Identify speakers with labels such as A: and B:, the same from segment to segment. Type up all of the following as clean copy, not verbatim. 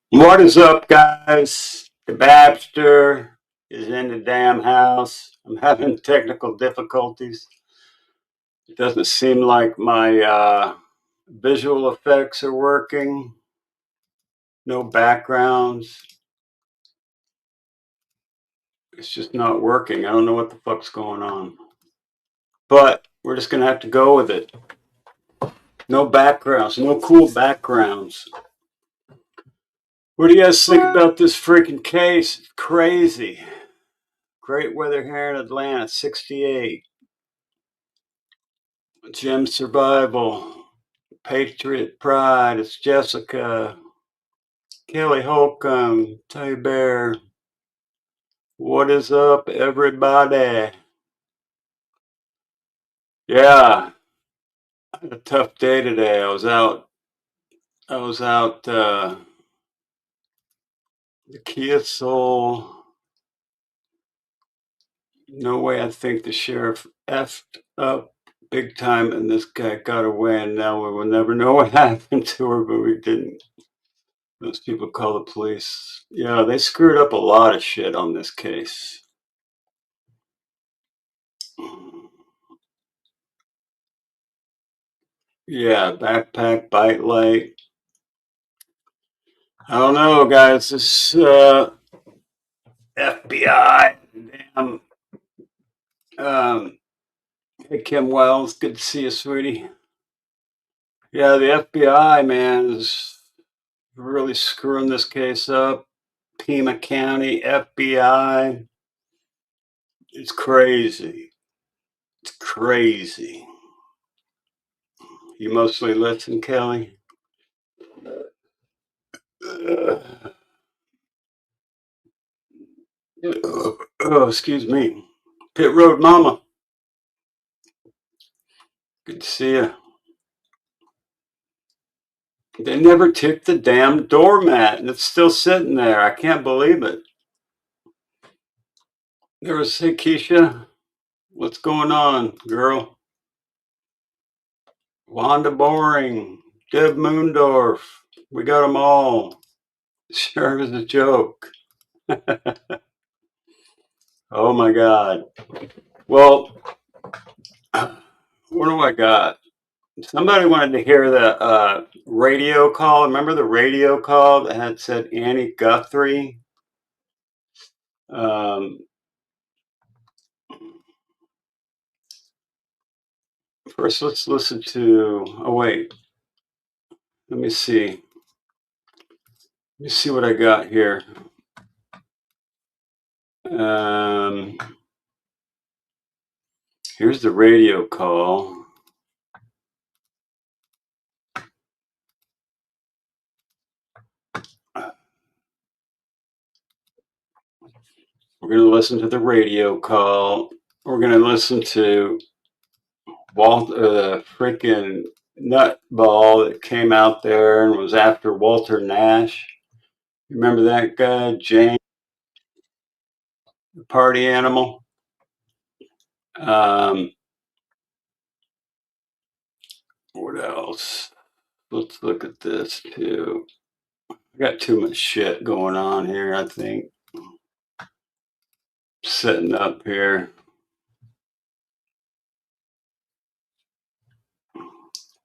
A: What is up, guys? The Babster is in the damn house. I'm having technical difficulties. It doesn't seem like my visual effects are working. No backgrounds. It's just not working. I don't know what the fuck's going on. But we're just going to have to go with it. No backgrounds. No cool backgrounds. What do you guys think about this freaking case? It's crazy. Great weather here in Atlanta, 68. Gem Survival, Patriot Pride, it's Jessica, Kelly Holcomb, Tay Bear. What is up, everybody? Yeah, I had a tough day today. I was out the Kia Soul. No way, I think the sheriff effed up big time and this guy got away, and now we will never know what happened to her, but we didn't. Those people call the police. Yeah, they screwed up a lot of shit on this case. Yeah, backpack, bite light. I don't know, guys. This FBI. Damn. Hey, Kim Wells. Good to see you, sweetie. Yeah, the FBI, man, is really screwing this case up. Pima County, FBI. It's crazy. It's crazy. You mostly listen, Kelly? Oh, excuse me. Pit Road Mama. Good to see you. They never took the damn doormat, and it's still sitting there. I can't believe it. There was, hey, Keisha, what's going on, girl? Wanda Boring, Deb Moondorf, we got them all. Sure is a joke. Oh my God. Well, what do I got? Somebody wanted to hear the radio call. Remember the radio call that had said Annie Guthrie? First, let's listen to. Oh wait, let me see. Let me see what I got here. Here's the radio call. We're going to listen to the radio call. We're going to listen to Walter, the freaking nutball that came out there and was after Walter Nash. Remember that guy, James, the party animal? What else? Let's look at this too. I got too much shit going on here, I think. Setting up here.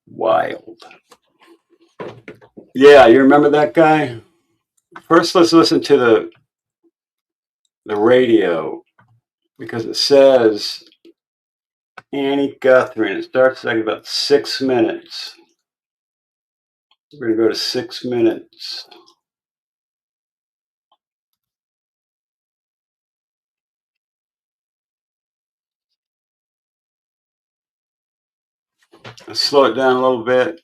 A: Wild. Yeah, you remember that guy? First, let's listen to the radio because it says Annie Guthrie and it starts like about 6 minutes. We're going to go to 6 minutes. Let's slow it down a little bit.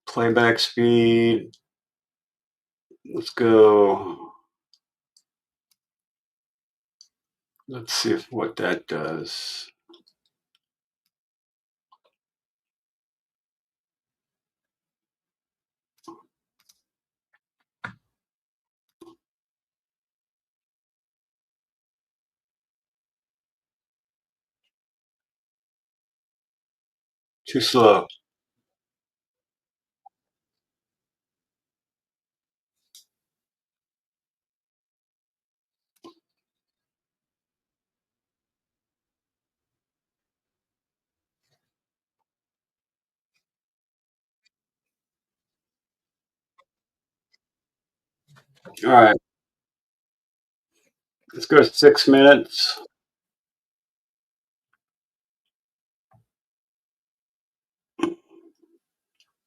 A: Playback speed. Let's go. Let's see what that does. Too slow. All right. Let's go 6 minutes.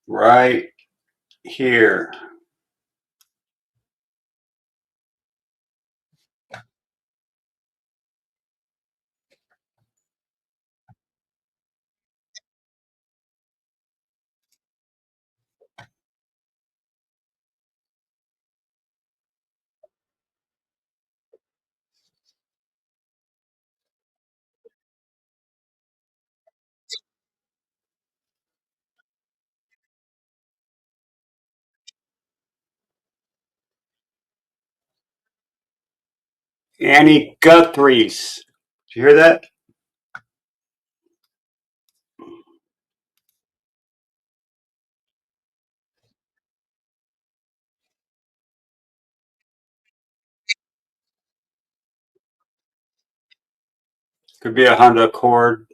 A: Right here. Annie Guthrie's. Did you hear that? Could be a Honda Accord.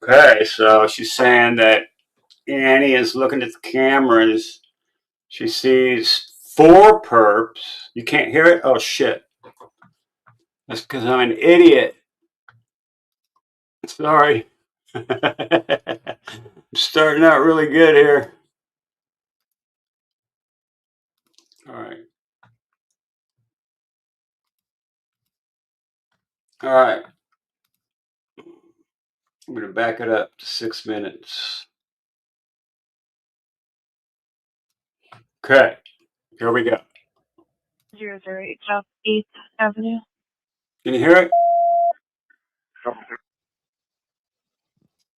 A: Okay, so she's saying that Annie is looking at the cameras. She sees 4 perps. You can't hear it? Oh, shit. That's because I'm an idiot. Sorry. I'm starting out really good here. All right. All right. I'm going to back it up to 6 minutes. Okay. Here we go.
B: 008 South 8th Avenue.
A: Can you hear it?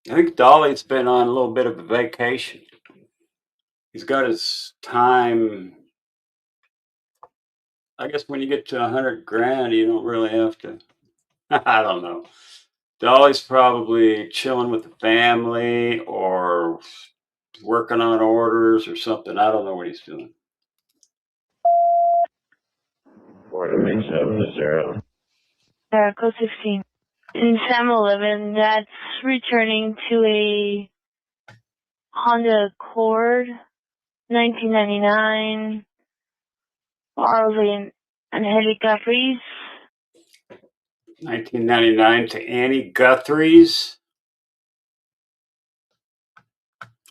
A: I think Dolly's been on a little bit of a vacation. He's got his time. I guess when you get to 100 grand, you don't really have to. I don't know. Dolly's probably chilling with the family or working on orders or something. I don't know what he's doing.
C: 4-7-0.
B: Code 16. In Sam 11, that's returning to a Honda Accord, 1999, Arlene and Hetty Guthries.
A: 1999 to Annie Guthrie's.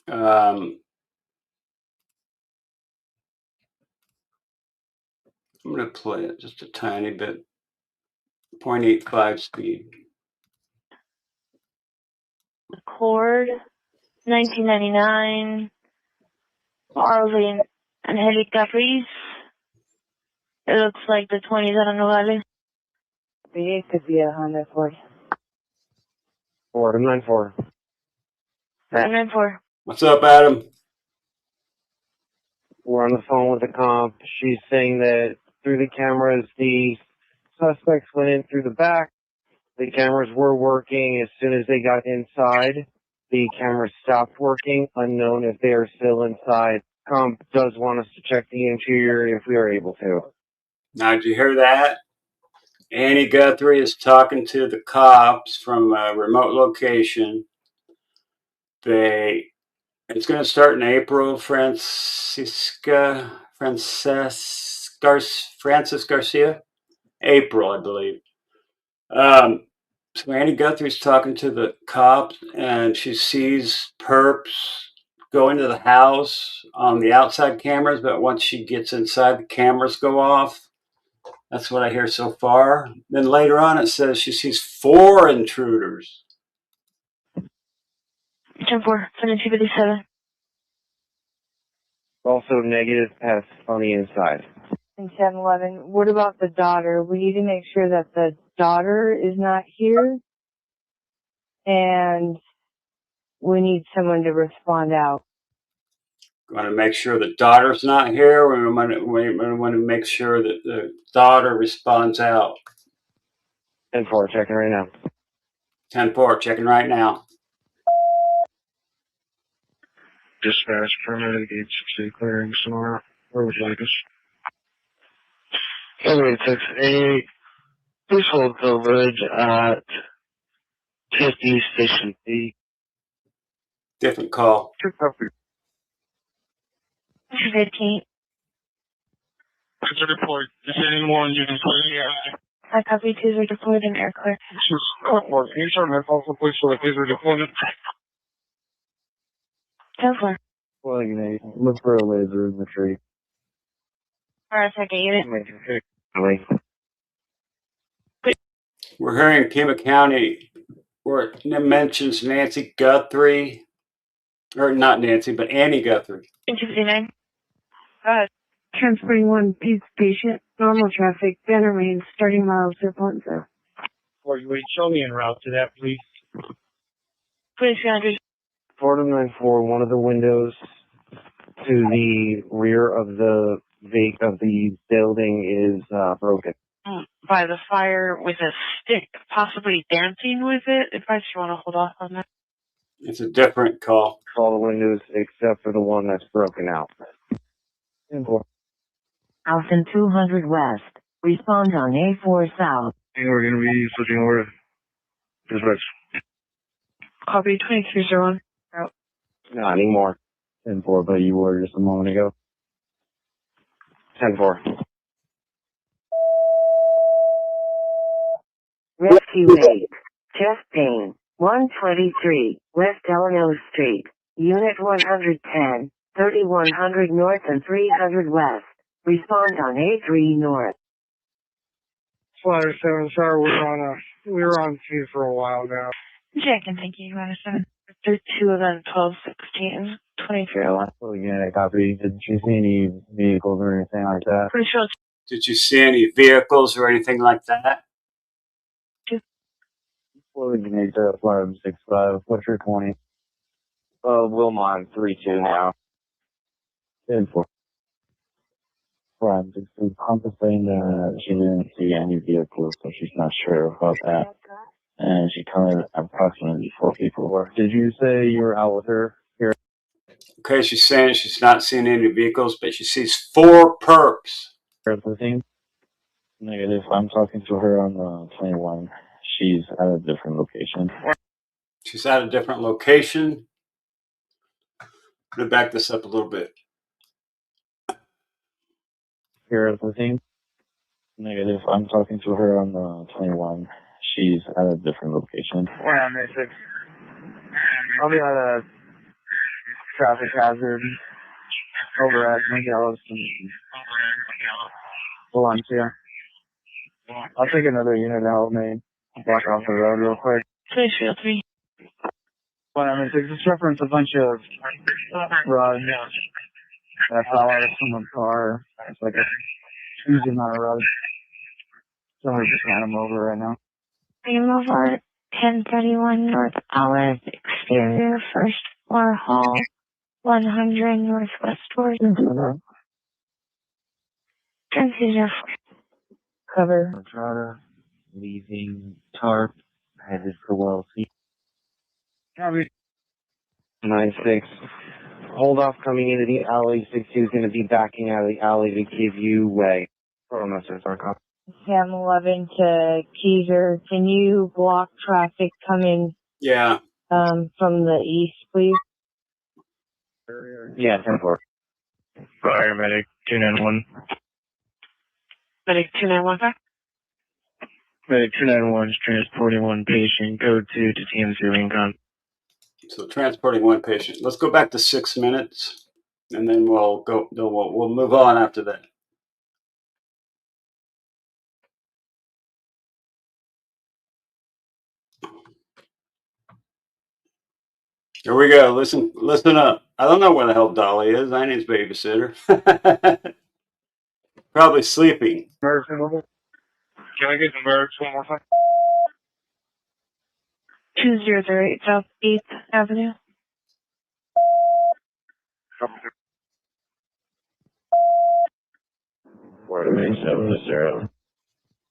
A: I'm going to play it just a tiny bit. 0.85 speed.
B: Accord, 1999, Arlene and Hetty Guthries. It looks like the 20s, I don't know why.
D: It could be a Honda Accord.
C: 4-9-4.
B: 594.
A: What's up, Adam?
C: We're on the phone with the comp. She's saying that through the cameras, the suspects went in through the back. The cameras were working. As soon as they got inside, the cameras stopped working, unknown if they are still inside. Comp does want us to check the interior if we are able to.
A: Now, did you hear that? Annie Guthrie is talking to the cops from a remote location. It's going to start in April. Francis Garcia? April, I believe. So Annie Guthrie's talking to the cops, and she sees perps go into the house on the outside cameras, but once she gets inside, the cameras go off. That's what I hear so far. Then later on, it says she sees 4 intruders.
B: 10-4, 7257.
C: Also negative pests on the inside.
D: In 7-Eleven, what about the daughter? We need to make sure that the daughter is not here, and we need someone to respond out.
A: Want to make sure the daughter's not here. We want to make sure that the daughter responds out.
C: 10-4, checking right now.
A: 10-4, checking right now.
C: Dispatch, permitted agency clearing somewhere. Where would you like us? 78688. Please hold coverage at 50 Station B.
A: Different call.
C: 2
B: 15.
C: It's a report. Is there anyone you can put in here?
B: I copy 2 are deployed in air clear.
C: Can you turn that also please for the taser deployment?
B: 10-4.
C: Well, you know, look for a laser in the tree.
B: Alright, second unit.
A: We're hearing Pima County where it mentions Nancy Guthrie, or not Nancy, but Annie Guthrie.
B: 259.
D: Transporting one piece patient, normal traffic, Banner Main, starting miles to Ponce.
C: Or you wait, show me en route to that, please.
B: 2300.
C: 494, one of the windows to the rear of the building is broken.
B: By the fire with a stick, possibly dancing with it. If I just want to hold off on that.
A: It's a different call.
C: All the windows except for the one that's broken out. 10-4.
E: Alton 200 West. Respond on A4 South.
C: We're going to be switching over. Dispatch.
B: Copy 2301.
C: Not anymore. 10-4, but you were just a moment ago. 10-4.
E: Rescue 8. Chest pain. 123 West Delano Street. Unit 110. 3100 North and 300 West. Respond on A3 North.
C: Flyer 7, sorry, we were on 2 for a while now.
B: Checking, thank you. Madison. 2 of them, 1216. 2301.
C: Well, yeah, copy. Did you see any vehicles or anything like that?
B: Pretty sure it's
A: Did you see any vehicles or anything like that?
C: Well, you need to flyer 65. What's your 20? Wilmot 32 now. 10-4. Prime 60. Compass saying that she didn't see any vehicles, so she's not sure about that. And she counted approximately 4 people. Did you say you were out with her here?
A: Okay, she's saying she's not seeing any vehicles, but she sees 4 perps.
C: At the thing? Negative. I'm talking to her on the 21. She's at a different location.
A: She's at a different location. I'm going to back this up a little bit.
C: Here at the thing? Negative. I'm talking to her on the 21. She's at a different location. I'll be at a traffic hazard over at Miguel's and Valencia. I'll take another unit to help me block off the road real quick.
B: 2303.
C: Well, I mean, just reference a bunch of rods that fell out of someone's car. It's like a huge amount of rods. Somebody just ran them over right now.
B: Pima 1031 North Olive Exterior, first floor hall, 100 Northwest Door. Transfusion.
D: Cover.
C: Trotter, leaving tarp, headed for well C. 9-6. Hold off coming into the alley. 6-2 is going to be backing out of the alley to give you way. Oh, no, sir. Sorry, cop.
D: Sam 11 to Keyser. Can you block traffic coming
A: Yeah.
D: from the east, please?
C: Yeah, 10-4. Fire medic 291.
B: Medic 2915.
C: Medic 291 is transporting one patient. Code 2 to TM0 Income.
A: So transporting 1 patient. Let's go back to 6 minutes, and then we'll go. We'll move on after that. Here we go. Listen up. I don't know where the hell Dolly is. I need his babysitter. Probably sleeping.
C: Can I get the barracks one more time?
B: 2008 South 8th Avenue.
C: Word of 870.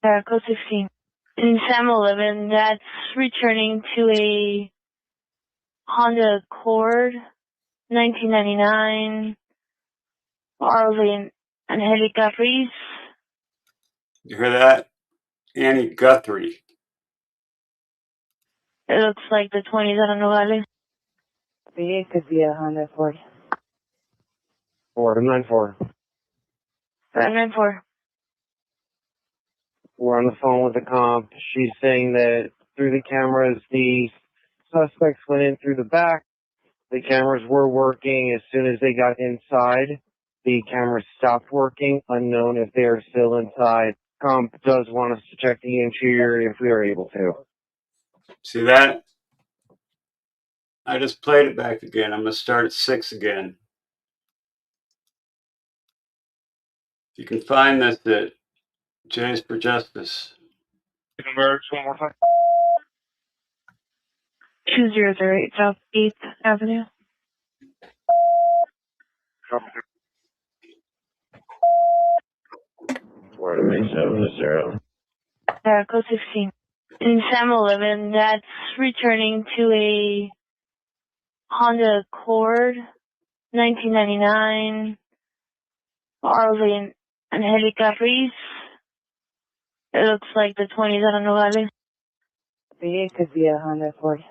B: Code 16. In Sam 11, that's returning to a Honda Accord, 1999, Arlene and Haley Guthries.
A: You hear that? Annie Guthrie.
B: It looks like the 20s, I don't know what it is.
D: It could be a Honda Accord.
C: 494.
B: 594.
C: We're on the phone with the comp. She's saying that through the cameras, the suspects went in through the back. The cameras were working. As soon as they got inside, the cameras stopped working, unknown if they are still inside. Comp does want us to check the interior if we are able to.
A: See that? I just played it back again. I'm going to start at 6 again. You can find this at J's for Justice.
C: Barracks one more time.
B: 2008 South 8th Avenue.
C: Word of 870.
B: Code 16. In Sam 11, that's returning to a Honda Accord, 1999, Arlene and Haley Guthries. It looks like the 20s, I don't know what it is.
D: It could be a Honda Accord.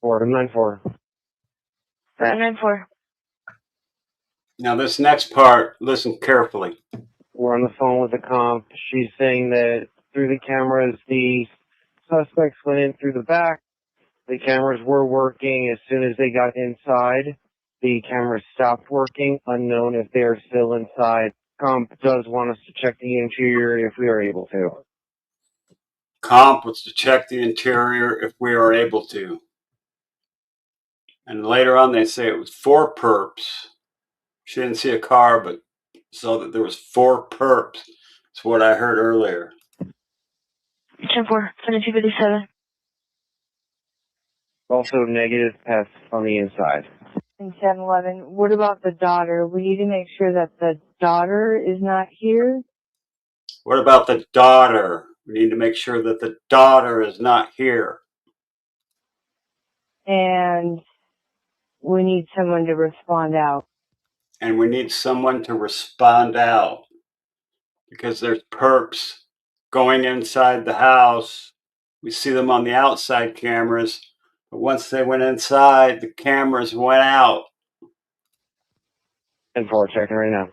C: 494.
B: 594.
A: Now this next part, listen carefully.
C: We're on the phone with the comp. She's saying that through the cameras, the suspects went in through the back. The cameras were working. As soon as they got inside, the cameras stopped working, unknown if they are still inside. Comp does want us to check the interior if we are able to.
A: Comp was to check the interior if we are able to. And later on they say it was 4 perps. She didn't see a car, but saw that there was 4 perps. That's what I heard earlier.
B: 10-4, 7257.
C: Also negative pests on the inside.
D: In 7-Eleven, what about the daughter? We need to make sure that the daughter is not here.
A: What about the daughter? We need to make sure that the daughter is not here.
D: And we need someone to respond out.
A: And we need someone to respond out. Because there's perps going inside the house. We see them on the outside cameras. But once they went inside, the cameras went out.
C: And for checking right now.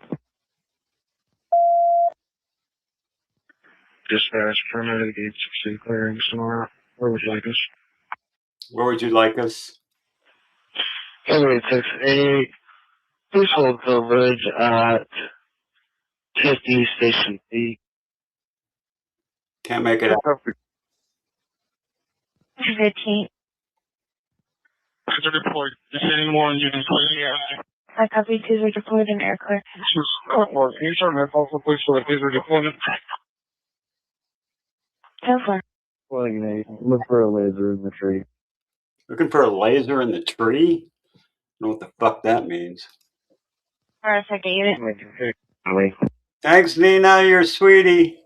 C: Dispatch, permitted gate 60 clearing somewhere. Where would you like us?
A: Where would you like us?
C: 768. Please hold coverage at 50 Station B.
A: Can't make it out.
B: 215.
C: To report, is anyone you can clear the area?
B: I copy 2 are deployed in air clear.
C: This is Can you turn that also please for the taser deployment?
B: 10-4.
C: Look for a laser in the tree.
A: Looking for a laser in the tree? I don't know what the fuck that means.
B: Alright, second unit.
A: Thanks, Nina. You're a sweetie.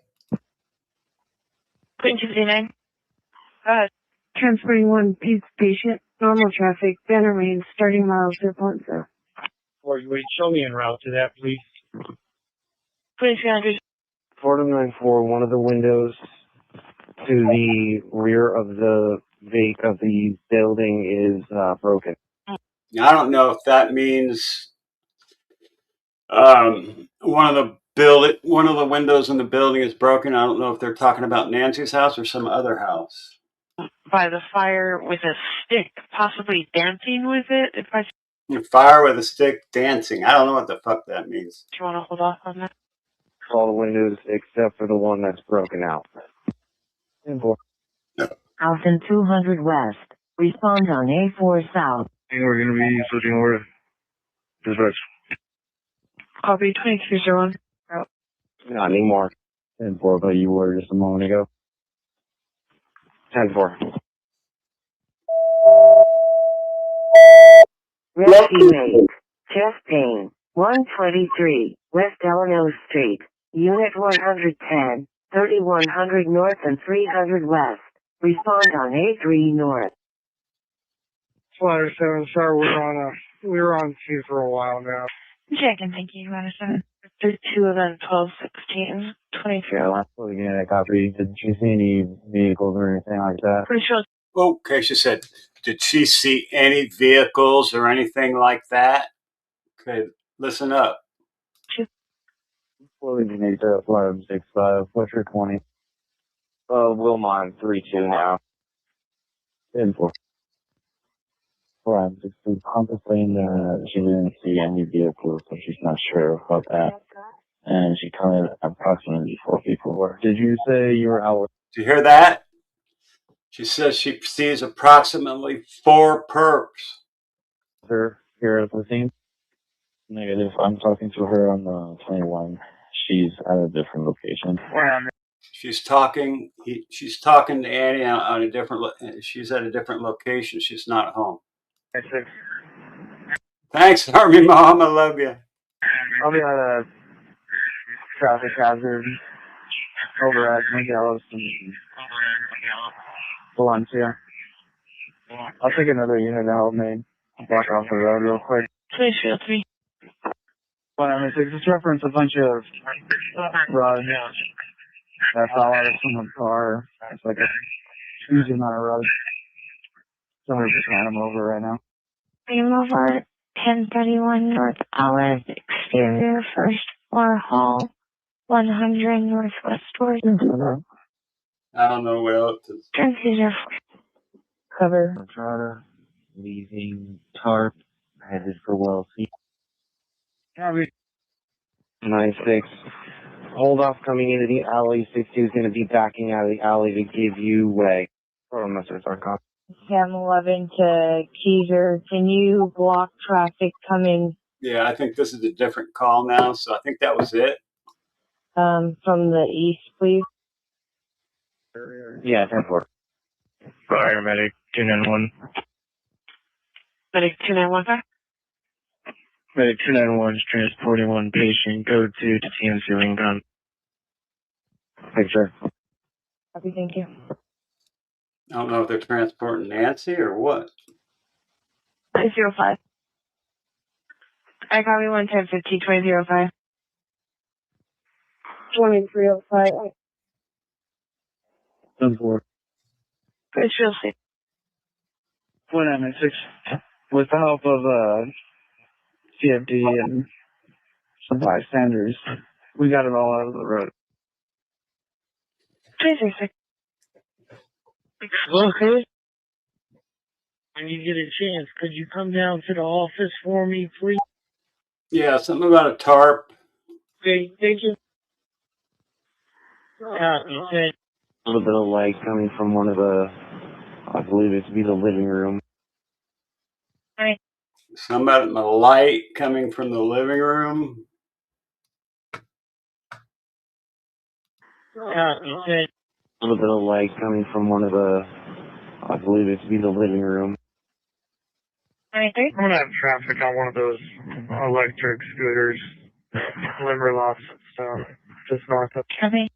B: 259.
D: Transporting Pete's patient, normal traffic, banner range, starting miles to Ponce.
C: Or you would show me en route to that, please.
B: 2300.
C: 4294, one of the windows to the rear of the building is broken.
A: Now, I don't know if that means one of the windows in the building is broken. I don't know if they're talking about Nancy's house or some other house.
F: By the fire with a stick, possibly dancing with it.
A: Fire with a stick dancing. I don't know what the fuck that means.
F: Do you want to hold off on that?
C: All the windows except for the one that's broken out.
E: Alton 200 West. Respond on A4 South.
C: We're going to be switching over. Dispatch.
F: Copy 2301.
C: Not anymore. 10-4, but you were just a moment ago. 10-4.
E: Rescue 8. Chest pain. 123. West Delano Street. Unit 110. 3100 North and 300 West. Respond on A3 North.
C: Flight 7 Star, we were on C for a while now.
B: Checking, thank you, Madison. 32 of them, 1216, 2301.
C: Well, again, I copy. Did you see any vehicles or anything like that?
B: Pretty sure.
A: Okay, she said, did she see any vehicles or anything like that? Okay, listen up.
C: Well, we need to flight 65. What's your 20? Wilmot 32 now. 10-4. Flight 62. Compass saying that she didn't see any vehicles, so she's not sure about that. And she counted approximately 4 people. Did you say you were out?
A: Did you hear that? She says she sees approximately 4 perps.
C: Her here at the scene? Negative. I'm talking to her on the 21. She's at a different location.
A: She's talking to Annie on a different. She's at a different location. She's not home. Thanks, Army Mom. I love you.
C: I'll be at a traffic hazard over at Miguelos and Valencia. I'll take another unit to help me block off the road real quick.
B: 2303.
C: But I mean, just reference a bunch of rods that fell out of someone's car. It's like a huge amount of rods. Somebody's just ran them over right now.
B: I'm over 1031 North Olive, exterior, first floor hall, 100 Northwest Door.
A: I don't know what else is.
B: Transfer.
D: Cover.
C: Trotter, leaving tarp, headed for well C. 9-6. Hold off coming into the alley. 6-2 is going to be backing out of the alley to give you way. Oh, Mr. Sarkov.
D: Cam 11 to Keyser. Can you block traffic coming
A: Yeah, I think this is a different call now, so I think that was it.
D: from the east, please?
C: Yeah, 10-4. Fire medic 291.
F: Medic 2915.
C: Medic 291 is transporting one patient. Go to TMC Lincoln. Picture.
D: Copy, thank you.
A: I don't know if they're transporting Nancy or what.
B: 205. I copy 11050, 2005.
D: 2305.
C: 10-4.
B: Pretty sure.
C: 1996. With the help of CFD and some bystanders, we got it all out of the road.
B: 236.
F: Okay. When you get a chance, could you come down to the office for me, please?
A: Yeah, something about a tarp.
F: Okay, thank you. Okay.
C: A little bit of light coming from one of the, I believe it to be the living room.
A: Something about a light coming from the living room.
F: Okay.
C: A little bit of light coming from one of the, I believe it to be the living room.
B: 93.
C: I'm gonna have traffic on one of those electric scooters, Limberlost, so just north of.
B: Copy.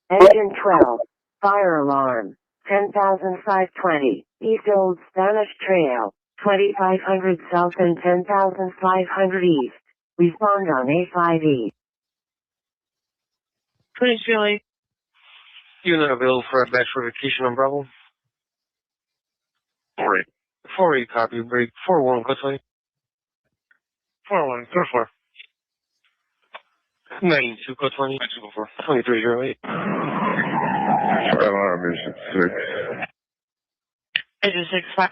E: Engine 12. Fire alarm. 10,520. East Old Spanish Trail. 2,500 South and 10,500 East. Respond on A5 East.
B: Pretty sure.
C: Unit available for a batch verification on Bravo. 4-8. 4-8 copy, break. 4-1, go 20. 4-1, go 4. 92, go 20. 4. 2308. Alarm is at 6.
B: Engine 65.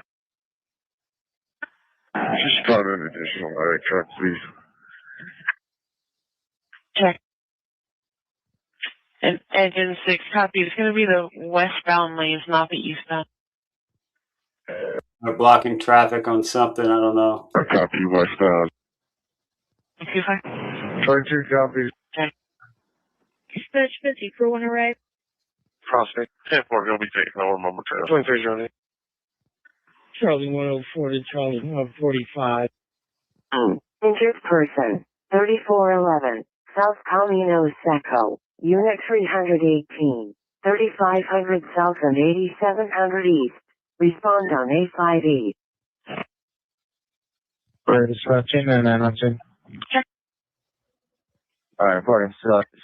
C: Just got an additional medic truck, please.
B: Check. And engine 6 copy. It's going to be the westbound lanes, not the eastbound.
A: They're blocking traffic on something. I don't know.
C: Copy westbound.
B: 25.
C: 22 copies.
B: Dispatch 50 for one array.
C: Prospect 10-4, you'll be taking over momentarily. 23 Johnny.
F: Charlie 104 to Charlie 145.
E: Injured person, 3411, South Camino Seco, Unit 318, 3500 South and 8700 East. Respond on A58.
C: We're dispatching and then I'm saying. Alright, reporting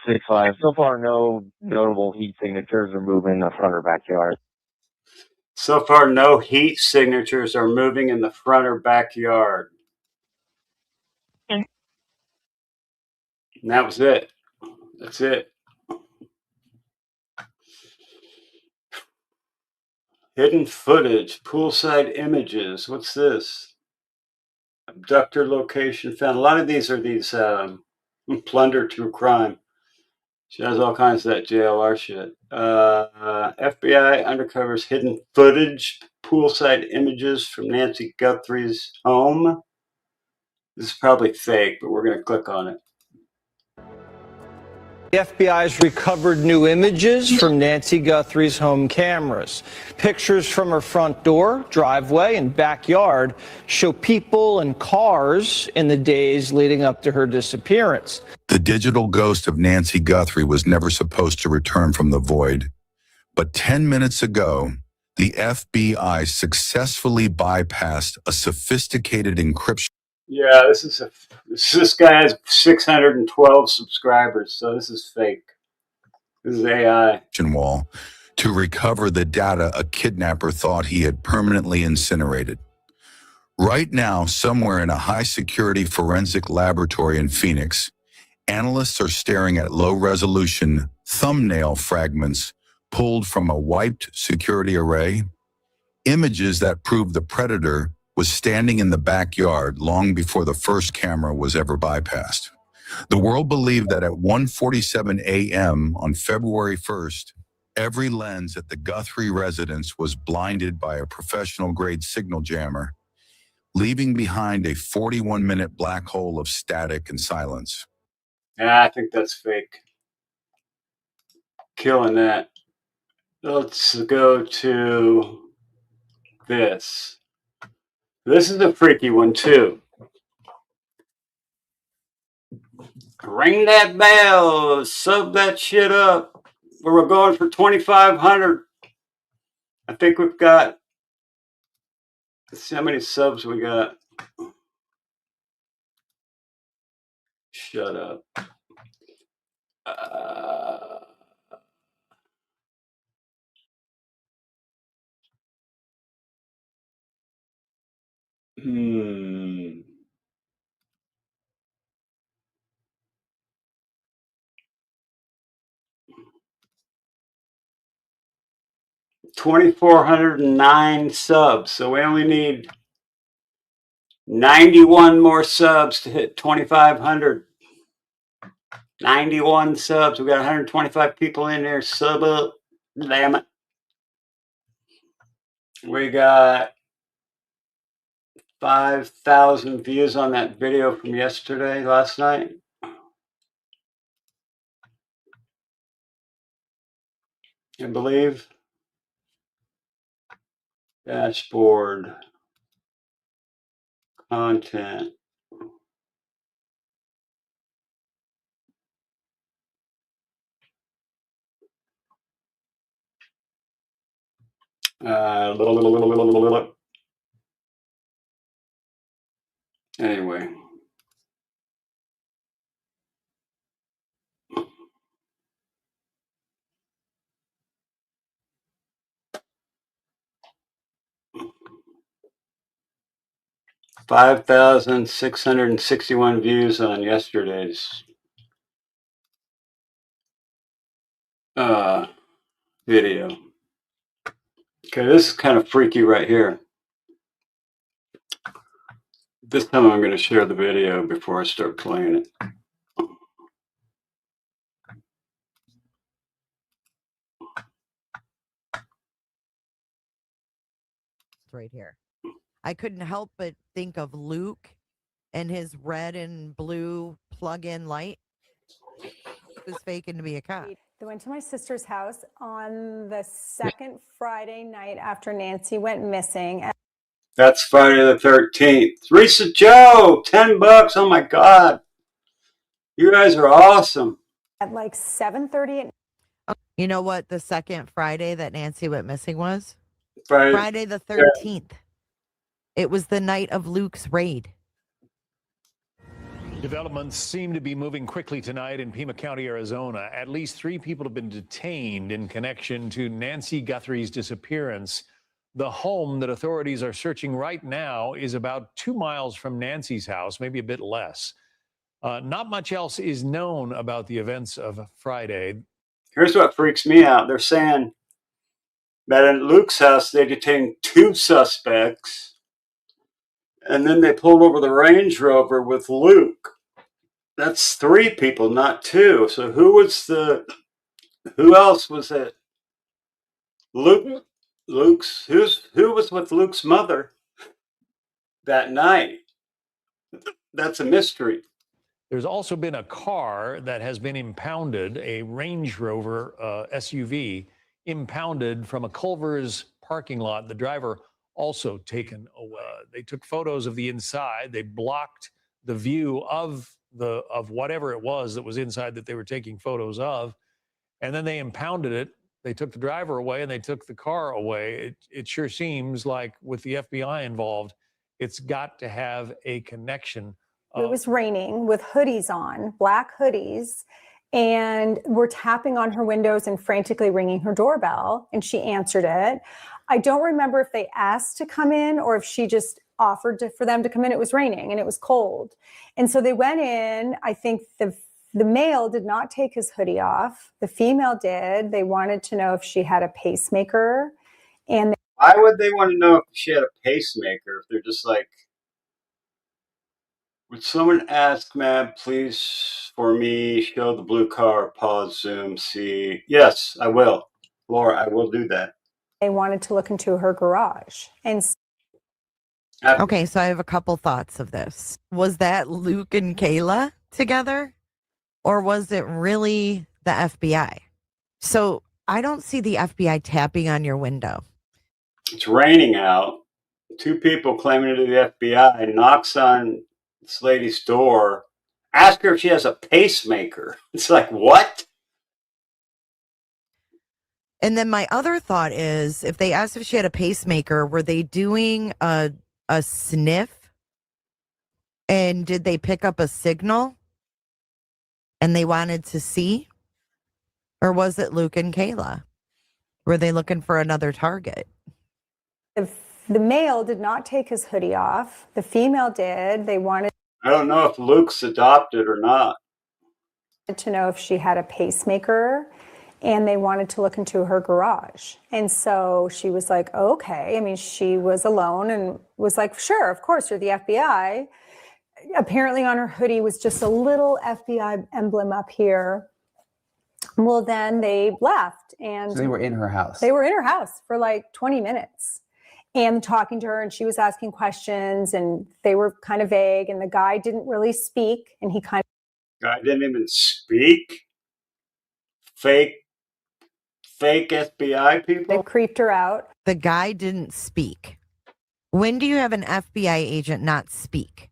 C: 6-5. So far, no notable heat signatures are moving in the front or backyard.
A: So far, no heat signatures are moving in the front or backyard.
B: Okay.
A: And that was it. That's it. Hidden footage, poolside images. What's this? Abductor location found. A lot of these are these plunder true crime. She has all kinds of that JLR shit. FBI undercovers hidden footage, poolside images from Nancy Guthrie's home. This is probably fake, but we're going to click on it.
G: The FBI's recovered new images from Nancy Guthrie's home cameras. Pictures from her front door, driveway, and backyard show people and cars in the days leading up to her disappearance.
H: The digital ghost of Nancy Guthrie was never supposed to return from the void. But 10 minutes ago, the FBI successfully bypassed a sophisticated encryption.
A: Yeah, this guy has 612 subscribers, so this is fake. This is AI.
H: Wall to recover the data a kidnapper thought he had permanently incinerated. Right now, somewhere in a high-security forensic laboratory in Phoenix, analysts are staring at low-resolution thumbnail fragments pulled from a wiped security array, images that prove the predator was standing in the backyard long before the first camera was ever bypassed. The world believed that at 1:47 a.m. on February 1st, every lens at the Guthrie residence was blinded by a professional-grade signal jammer, leaving behind a 41-minute black hole of static and silence.
A: Yeah, I think that's fake. Killing that. Let's go to this. This is a freaky one, too. Ring that bell, sub that shit up. We're going for 2,500. I think we've got, let's see how many subs we got. Shut up. Hmm. $2,409 subs. So we only need 91 more subs to hit 2,500. 91 subs. We got 125 people in there. Sub up. Damn it. We got 5,000 views on that video from last night. I believe. Dashboard. Content. Anyway. $5,661 views on yesterday's video. Okay, this is kind of freaky right here. This time I'm going to share the video before I start playing it.
I: Right here. I couldn't help but think of Luke and his red and blue plug-in light. was faking to be a cop.
J: They went to my sister's house on the second Friday night after Nancy went missing.
A: That's Friday the 13th. Risa Joe, $10. Oh my God. You guys are awesome.
J: At like 7:30 at
I: You know what the second Friday that Nancy went missing was?
A: Friday,
I: Friday the 13th. It was the night of Luke's raid.
K: Developments seem to be moving quickly tonight in Pima County, Arizona. At least 3 people have been detained in connection to Nancy Guthrie's disappearance. The home that authorities are searching right now is about 2 miles from Nancy's house, maybe a bit less. Not much else is known about the events of Friday.
A: Here's what freaks me out. They're saying that in Luke's house, they detained 2 suspects, and then they pulled over the Range Rover with Luke. That's 3 people, not 2. So who else was it? Who was with Luke's mother that night? That's a mystery.
K: There's also been a car that has been impounded, a Range Rover SUV, impounded from a Culver's parking lot. The driver also taken away. They took photos of the inside. They blocked the view of whatever it was that was inside that they were taking photos of. And then they impounded it. They took the driver away and they took the car away. It sure seems like with the FBI involved, it's got to have a connection.
J: it was raining with hoodies on, black hoodies, and we're tapping on her windows and frantically ringing her doorbell, and she answered it. I don't remember if they asked to come in or if she just offered for them to come in. It was raining and it was cold. And so they went in. I think the male did not take his hoodie off. The female did. They wanted to know if she had a pacemaker. And
A: why would they want to know if she had a pacemaker? If they're just like, would someone ask MAB, please, for me, show the blue car, pause, zoom, see? Yes, I will. Laura, I will do that.
J: they wanted to look into her garage. And
I: Okay, so I have a couple thoughts of this. Was that Luke and Kayla together? Or was it really the FBI? So I don't see the FBI tapping on your window.
A: It's raining out. 2 people claiming to be the FBI knocks on this lady's door. Ask her if she has a pacemaker. It's like, what?
I: And then my other thought is, if they asked if she had a pacemaker, were they doing a sniff? And did they pick up a signal? And they wanted to see? Or was it Luke and Kayla? Were they looking for another target?
J: the male did not take his hoodie off. The female did. They wanted
A: I don't know if Luke's adopted or not.
J: to know if she had a pacemaker, and they wanted to look into her garage. And so she was like, okay. I mean, she was alone and was like, sure, of course, you're the FBI. Apparently on her hoodie was just a little FBI emblem up here. Well, then they left. And
L: So they were in her house.
J: They were in her house for like 20 minutes and talking to her, and she was asking questions, and they were kind of vague, and the guy didn't really speak, and he kind of...
A: Guy didn't even speak? Fake FBI people?
J: They creeped her out.
I: The guy didn't speak. When do you have an FBI agent not speak?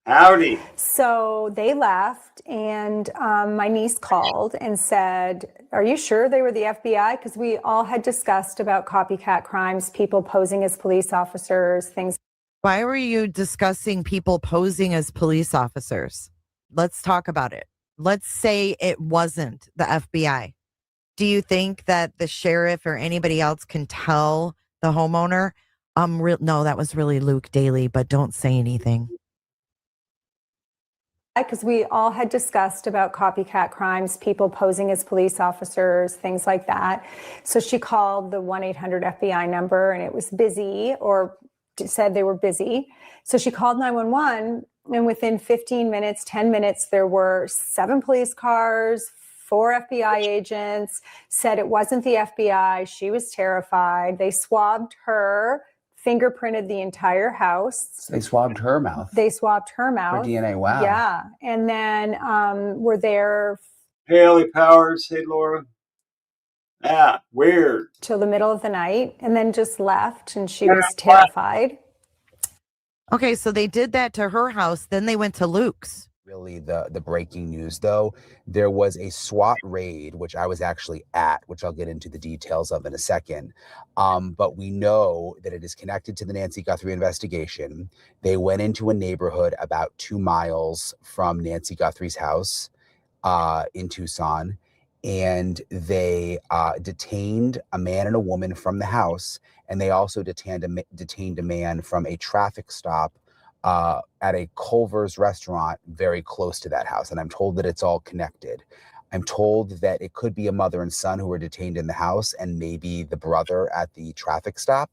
A: Howdy.
J: So they left, and my niece called and said, are you sure they were the FBI? Because we all had discussed about copycat crimes, people posing as police officers, things.
I: Why were you discussing people posing as police officers? Let's talk about it. Let's say it wasn't the FBI. Do you think that the sheriff or anybody else can tell the homeowner, no, that was really Luke Daly, but don't say anything?
J: Because we all had discussed about copycat crimes, people posing as police officers, things like that. So she called the 1-800-FBI number, and it was busy, or said they were busy. So she called 911, and within 15 minutes, 10 minutes, there were 7 police cars, 4 FBI agents, said it wasn't the FBI. She was terrified. They swabbed her, fingerprinted the entire house.
L: They swabbed her mouth.
J: They swabbed her
L: For
J: mouth.
L: DNA. Wow.
J: Yeah. And then were there
A: Haley Powers. Hey, Laura. Yeah, weird.
J: till the middle of the night and then just left, and she was terrified.
I: Okay, so they did that to her house. Then they went to Luke's.
L: Really the breaking news, though, there was a SWAT raid, which I was actually at, which I'll get into the details of in a second. But we know that it is connected to the Nancy Guthrie investigation. They went into a neighborhood about 2 miles from Nancy Guthrie's house in Tucson, and they detained a man and a woman from the house, and they also detained a man from a traffic stop at a Culver's restaurant very close to that house. And I'm told that it's all connected. I'm told that it could be a mother and son who were detained in the house and maybe the brother at the traffic stop.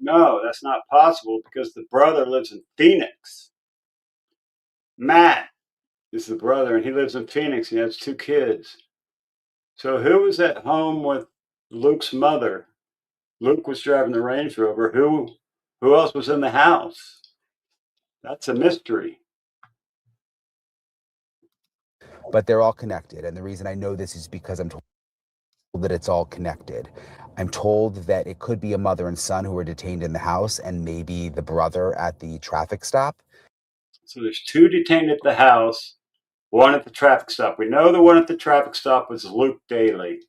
A: No, that's not possible because the brother lives in Phoenix. Matt is the brother, and he lives in Phoenix. He has 2 kids. So who was at home with Luke's mother? Luke was driving the Range Rover. Who else was in the house? That's a mystery.
L: But they're all connected. And the reason I know this is because I'm told that it's all connected. I'm told that it could be a mother and son who were detained in the house and maybe the brother at the traffic stop.
A: So there's 2 detained at the house, 1 at the traffic stop. We know the one at the traffic stop was Luke Daly.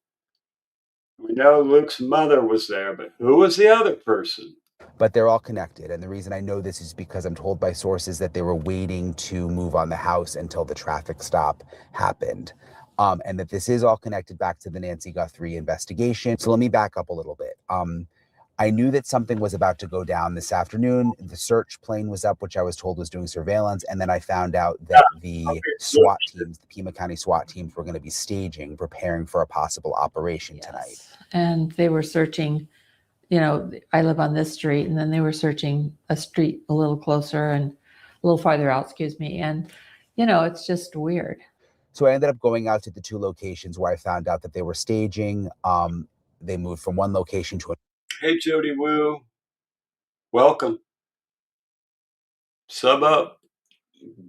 A: We know Luke's mother was there, but who was the other person?
L: But they're all connected. And the reason I know this is because I'm told by sources that they were waiting to move on the house until the traffic stop happened. And that this is all connected back to the Nancy Guthrie investigation. So let me back up a little bit. I knew that something was about to go down this afternoon. The search plane was up, which I was told was doing surveillance. And then I found out that the SWAT teams, the Pima County SWAT teams, were going to be staging, preparing for a possible operation tonight.
M: And they were searching, you know, I live on this street, and then they were searching a street a little closer and a little farther out, and, you know, it's just weird.
L: So I ended up going out to the 2 locations where I found out that they were staging. They moved from one location to another.
A: Hey, Jody Woo. Welcome. Sub up.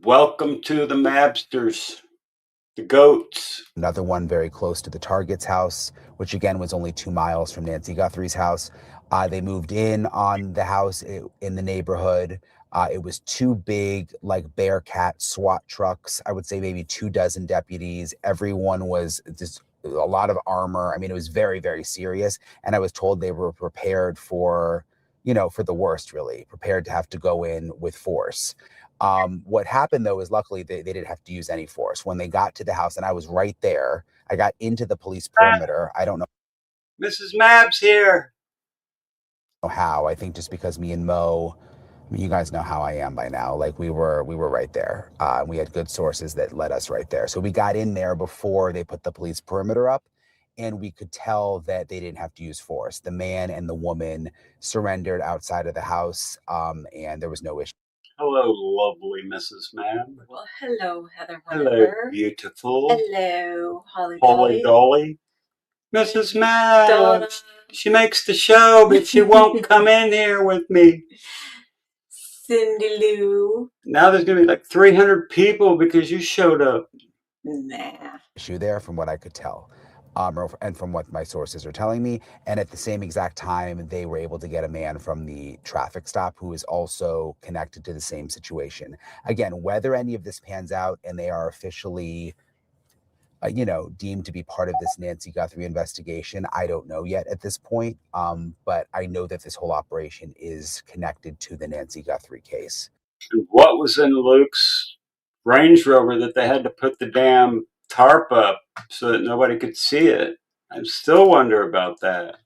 A: Welcome to the Mabsters, the goats.
L: Another one very close to the target's house, which again was only 2 miles from Nancy Guthrie's house. They moved in on the house in the neighborhood. It was 2 big, like Bearcat SWAT trucks. I would say maybe 24 deputies. Everyone was just a lot of armor. I mean, it was very, very serious. And I was told they were prepared for, you know, for the worst, really, prepared to have to go in with force. What happened, though, is luckily they didn't have to use any force. When they got to the house, and I was right there, I got into the police perimeter. I don't know.
A: Mrs. Mab's here.
L: How. I think just because me and Mo, I mean, you guys know how I am by now. Like we were right there. We had good sources that led us right there. So we got in there before they put the police perimeter up, and we could tell that they didn't have to use force. The man and the woman surrendered outside of the house, and there was no issue.
A: Hello, lovely Mrs. Mab.
N: Well, hello, Heather.
A: Hello,
N: Whatever.
A: beautiful.
N: Hello, Holly
A: Holly
N: Dolly.
A: Dolly. Mrs. Mab.
N: Donna.
A: She makes the show, but she won't come in here with me.
N: Cindy Lou.
A: Now there's going to be like 300 people because you showed up.
N: Nah.
L: Issue there, from what I could tell, and from what my sources are telling me. And at the same exact time, they were able to get a man from the traffic stop who is also connected to the same situation. Again, whether any of this pans out and they are officially, deemed to be part of this Nancy Guthrie investigation, I don't know yet at this point. But I know that this whole operation is connected to the Nancy Guthrie case.
A: What was in Luke's Range Rover that they had to put the damn tarp up so that nobody could see it? I still wonder about that.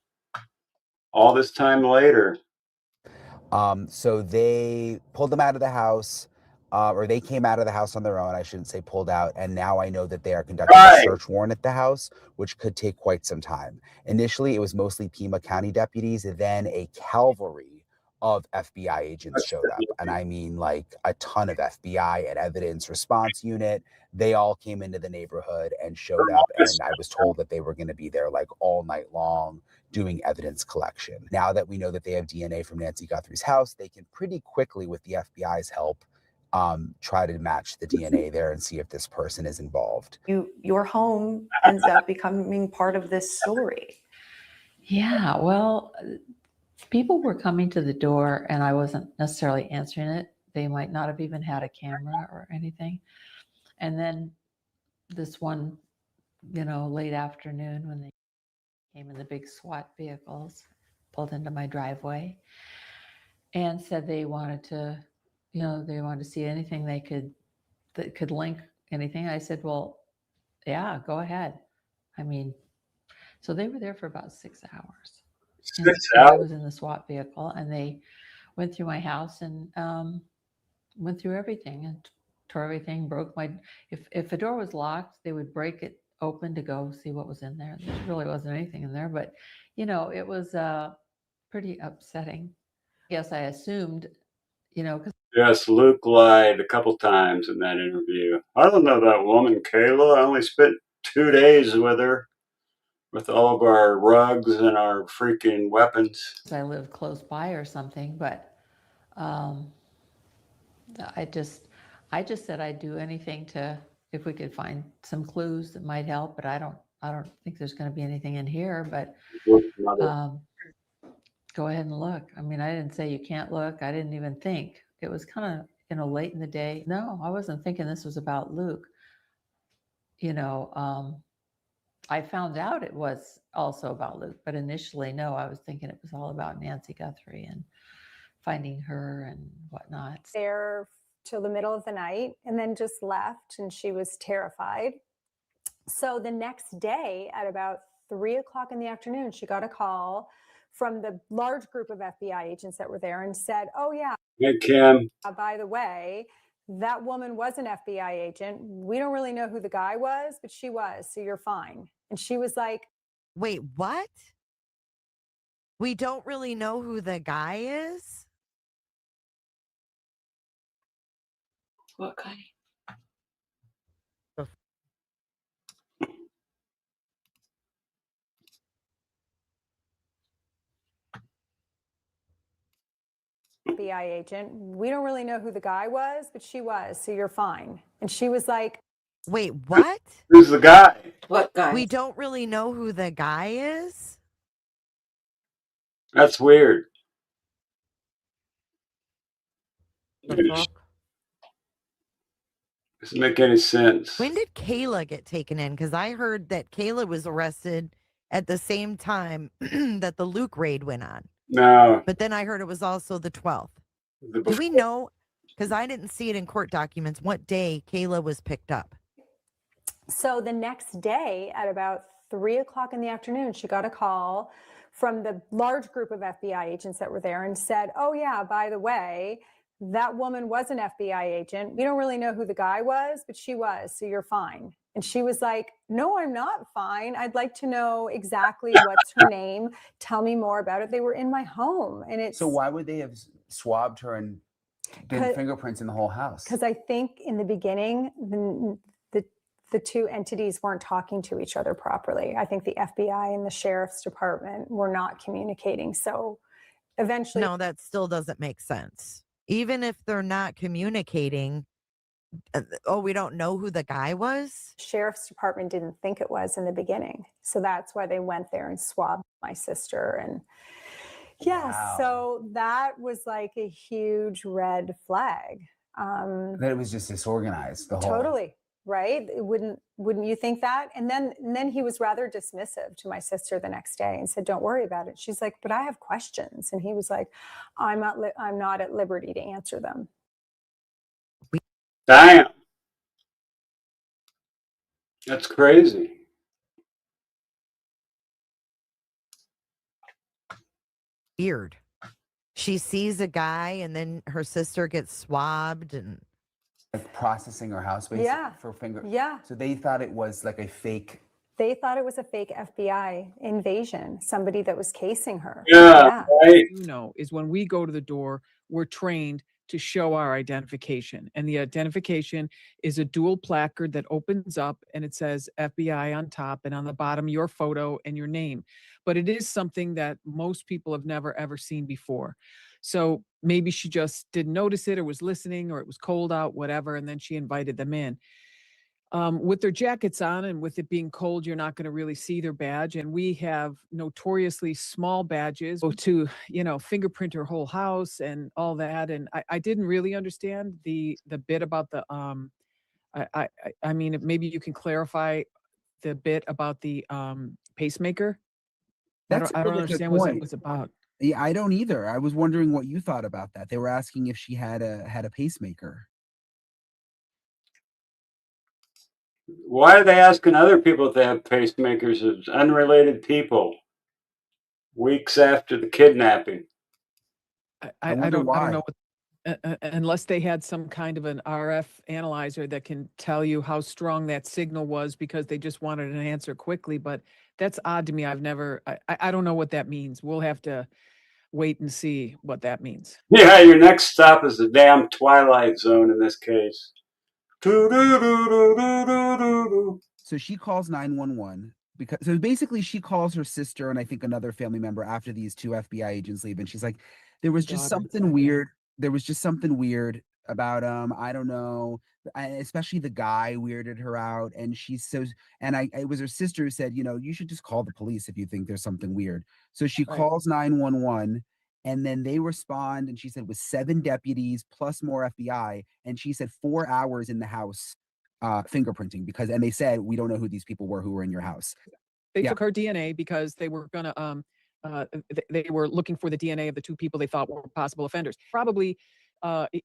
A: All this time later.
L: So they pulled them out of the house, or they came out of the house on their own. I shouldn't say pulled out. And now I know that they are conducting a search warrant at the house, which could take quite some time. Initially, it was mostly Pima County deputies, then a cavalry of FBI agents showed up. And I mean like a ton of FBI and evidence response unit. They all came into the neighborhood and showed up. And I was told that they were going to be there like all night long doing evidence collection. Now that we know that they have DNA from Nancy Guthrie's house, they can pretty quickly, with the FBI's help, try to match the DNA there and see if this person is involved.
O: Your home ends up becoming part of this story.
M: Yeah, well, people were coming to the door and I wasn't necessarily answering it. They might not have even had a camera or anything. And then this one, late afternoon when they came in the big SWAT vehicles, pulled into my driveway and said they wanted to, they wanted to see anything that could link anything. I said, well, yeah, go ahead. I mean, so they were there for about 6 hours.
A: 6
M: I
A: hours?
M: was in the SWAT vehicle and they went through my house and went through everything and tore everything, broke my, if a door was locked, they would break it open to go see what was in there. There really wasn't anything in there, but it was pretty upsetting. Yes, I assumed, because
A: Yes, Luke lied a couple times in that interview. I don't know that woman, Kayla. I only spent 2 days with her, with all of our rugs and our freaking weapons.
M: I live close by or something, but I just said I'd do anything if we could find some clues that might help, but I don't think there's going to be anything in here, but go ahead and look. I mean, I didn't say you can't look. I didn't even think. It was kind of, late in the day. No, I wasn't thinking this was about Luke. I found out it was also about Luke, but initially, no, I was thinking it was all about Nancy Guthrie and finding her and whatnot.
J: There till the middle of the night and then just left, and she was terrified. So the next day at about 3 o'clock in the afternoon, she got a call from the large group of FBI agents that were there and said, oh yeah,
A: Hey, Kim.
J: by the way, that woman was an FBI agent. We don't really know who the guy was, but she was, so you're fine. And she was like,
I: wait, what? We don't really know who the guy is?
N: What guy?
J: FBI agent. We don't really know who the guy was, but she was, so you're fine. And she was like,
I: wait, what?
A: Who's the guy?
N: What guy?
I: We don't really know who the guy is?
A: That's weird.
I: The fuck?
A: Doesn't make any sense.
I: When did Kayla get taken in? Because I heard that Kayla was arrested at the same time that the Luke raid went on.
A: No.
I: But then I heard it was also the 12th. Do we know, because I didn't see it in court documents, what day Kayla was picked up?
J: so the next day at about 3 o'clock in the afternoon, she got a call from the large group of FBI agents that were there and said, oh yeah, by the way, that woman was an FBI agent. We don't really know who the guy was, but she was, so you're fine. And she was like, no, I'm not fine. I'd like to know exactly what's her name. Tell me more about it. They were in my home. And it's
L: So why would they have swabbed her and did fingerprints in the whole house?
J: because I think in the beginning, the two entities weren't talking to each other properly. I think the FBI and the sheriff's department were not communicating. So eventually.
I: No, that still doesn't make sense. Even if they're not communicating, we don't know who the guy was?
J: Sheriff's department didn't think it was in the beginning. So that's why they went there and swabbed my sister. And yeah, so that was like a huge red flag.
L: That it was just disorganized. The whole.
J: Totally. Right? Wouldn't you think that? And then he was rather dismissive to my sister the next day and said, don't worry about it. She's like, but I have questions. And he was like, I'm not at liberty to answer them.
A: Damn. That's crazy.
I: Weird. She sees a guy and then her sister gets swabbed and
L: Like processing her house basically for finger.
J: Yeah.
L: So they thought it was like a fake
J: They thought it was a fake FBI invasion, somebody that was casing her.
A: Yeah, right.
P: You know, is when we go to the door, we're trained to show our identification. And the identification is a dual placard that opens up and it says FBI on top and on the bottom your photo and your name. But it is something that most people have never ever seen before. So maybe she just didn't notice it or was listening or it was cold out, whatever, and then she invited them in. With their jackets on and with it being cold, you're not going to really see their badge. And we have notoriously small badges to, you know, fingerprint her whole house and all that. And I didn't really understand the bit about the I mean, maybe you can clarify the bit about the pacemaker.
L: That's
P: I
L: a
P: don't
L: really good
P: understand what it
L: point.
P: was about.
L: Yeah, I don't either. I was wondering what you thought about that. They were asking if she had a pacemaker.
A: Why are they asking other people if they have pacemakers as unrelated people weeks after the kidnapping?
P: I don't know what, unless they had some kind of an RF analyzer that can tell you how strong that signal was because they just wanted an answer quickly. But that's odd to me. I don't know what that means. We'll have to wait and see what that means.
A: Yeah, your next stop is the damn Twilight Zone in this case.
L: So she calls 911 because so basically she calls her sister and I think another family member after these two FBI agents leave, and she's like, there was just something weird. There was just something weird about I don't know, especially the guy weirded her out, and she's so and it was her sister who said, you know, you should just call the police if you think there's something weird. So she calls 911. And then they respond, and she said with 7 deputies plus more FBI, and she said 4 hours in the house fingerprinting and they said we don't know who these people were who were in your house.
P: They took her DNA because they were gonna they were looking for the DNA of the 2 people they thought were possible offenders. Probably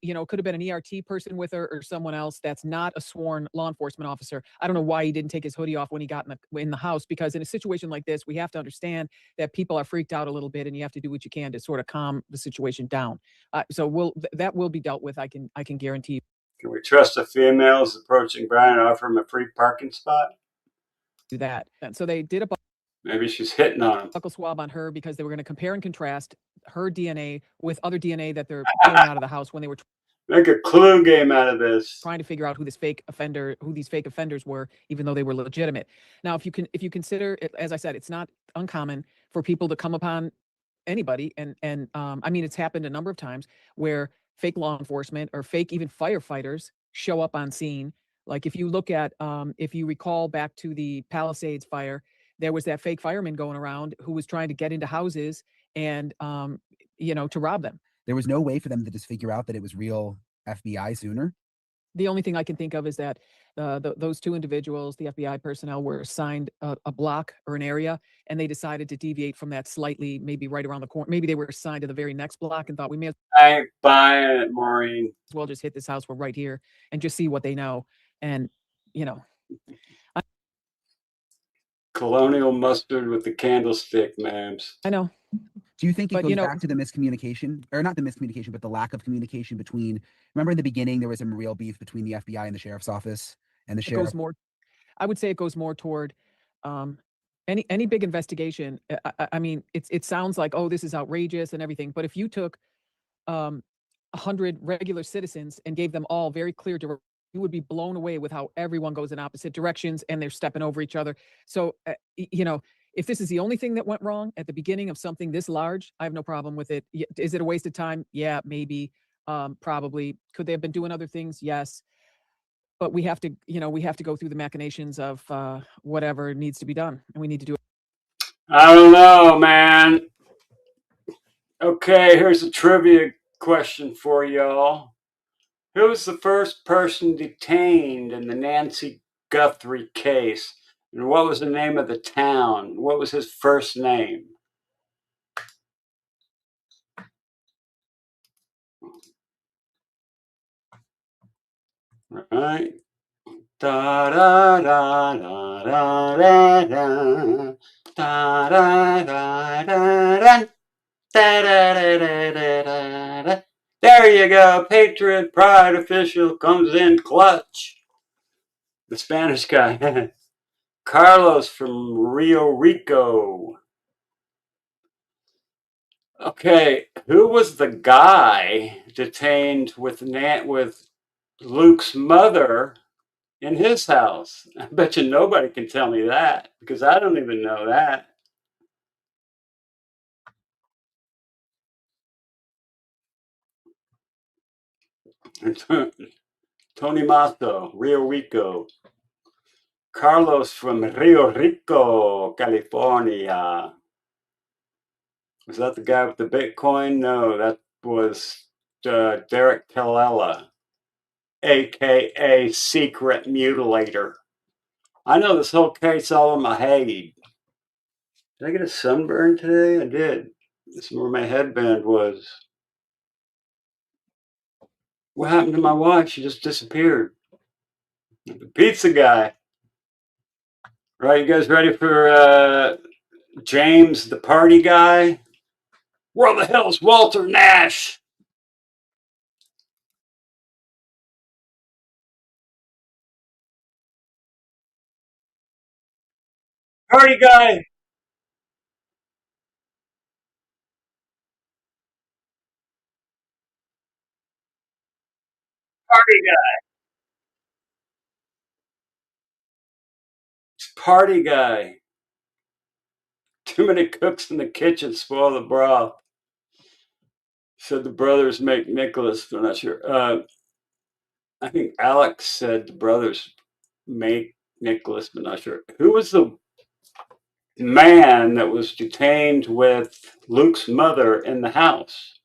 P: you know, could have been an ERT person with her or someone else that's not a sworn law enforcement officer. I don't know why he didn't take his hoodie off when he got in the house, because in a situation like this, we have to understand that people are freaked out a little bit and you have to do what you can to sort of calm the situation down. So that will be dealt with. I can guarantee you.
A: Can we trust a female is approaching Brian and offer him a free parking spot?
P: Do that. And so they did a
A: Maybe she's hitting on him.
P: buckle swab on her because they were going to compare and contrast her DNA with other DNA that they're pulling out of the house when they were
A: make a clue game out of this,
P: trying to figure out who these fake offenders were, even though they were legitimate. Now, if you consider it, as I said, it's not uncommon for people to come upon anybody, and I mean, it's happened a number of times where fake law enforcement or fake even firefighters show up on scene. Like if you look at, if you recall back to the Palisades fire, there was that fake fireman going around who was trying to get into houses and, you know, to rob them.
L: There was no way for them to just figure out that it was real FBI sooner.
P: The only thing I can think of is that those 2 individuals, the FBI personnel, were assigned a block or an area, and they decided to deviate from that slightly, maybe right around the corner. Maybe they were assigned to the very next block and thought we may as
A: I ain't buying it, Maureen.
P: well just hit this house. We're right here and just see what they know. And, you know.
A: Colonial mustard with the candlestick, Mabs.
P: I know.
L: Do you think it goes back to the miscommunication, or not the miscommunication, but the lack of communication between? Remember in the beginning there was some real beef between the FBI and the sheriff's office, and the sheriff.
P: I would say it goes more toward any big investigation. I mean, it sounds like, oh, this is outrageous and everything, but if you took 100 regular citizens and gave them all very clear directions, you would be blown away with how everyone goes in opposite directions and they're stepping over each other. So, you know, if this is the only thing that went wrong at the beginning of something this large, I have no problem with it. Is it a waste of time? Yeah, maybe, probably. Could they have been doing other things? Yes. But we have to, you know, we have to go through the machinations of whatever needs to be done, and we need to do it.
A: I don't know, man. Okay, here's a trivia question for y'all. Who was the first person detained in the Nancy Guthrie case? And what was the name of the town? What was his first name? Right? Da da da da da da da da da da da da. There you go. Patriot Pride official comes in clutch. The Spanish guy. Carlos from Rio Rico. Okay, who was the guy detained with Luke's mother in his house? I bet you nobody can tell me that because I don't even know that. Tony Mato, Rio Rico. Carlos from Rio Rico, California. Was that the guy with the Bitcoin? No, that was Derek Kallela, aka Secret Mutilator. I know this whole case all in my head. Did I get a sunburn today? I did. This is where my headband was. What happened to my wife? She just disappeared. The pizza guy. Right, you guys ready for James, the party guy? Where the hell's Walter Nash? Party guy. Party guy. Party guy. Too many cooks in the kitchen spoil the broth. Said the brothers make Nicholas, but I'm not sure. I think Alex said the brothers make Nicholas, but not sure. Who was the man that was detained with Luke's mother in the house?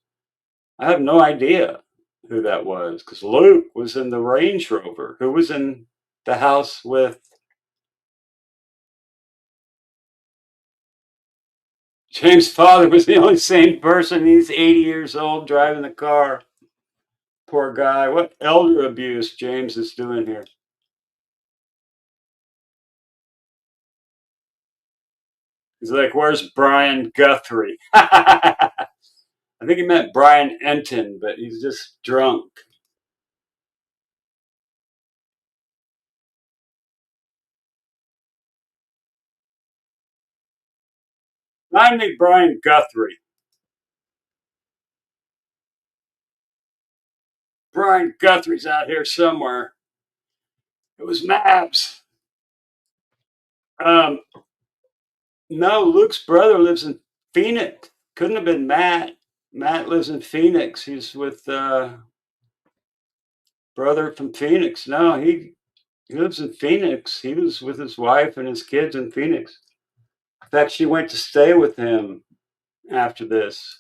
A: I have no idea who that was because Luke was in the Range Rover. Who was in the house with James' father? Was the only sane person. He's 80 years old driving the car. Poor guy. What elder abuse James is doing here. He's like, where's Brian Guthrie? I think he meant Brian Enton, but he's just drunk. Find me Brian Guthrie. Brian Guthrie's out here somewhere. It was MABs. No, Luke's brother lives in Phoenix. Couldn't have been Matt. Matt lives in Phoenix. He's with brother from Phoenix. No, he lives in Phoenix. He was with his wife and his kids in Phoenix. In fact, she went to stay with him after this.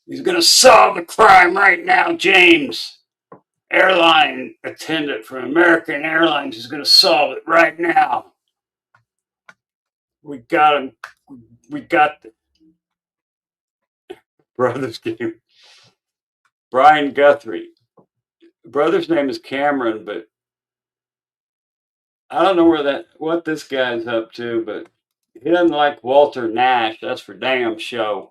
A: He's going to solve the crime right now, James. Airline attendant from American Airlines is going to solve it right now. We got him. We got the brother's game. Brian Guthrie. Brother's name is Cameron, but I don't know what this guy's up to, but he doesn't like Walter Nash. That's for damn show.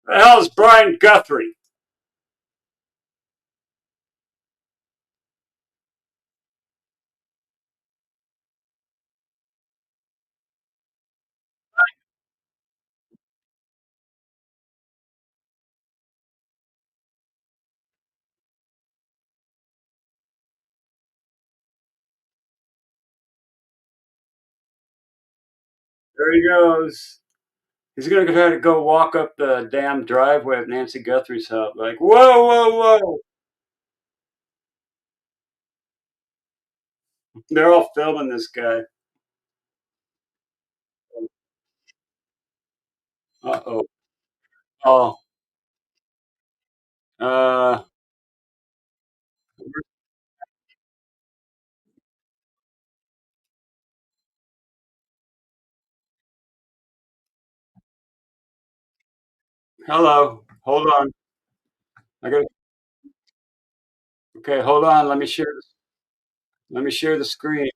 A: The hell is Brian Guthrie? There he goes. He's gonna try to go walk up the damn driveway of Nancy Guthrie's house. Like, whoa, whoa, whoa! They're all filming this guy. Uh-oh. Oh. Uh. Hello. Hold on. I got. Okay, hold on. Let me share. Let me share the screen.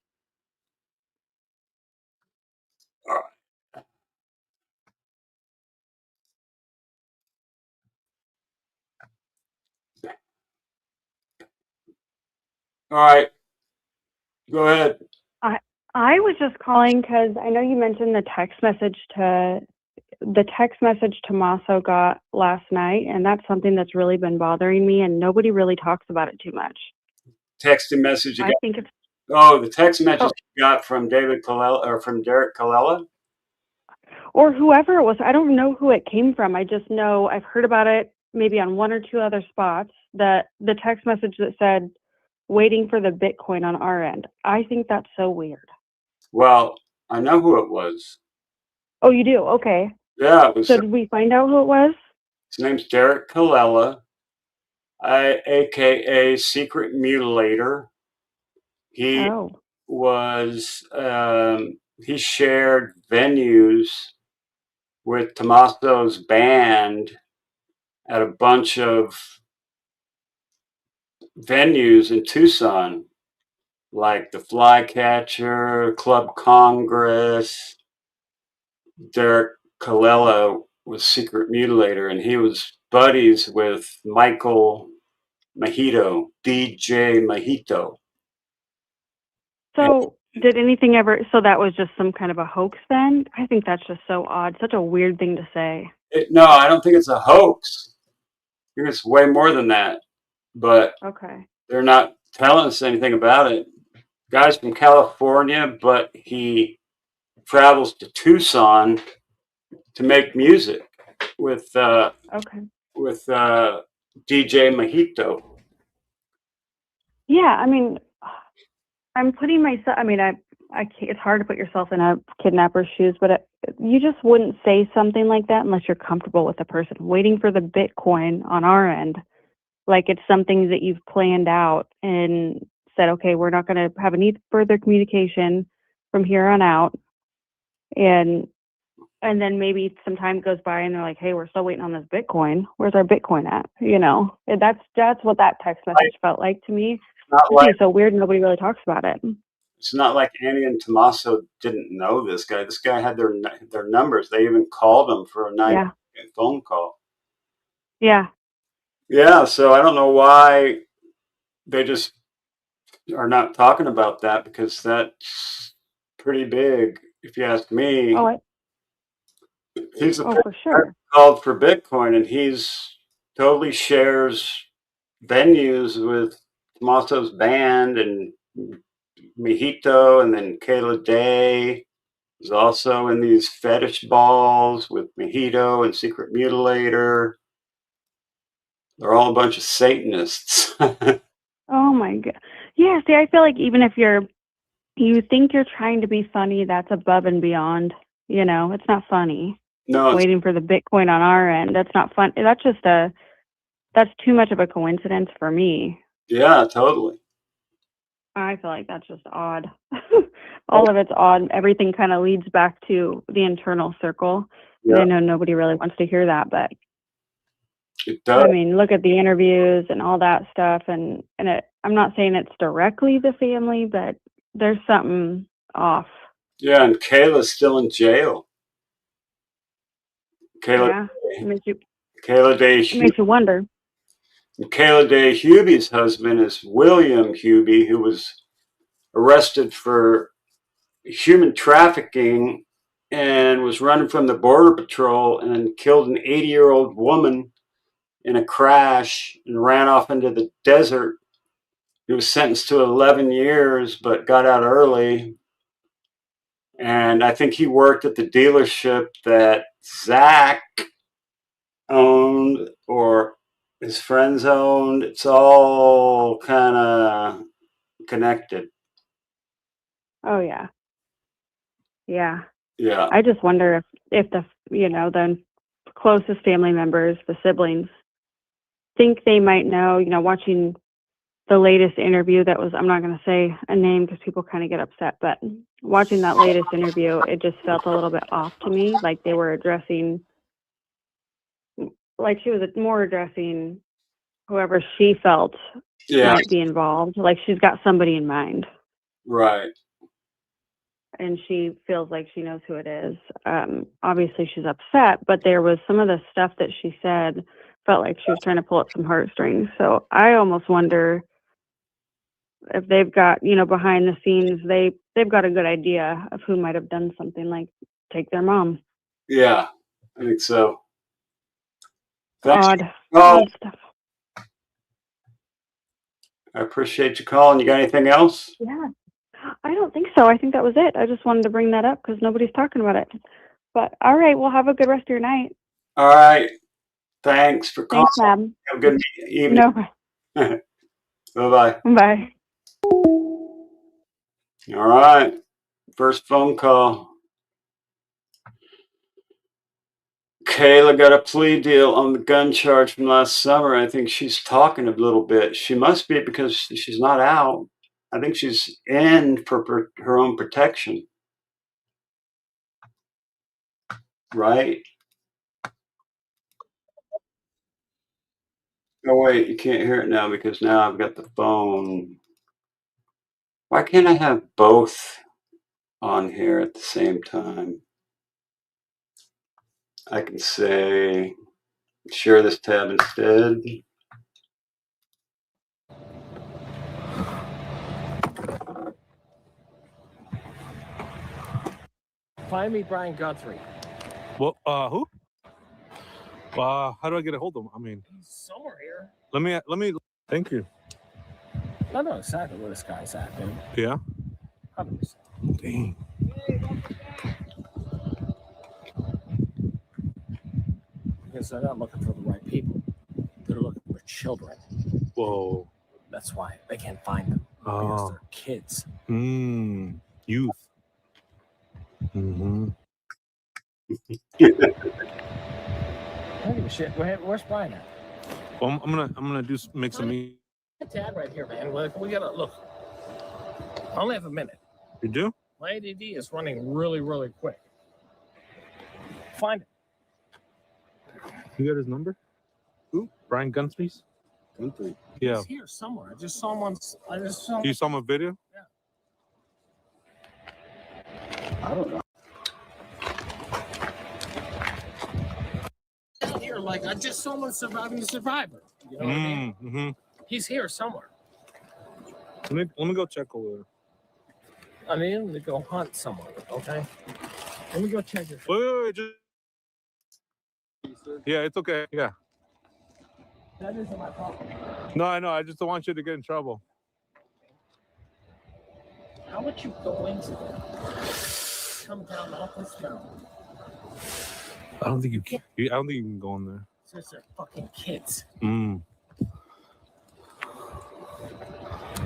A: All right. Go ahead.
Q: I was just calling because I know you mentioned the text message Tommaso got last night, and that's something that's really been bothering me, and nobody really talks about it too much.
A: Text and message you
Q: I
A: got.
Q: think it's
A: Oh, the text message you got from David Colella or from Derek Colella?
Q: or whoever it was. I don't know who it came from. I just know I've heard about it maybe on one or two other spots. That the text message that said waiting for the Bitcoin on our end. I think that's so weird.
A: Well, I know who it was.
Q: Oh, you do? Okay.
A: Yeah, it was.
Q: So did we find out who it was?
A: His name's Derek Colella, aka Secret Mutilator. He was he shared venues with Tommaso's band at a bunch of venues in Tucson, like the Flycatcher, Club Congress. Derek Colella was Secret Mutilator, and he was buddies with Michael Mojito, DJ Mojito.
Q: So did anything ever, so that was just some kind of a hoax then? I think that's just so odd. Such a weird thing to say.
A: No, I don't think it's a hoax. I think it's way more than that. But
Q: Okay.
A: they're not telling us anything about it. Guy's from California, but he travels to Tucson to make music with with DJ Mojito.
Q: Yeah, I mean, I'm putting myself, I mean, I can't, it's hard to put yourself in a kidnapper's shoes, but you just wouldn't say something like that unless you're comfortable with the person. Waiting for the Bitcoin on our end, like it's something that you've planned out and said, okay, we're not going to have any further communication from here on out. And then maybe some time goes by and they're like, hey, we're still waiting on this Bitcoin. Where's our Bitcoin at? You know, that's what that text message felt like to me. It's so weird. Nobody really talks about it.
A: It's not like Annie and Tommaso didn't know this guy. This guy had their numbers. They even called him for a night phone call.
Q: Yeah.
A: Yeah. So I don't know why they just are not talking about that, because that's pretty big, if you ask me. He's the
Q: for sure.
A: called for Bitcoin, and he's totally shares venues with Tommaso's band and Mojito, and then Kayla Day is also in these fetish balls with Mojito and Secret Mutilator. They're all a bunch of Satanists.
Q: Oh my God. Yeah. See, I feel like even if you think you're trying to be funny, that's above and beyond. You know, it's not funny.
A: No,
Q: waiting for the Bitcoin on our end. That's not fun. That's too much of a coincidence for me.
A: Yeah, totally.
Q: I feel like that's just odd. All of it's odd. Everything kind of leads back to the internal circle.
A: Yeah.
Q: I know nobody really wants to hear that, but
A: it does.
Q: I mean, look at the interviews and all that stuff, and I'm not saying it's directly the family, but there's something off.
A: Yeah, and Kayla's still in jail.
Q: Kayla makes you wonder.
A: Kayla Day Hubie's husband is William Hubie, who was arrested for human trafficking and was running from the Border Patrol and killed an 80-year-old woman in a crash and ran off into the desert. He was sentenced to 11 years, but got out early. And I think he worked at the dealership that Zach owned or his friends owned. It's all kind of connected.
Q: Oh yeah. Yeah.
A: Yeah.
Q: I just wonder if the the closest family members, the siblings, think they might know, watching the latest interview that was, I'm not going to say a name because people kind of get upset, but watching that latest interview, it just felt a little bit off to me. Like they were addressing, like she was more addressing whoever she felt might be involved. Like she's got somebody in mind.
A: Right.
Q: And she feels like she knows who it is. Obviously she's upset, but there was some of the stuff that she said felt like she was trying to pull at some heartstrings. So I almost wonder if they've got, behind the scenes, they've got a good idea of who might have done something like take their mom.
A: Yeah, I think so.
Q: Odd stuff.
A: I appreciate you calling. You got anything else?
Q: Yeah. I don't think so. I think that was it. I just wanted to bring that up because nobody's talking about it. But all right, well, have a good rest of your night.
A: All right. Thanks for calling.
Q: Thanks, Mab.
A: Have a good evening.
Q: No.
A: Bye-bye.
Q: Bye.
A: All right. First phone call. Kayla got a plea deal on the gun charge from last summer. I think she's talking a little bit. She must be because she's not out. I think she's in for her own protection. Right? Oh, wait, you can't hear it now because now I've got the phone. Why can't I have both on here at the same time? I can say share this tab instead.
R: Find me Brian Guthrie.
S: Well, who? How do I get a hold of him? I mean,
R: He's somewhere here.
S: let me. Thank you.
R: I know exactly where this guy's at, dude.
S: Yeah.
R: 100%.
S: Dang.
R: Because they're not looking for the right people. They're looking for children.
S: Whoa.
R: That's why they can't find them. Because
S: Oh.
R: they're kids.
S: Youth. Mm-hmm.
R: I don't give a shit. Where's Brian at?
S: Well, I'm gonna make some meat.
R: Tag right here, man. We gotta look. I only have a minute.
S: You do?
R: My ADD is running really, really quick. Find it.
S: You got his number? Who? Brian Gunthry's?
R: Guthrie.
S: Yeah.
R: He's here somewhere. I just saw him on.
S: You saw my video?
R: Yeah.
A: I don't know.
R: Here, like I just saw him surviving the survivor. You know what I mean?
S: Mm-hmm.
R: He's here somewhere.
S: Let me go check over there.
R: I need him to go hunt somewhere. Okay. Let me go check your.
S: Wait, just. Yeah, it's okay. Yeah.
R: That isn't my problem.
S: No, I know. I just don't want you to get in trouble.
R: How would you go into there? Come down off this mountain.
S: I don't think you can. I don't think you can go in there.
R: Since they're fucking kids.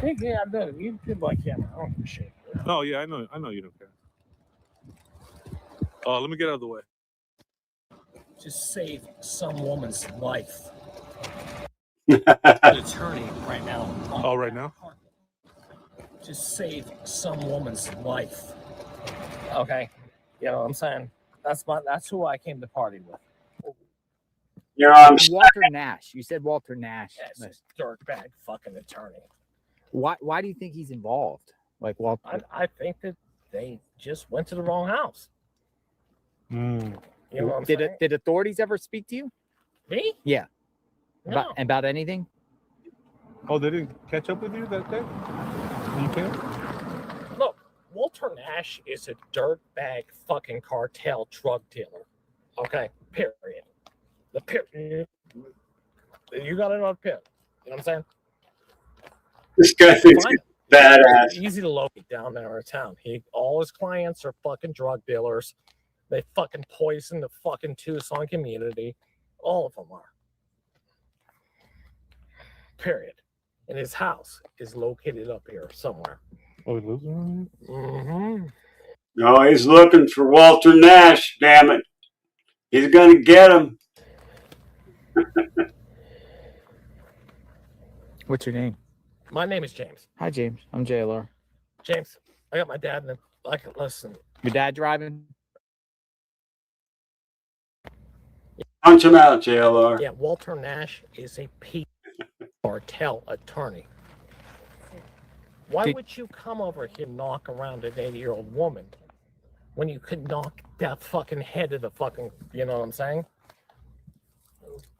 R: Yeah, I know. You did my camera. I don't give a shit.
S: Oh yeah, I know you don't care. Oh, let me get out of the way.
R: Just save some woman's life. An attorney right now.
S: Oh, right now?
R: Just save some woman's life. Okay. You know what I'm saying? That's who I came to party with.
T: Walter Nash. You said Walter Nash.
R: That's a dirtbag fucking attorney.
T: Why do you think he's involved? Like Walter?
R: I think that they just went to the wrong house. You know what I'm saying?
T: Did authorities ever speak to you?
R: Me?
T: Yeah.
R: No.
T: About anything?
S: Oh, they didn't catch up with you that day? You can't?
R: Look, Walter Nash is a dirtbag fucking cartel drug dealer. Okay, period. The period. You got it on pin. You know what I'm saying?
A: This guy thinks Badass.
R: Easy to locate down there in town. All his clients are fucking drug dealers. They fucking poison the fucking Tucson community. All of them are. Period. And his house is located up here somewhere.
S: Oh, he lives around here?
R: Mm-hmm.
A: No, he's looking for Walter Nash, damn it. He's gonna get him.
T: What's your name?
R: My name is James.
T: Hi, James. I'm JLR.
R: James, I got my dad in the, listen.
T: Your dad driving?
A: Punch him out, JLR.
R: Yeah, Walter Nash is a cartel attorney. Why would you come over here and knock around an 80-year-old woman when you could knock that fucking head of the fucking, you know what I'm saying?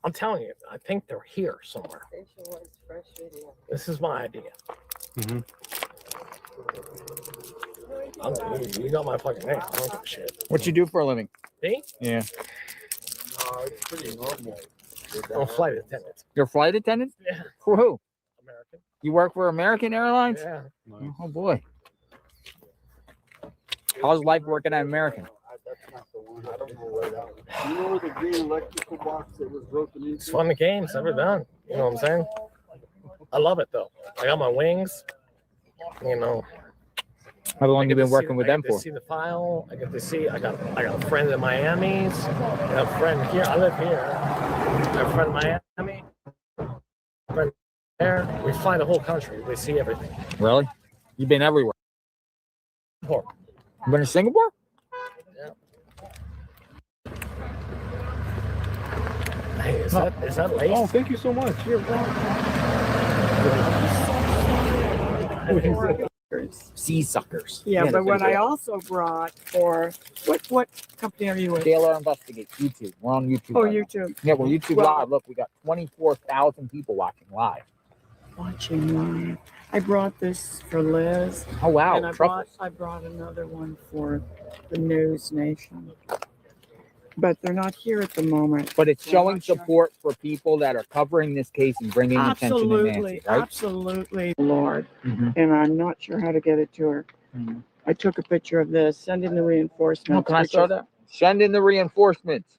R: I'm telling you, I think they're here somewhere. This is my idea.
S: Mm-hmm.
R: You got my fucking name. I don't give a shit.
T: What you do for a living?
R: Me?
T: Yeah.
R: It's pretty normal. I'm a flight attendant.
T: You're a flight attendant?
R: Yeah.
T: For who?
R: American.
T: You work for American Airlines?
R: Yeah.
T: Oh boy. How's life working at American?
U: I don't know where that was. You know where the green electrical box that was broken into?
R: It's fun the game's ever done. You know what I'm saying? I love it though. I got my wings. You know.
T: How long you been working with them for?
R: I get to see the file. I get to see. I got a friend in Miami. I got a friend here. I live here. I have a friend in Miami. Friend there. We fly the whole country. We see everything.
T: Really? You've been everywhere.
R: Singapore.
T: You been to Singapore?
R: Hey, is that lace?
S: Oh, thank you so much. You're
T: Sea suckers.
V: Yeah, but what I also brought for what company are you with?
T: JLR Investigates YouTube. We're on YouTube.
V: Oh,
T: right now.
V: YouTube.
T: Yeah, we're YouTube
V: Well-
T: live. Look, we got 24,000 people watching live.
V: Watching live. I brought this for Liz.
T: Oh wow!
V: And I brought another one for the News Nation. But they're not here at the moment.
T: But it's
V: So
T: showing
V: I'm sure-
T: support for people that are covering this case and bringing attention to Nancy, right?
V: Absolutely, Lord.
T: Mhm.
V: And I'm not sure how to get it to her. I took a picture of this. Send in the reinforcements.
T: Oh, can I
V: which
T: show
V: is-
T: that? Send in the reinforcements.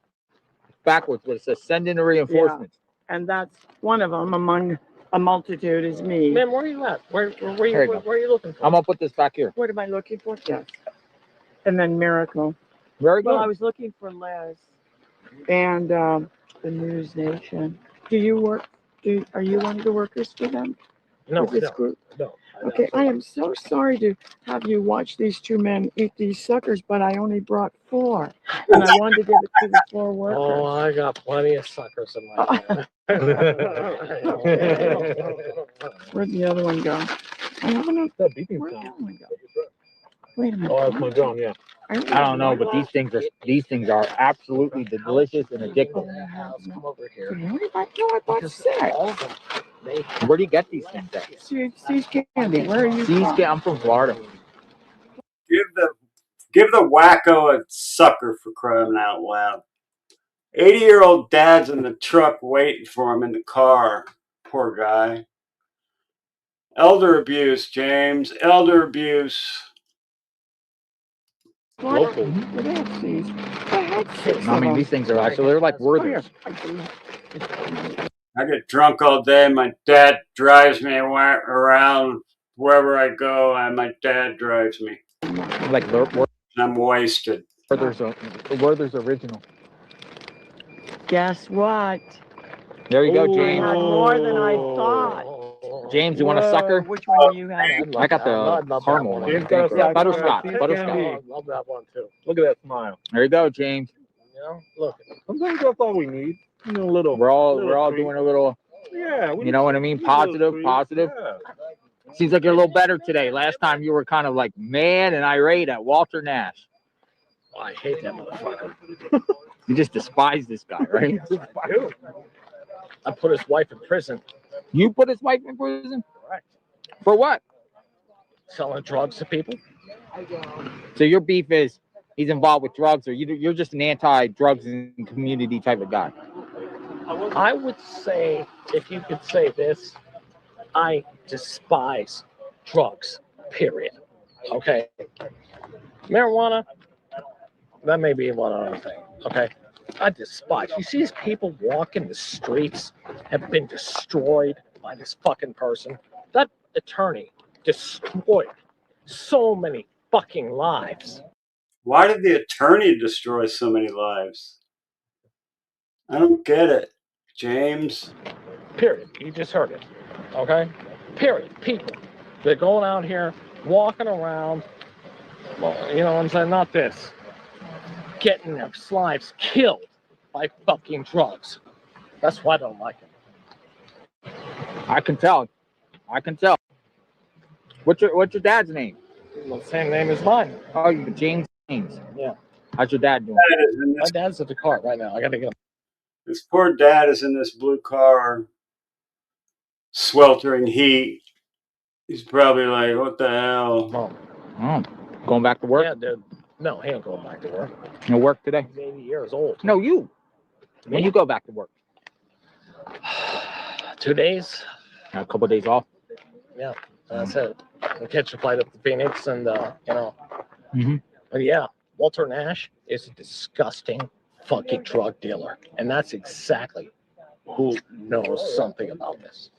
T: Backwards, but it says send in the reinforcements.
V: And that's one of them among a multitude is me.
R: Man, where are you at? Where
T: There you go.
R: are you looking for?
T: I'm gonna put this back here.
V: What am I looking for? Yes. And then Miracle.
T: Very good.
V: Well, I was looking for Les and the News Nation. Do you work? Are you one of the workers for them?
R: No,
V: With this
R: no,
V: group?
R: no.
V: Okay, I am so sorry to have you watch these two men eat these suckers, but I only brought 4, and I wanted to give it to the 4 workers.
R: Oh, I got plenty of suckers in my hand.
V: Where'd the other one go? I don't know. Where'd the other one go? Wait a minute.
S: Oh, that's my drum, yeah.
T: I don't know, but these things are absolutely delicious and addictive.
R: Come over here.
V: Really? I bought 6.
R: All of them.
T: Where do you get these things at?
V: See's Candy. Where are you from?
T: I'm from Florida.
A: Give the wacko a sucker, for crying out loud. 80-year-old dad's in the truck waiting for him in the car. Poor guy. Elder abuse, James. Elder abuse.
V: Local. What else, Sees? I had 6
T: I
V: of
T: mean,
V: them.
T: these things are actually, they're like Werthers.
A: I get drunk all day. My dad drives me around wherever I go, and my dad drives me.
T: Like
A: I'm wasted.
T: Werther's original.
V: Guess what?
T: There you go,
V: I
T: James.
V: had more than I thought.
T: James, you want a sucker?
V: Which one do you have?
T: I got the caramel one.
S: James got a sucker.
T: Butterscotch.
S: I
T: Butterscotch.
R: love that one too.
S: Look at that smile.
T: There you go, James.
R: You know, look.
S: Sometimes that's all we need. You know, a little.
T: We're all
S: treat.
T: doing a little.
S: Yeah.
T: You know what I mean? Positive.
S: Yeah.
T: Seems like you're a little better today. Last time you were kind of like mad and irate at Walter Nash.
R: Oh, I hate that motherfucker.
T: You just despise this guy, right?
R: I do. I put his wife in prison.
T: You put his wife in prison?
R: Correct.
T: For what?
R: Selling drugs to people.
T: So your beef is he's involved with drugs, or you're just an anti-drugs and community type of guy?
R: I would say, if you could say this, I despise drugs, period. Okay? Marijuana, that may be one other thing. Okay? I despise. You see these people walking the streets have been destroyed by this fucking person. That attorney destroyed so many fucking lives.
A: Why did the attorney destroy so many lives? I don't get it, James.
R: Period. You just heard it. Okay? Period. People. They're going out here, walking around. Well, you know what I'm saying? Not this. Getting their lives killed by fucking drugs. That's why I don't like it.
T: I can tell. I can tell. What's your dad's name?
R: The same name as mine.
T: Oh, James.
R: Yeah.
T: How's your dad doing?
R: My dad's at the car right now. I gotta go.
A: This poor dad is in this blue car, sweltering heat. He's probably like, what the hell?
R: Mom.
T: Going back to work?
R: Yeah, dude. No, he ain't going back to work.
T: No work today?
R: He's 80 years old.
T: No, you. When you go back to work?
R: 2 days.
T: A couple of days off.
R: Yeah, that's it. I'll catch a flight up to Phoenix and, you know.
T: Mm-hmm.
R: But yeah, Walter Nash is a disgusting fucking drug dealer. And that's exactly who knows something about this.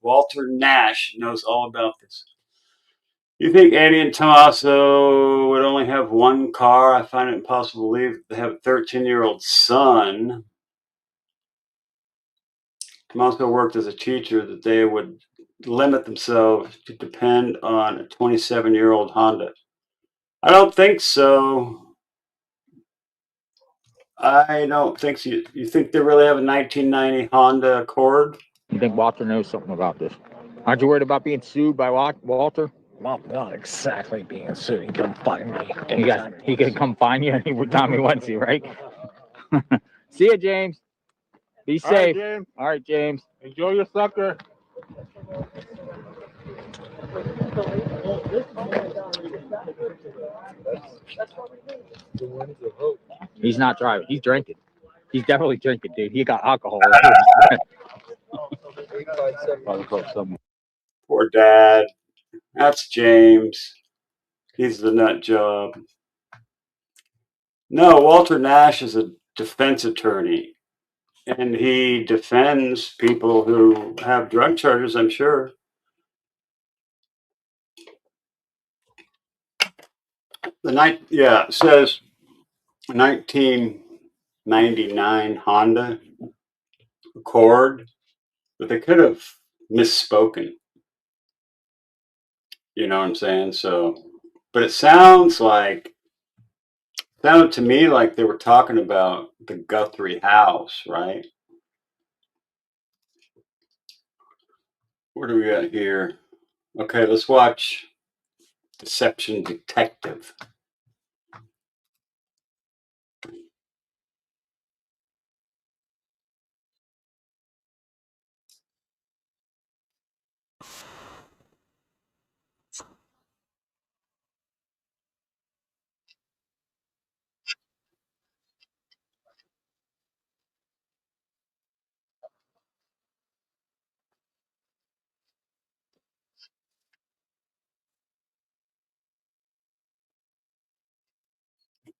A: Walter Nash knows all about this. You think Eddie and Tommaso would only have one car? I find it impossible to believe they have a 13-year-old son. Tommaso worked as a teacher that they would limit themselves to depend on a 27-year-old Honda. I don't think so. I don't think so. You think they really have a 1990 Honda Accord?
T: You think Walter knows something about this? Aren't you worried about being sued by Walter?
R: Well, not exactly being sued. He can find me.
T: He can come find you any time he wants you, right? See ya, James. Be safe. All right, James.
S: Enjoy your sucker.
T: He's not driving. He's drinking. He's definitely drinking, dude. He got alcohol.
A: Poor dad. That's James. He's the nut job. No, Walter Nash is a defense attorney. And he defends people who have drug charges, I'm sure. It says 1999 Honda Accord, but they could have misspoken. You know what I'm saying? So, but it sounded to me like they were talking about the Guthrie house, right? What do we got here? Okay, let's watch Deception Detective.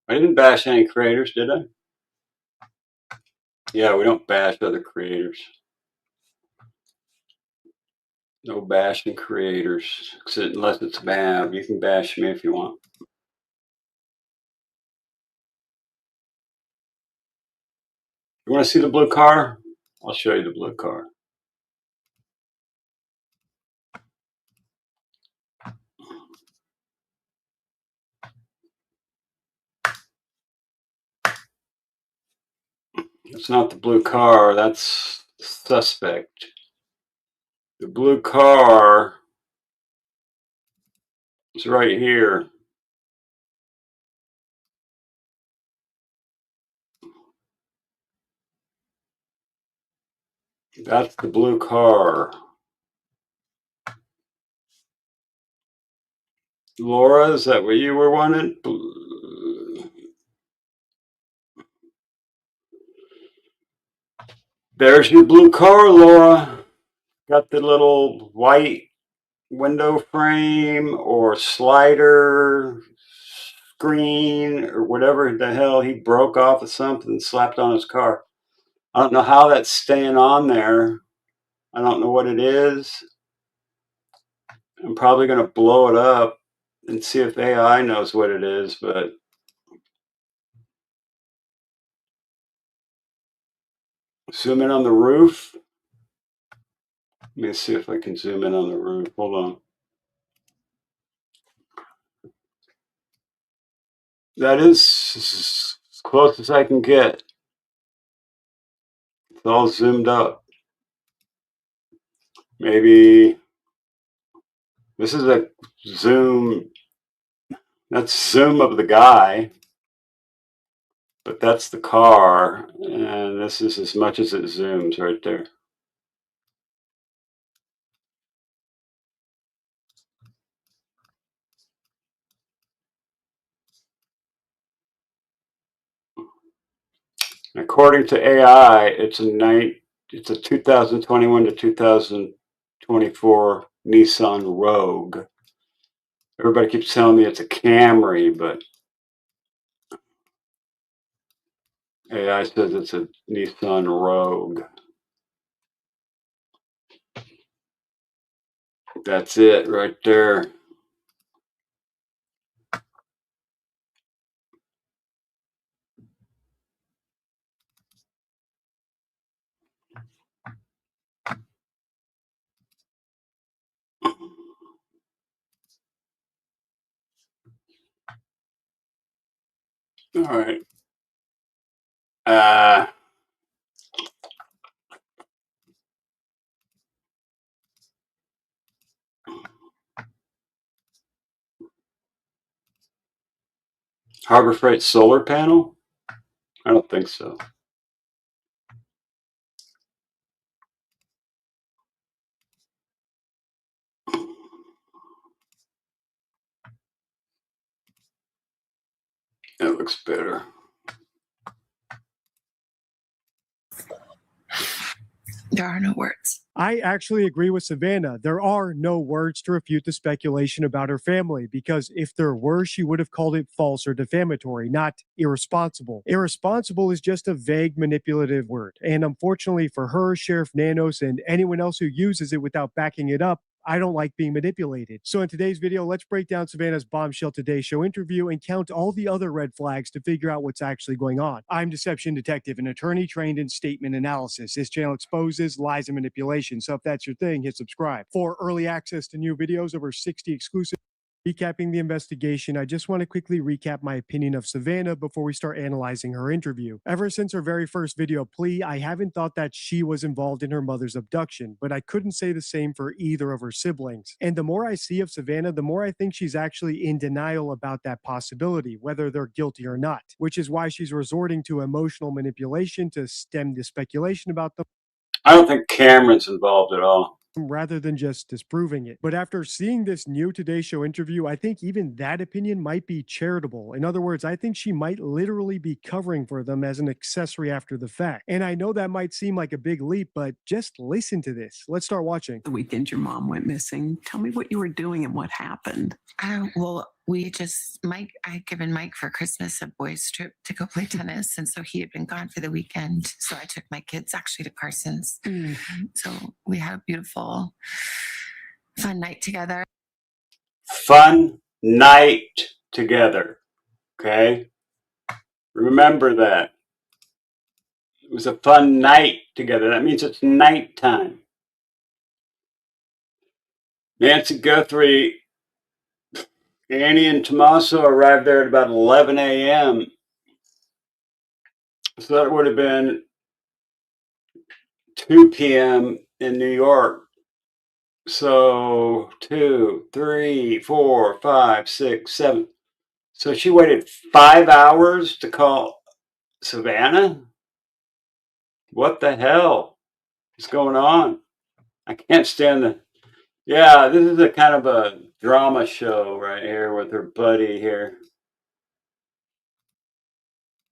A: I didn't bash any creators, did I? Yeah, we don't bash other creators. No bashing creators, unless it's MAB. You can bash me if you want. You want to see the blue car? I'll show you the blue car. It's not the blue car, that's the suspect. The blue car is right here. That's the blue car. Laura, is that what you were wanting? There's your blue car, Laura. Got the little white window frame or slider screen or whatever the hell he broke off of something and slapped on his car. I don't know how that's staying on there. I don't know what it is. I'm probably going to blow it up and see if AI knows what it is, but zoom in on the roof. Let me see if I can zoom in on the roof. Hold on. That is as close as I can get. It's all zoomed up. Maybe this is a zoom. That's zoom of the guy, but that's the car, and this is as much as it zooms right there. According to AI, it's a 2021 to 2024 Nissan Rogue. Everybody keeps telling me it's a Camry, but AI says it's a Nissan Rogue. That's it right there. All right. Harbor Freight solar panel? I don't think so. That looks better.
D: There are no words.
F: I actually agree with Savannah. There are no words to refute the speculation about her family, because if there were, she would have called it false or defamatory, not irresponsible. Irresponsible is just a vague, manipulative word. And unfortunately for her, Sheriff Nanos, and anyone else who uses it without backing it up, I don't like being manipulated. So in today's video, let's break down Savannah's Bombshell Today Show interview and count all the other red flags to figure out what's actually going on. I'm Deception Detective, an attorney trained in statement analysis. This channel exposes lies and manipulation. So if that's your thing, hit subscribe. For early access to new videos, over 60 exclusive. Recapping the investigation, I just want to quickly recap my opinion of Savannah before we start analyzing her interview. Ever since her very first video plea, I haven't thought that she was involved in her mother's abduction, but I couldn't say the same for either of her siblings. And the more I see of Savannah, the more I think she's actually in denial about that possibility, whether they're guilty or not, which is why she's resorting to emotional manipulation to stem the speculation about them.
A: I don't think Cameron's involved at all,
F: rather than just disproving it. But after seeing this new Today Show interview, I think even that opinion might be charitable. In other words, I think she might literally be covering for them as an accessory after the fact. And I know that might seem like a big leap, but just listen to this. Let's start watching.
D: The weekend your mom went missing. Tell me what you were doing and what happened. Well, I had given Mike for Christmas a boys' trip to go play tennis. And so he had been gone for the weekend. So I took my kids actually to Carson's. So we had a beautiful, fun night together.
A: Fun night together. Okay? Remember that. It was a fun night together. That means it's nighttime. Nancy Guthrie, Annie, and Tommaso arrived there at about 11 a.m. So that would have been 2 p.m. in New York. So 2, 3, 4, 5, 6, 7. So she waited 5 hours to call Savannah? What the hell is going on? I can't stand the... Yeah, this is a kind of a drama show right here with her buddy here.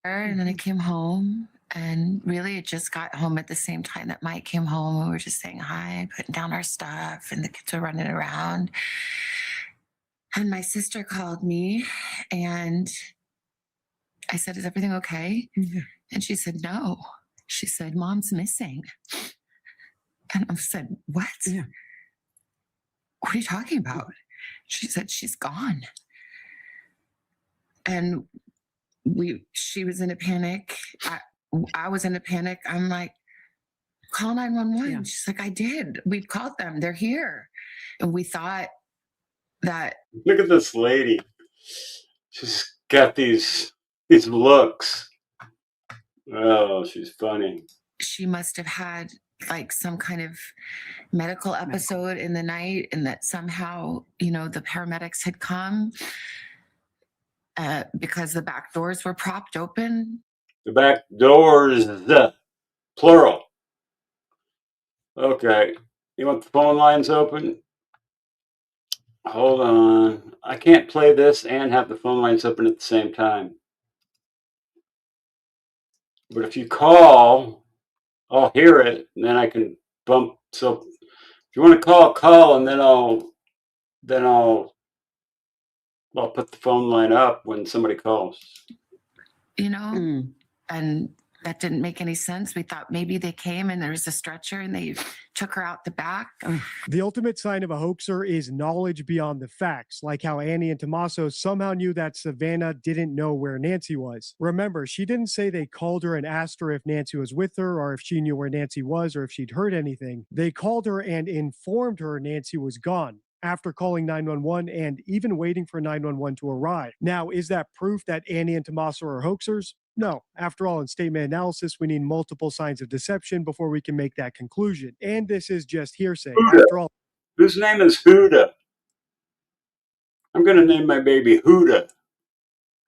D: And then I came home And really, it just got home at the same time that Mike came home. We were just saying hi, putting down our stuff, and the kids were running around. And my sister called me, and I said, "Is everything okay?" And she said, "No." She said, "Mom's missing." And I said, "What? What are you talking about?" She said, "She's gone." And she was in a panic. I was in a panic. I'm like, "Call 911." She's like, "I did. We've called them. They're here." And we thought that.
A: Look at this lady. She's got these looks. Oh, she's funny.
D: She must have had like some kind of medical episode in the night, and that somehow, the paramedics had come because the back doors were propped open.
A: The back doors, plural. Okay. You want the phone lines open? Hold on. I can't play this and have the phone lines open at the same time. But if you call, I'll hear it, and then I can bump. So if you want to call, and then I'll put the phone line up when somebody calls.
D: And that didn't make any sense. We thought maybe they came and there was a stretcher and they took her out the back.
F: The ultimate sign of a hoaxer is knowledge beyond the facts, like how Annie and Tommaso somehow knew that Savannah didn't know where Nancy was. Remember, she didn't say they called her and asked her if Nancy was with her or if she knew where Nancy was or if she'd heard anything. They called her and informed her Nancy was gone, after calling 911 and even waiting for 911 to arrive. Now, is that proof that Annie and Tommaso are hoaxers? No. After all, in statement analysis, we need multiple signs of deception before we can make that conclusion. And this is just hearsay.
A: Huda.
F: After all,
A: Whose name is Huda? I'm going to name my baby Huda.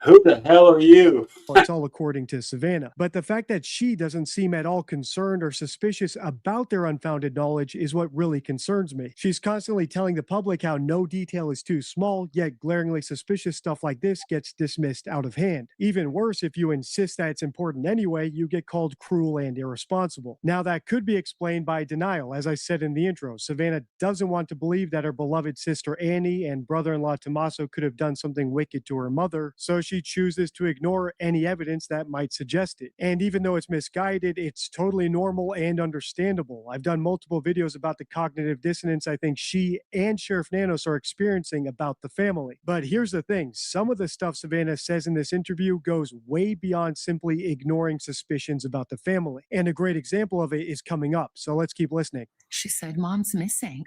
A: Who the hell are you?
F: it's all according to Savannah. But the fact that she doesn't seem at all concerned or suspicious about their unfounded knowledge is what really concerns me. She's constantly telling the public how no detail is too small, yet glaringly suspicious stuff like this gets dismissed out of hand. Even worse, if you insist that it's important anyway, you get called cruel and irresponsible. Now, that could be explained by denial. As I said in the intro, Savannah doesn't want to believe that her beloved sister Annie and brother-in-law Tommaso could have done something wicked to her mother, so she chooses to ignore any evidence that might suggest it. And even though it's misguided, it's totally normal and understandable. I've done multiple videos about the cognitive dissonance I think she and Sheriff Nanos are experiencing about the family. But here's the thing, some of the stuff Savannah says in this interview goes way beyond simply ignoring suspicions about the family. And a great example of it is coming up, so let's keep listening.
D: She said, "Mom's missing."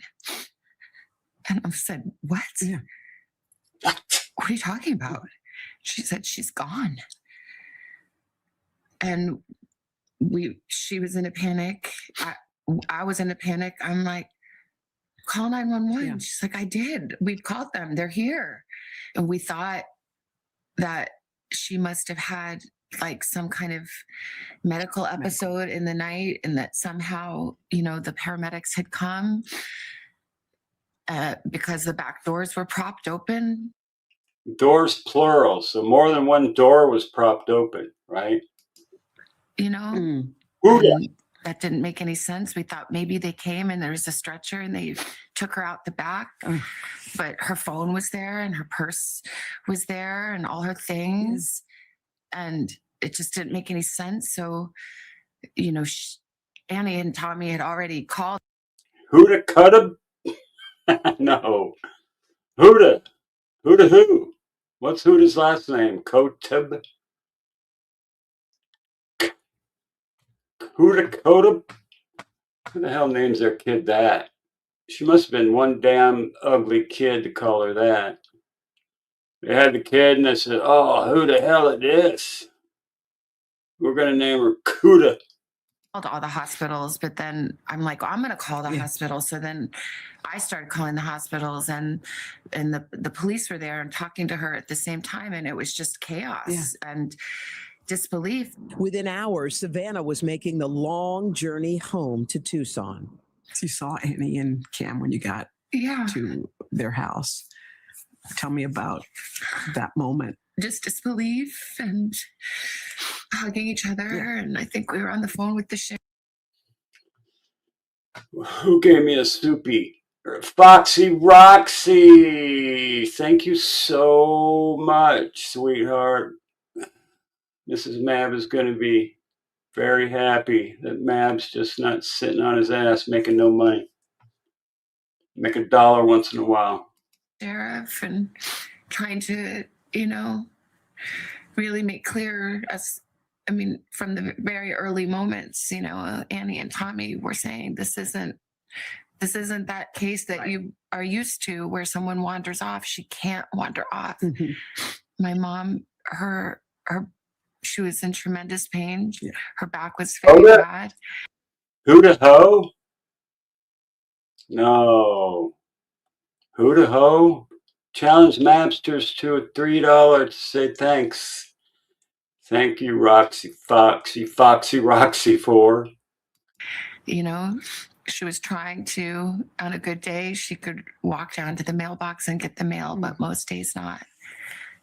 D: And I said, "What? What are you talking about?" She said, "She's gone." And she was in a panic. I was in a panic. I'm like, "Call 911." She's like, "I did. We've called them. They're here." And we thought that she must have had like some kind of medical episode in the night, and that somehow, the paramedics had come because the back doors were propped open.
A: Doors plural, so more than one door was propped open, right?
D: And that didn't make any sense. We thought maybe they came and there was a stretcher and they took her out the back, but her phone was there and her purse was there and all her things, and it just didn't make any sense. So, Annie and Tommy had already called.
A: Huda cut him? No. Huda who? What's Huda's last name? Kotib? Huda Kotib? Who the hell names their kid that? She must have been one damn ugly kid to call her that. They had the kid and they said, "Oh, who the hell is this? We're going to name her Kuda."
D: Called all the hospitals, but then I'm like, I'm going to call the hospital. So then I started calling the hospitals, and the police were there and talking to her at the same time, and it was just chaos and disbelief.
C: Within hours, Savannah was making the long journey home to Tucson.
E: You saw Annie and Cam when you got to their house. Tell me about that moment.
D: Just disbelief, and hugging each other, and I think we were on the phone with the sheriff.
A: Who gave me a Snoopy? Foxy Roxy. Thank you so much, sweetheart. Mrs. Mab is going to be very happy that Mab's just not sitting on his ass making no money. Make $1 once in a while.
D: Sheriff, and trying to, really make clear from the very early moments, Annie and Tommy were saying this isn't that case that you are used to where someone wanders off. She can't wander off. My mom, she was in tremendous pain. Her back was very bad.
A: Who the ho? No. Who the ho? Challenge Mabsters to a $3 to say thanks. Thank you, Roxy, Foxy, Roxy, for.
D: She was trying to, on a good day, she could walk down to the mailbox and get the mail, but most days not.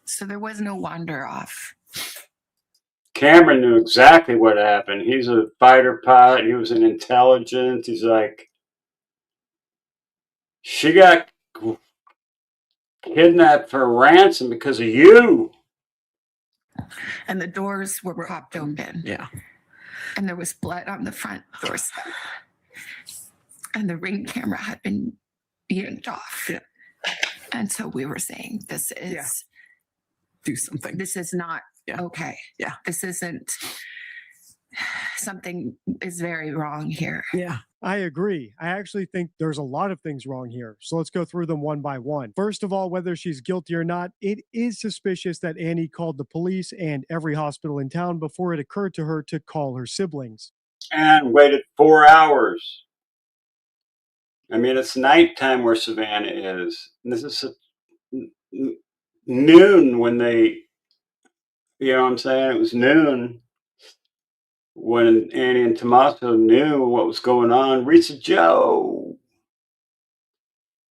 D: So there was no wander off.
A: Cameron knew exactly what happened. He's a fighter pilot. He was in intelligence. He's like, she got kidnapped for ransom because of you.
D: And the doors were propped open.
E: Yeah.
D: And there was blood on the front doorstep. And the Ring camera had been yanked off.
E: Yeah.
D: And so we were saying, this is
E: do something.
D: This is not okay.
E: Yeah.
D: This isn't, something is very wrong here.
F: Yeah. I agree. I actually think there's a lot of things wrong here. So let's go through them one by one. First of all, whether she's guilty or not, it is suspicious that Annie called the police and every hospital in town before it occurred to her to call her siblings.
A: And waited 4 hours. I mean, it's nighttime where Savannah is. And this is noon when they, you know what I'm saying? It was noon when Annie and Tommaso knew what was going on. Risa Joe.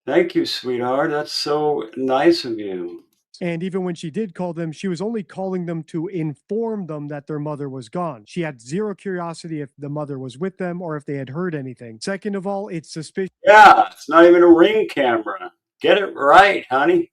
A: Thank you, sweetheart. That's so nice of you.
F: And even when she did call them, she was only calling them to inform them that their mother was gone. She had zero curiosity if the mother was with them or if they had heard anything. Second of all, it's suspicious.
A: Yeah, it's not even a Ring camera. Get it right, honey.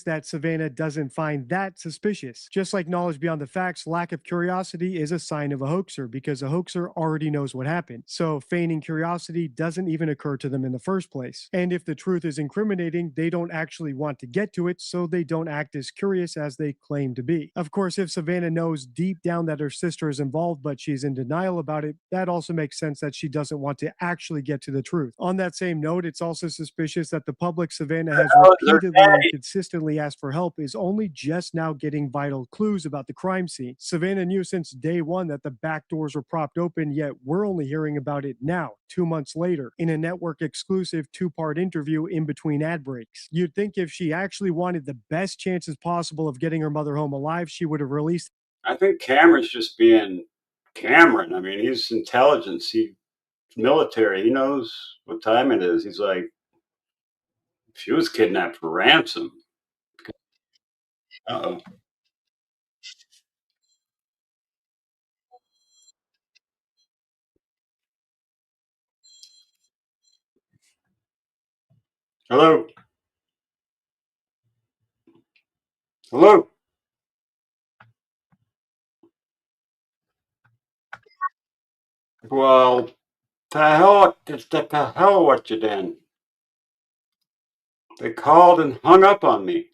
F: That Savannah doesn't find that suspicious. Just like knowledge beyond the facts, lack of curiosity is a sign of a hoaxer because a hoaxer already knows what happened. So feigning curiosity doesn't even occur to them in the first place. And if the truth is incriminating, they don't actually want to get to it, so they don't act as curious as they claim to be. Of course, if Savannah knows deep down that her sister is involved, but she's in denial about it, that also makes sense that she doesn't want to actually get to the truth. On that same note, it's also suspicious that the public Savannah has repeatedly and consistently asked for help is only just now getting vital clues about the crime scene. Savannah knew since day one that the back doors were propped open, yet we're only hearing about it now, 2 months later, in a network exclusive 2-part interview in between ad breaks. You'd think if she actually wanted the best chances possible of getting her mother home alive, she would have released.
A: I think Cameron's just being Cameron. I mean, he's intelligence. He's military. He knows what time it is. He's like, she was kidnapped for ransom. Uh-oh. Hello? Hello? Well, the hell what you done? They called and hung up on me.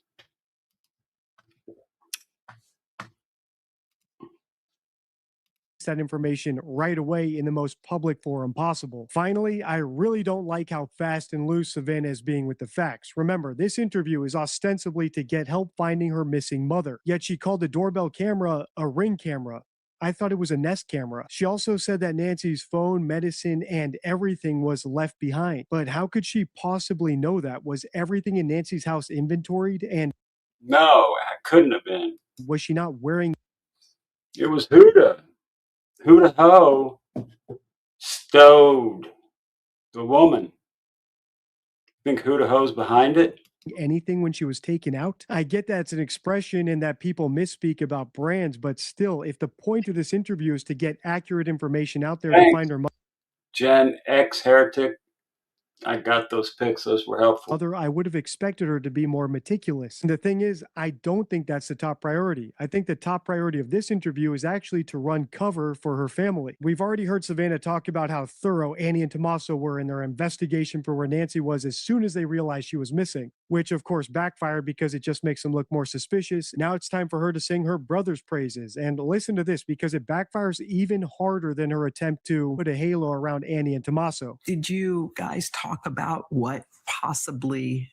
F: That information right away in the most public forum possible. Finally, I really don't like how fast and loose Savannah is being with the facts. Remember, this interview is ostensibly to get help finding her missing mother, yet she called the doorbell camera a Ring camera. I thought it was a Nest camera. She also said that Nancy's phone, medicine, and everything was left behind. But how could she possibly know that? Was everything in Nancy's house inventoried? And
A: no, I couldn't have been.
F: Was she not wearing?
A: It was Huda. Huda Ho stowed the woman. Think Huda Ho's behind it?
F: anything when she was taken out. I get that it's an expression and that people misspeak about brands, but still, if the point of this interview is to get accurate information out there to
A: Thanks.
F: find her
A: Gen X Heretic. I got those pics. Those were helpful.
F: mother, I would have expected her to be more meticulous. And the thing is, I don't think that's the top priority. I think the top priority of this interview is actually to run cover for her family. We've already heard Savannah talk about how thorough Annie and Tommaso were in their investigation for where Nancy was as soon as they realized she was missing, which of course backfired because it just makes them look more suspicious. Now it's time for her to sing her brother's praises. And listen to this, because it backfires even harder than her attempt to put a halo around Annie and Tommaso.
E: Did you guys talk about what possibly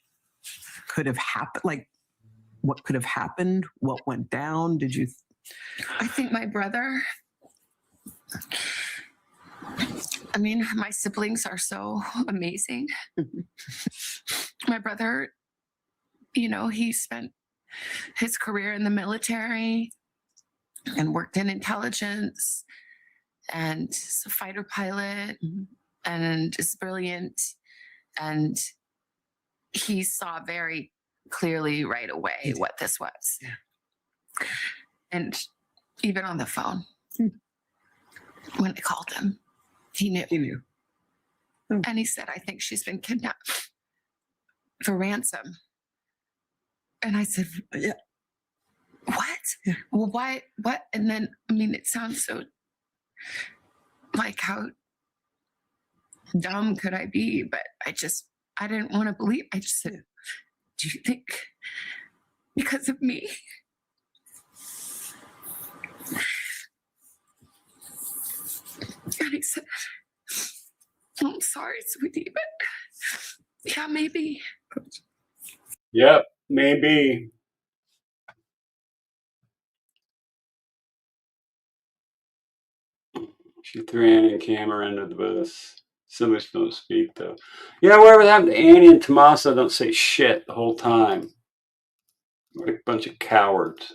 E: could have happened? Like, what could have happened? What went down? Did you?
D: I think my brother, I mean, my siblings are so amazing. My brother, you know, he spent his career in the military and worked in intelligence and is a fighter pilot and is brilliant. And he saw very clearly right away what this was. Yeah. And even on the phone, when I called him, he knew.
E: He knew.
D: And he said, I think she's been kidnapped for ransom. And I said,
E: Yeah.
D: What? Yeah. Well, why? What? And then, I mean, it sounds so like, how dumb could I be? But I didn't want to believe. I just said, do you think because of me? And he said, I'm sorry, sweetie, but yeah, maybe.
A: Yep, maybe. She threw Annie and Camera into the bus. Somebody's going to speak, though. Yeah, whatever happened to Annie and Tommaso don't say shit the whole time. What a bunch of cowards.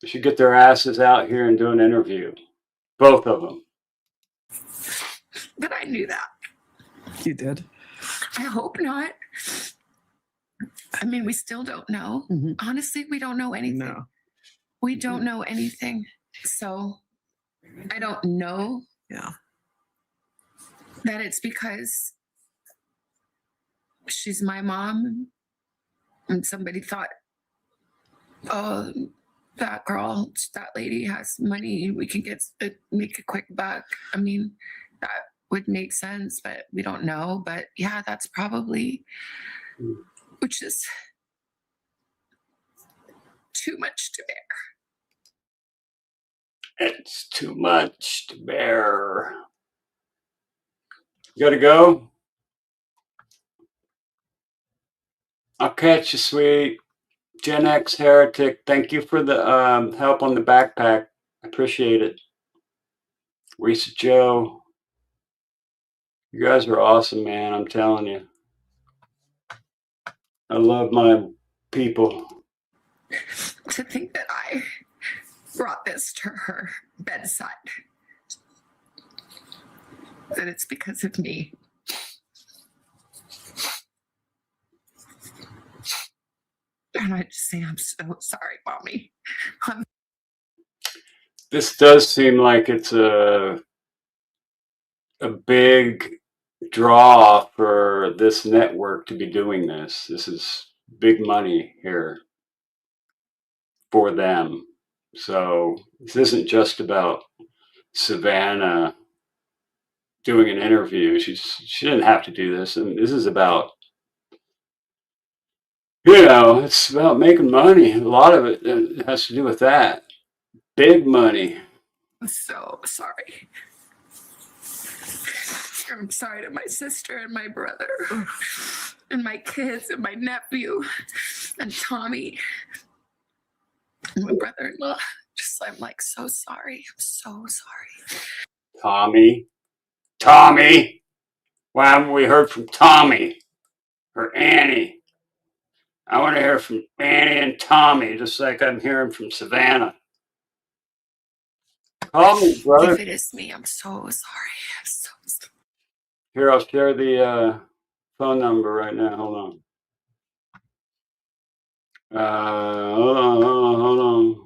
A: They should get their asses out here and do an interview. Both of them.
D: But I knew that.
E: You did?
D: I hope not. I mean, we still don't know. Honestly, we don't know anything.
E: No.
D: We don't know anything. So I don't know.
E: Yeah.
D: That it's because she's my mom and somebody thought, oh, that girl, that lady has money. We can make a quick buck. I mean, that would make sense, but we don't know. But yeah, that's probably, which is too much to bear.
A: It's too much to bear. You gotta go? I'll catch you, sweet. Gen X Heretic, thank you for the help on the backpack. I appreciate it. Risa Joe, you guys are awesome, man. I'm telling you. I love my people.
D: To think that I brought this to her bedside, that it's because of me. And I just say, I'm so sorry, Mommy.
A: This does seem like it's a big draw for this network to be doing this. This is big money here for them. So this isn't just about Savannah doing an interview. She didn't have to do this. And this is about, you know, it's about making money. A lot of it has to do with that. Big money.
D: I'm so sorry. I'm sorry to my sister and my brother and my kids and my nephew and Tommy and my brother-in-law. I'm like so sorry. I'm so sorry.
A: Tommy. Why haven't we heard from Tommy or Annie? I want to hear from Annie and Tommy, just like I'm hearing from Savannah. Call me, brother.
D: If it is me, I'm so sorry. I'm so sorry.
A: Here, I'll share the phone number right now. Hold on. Hold on.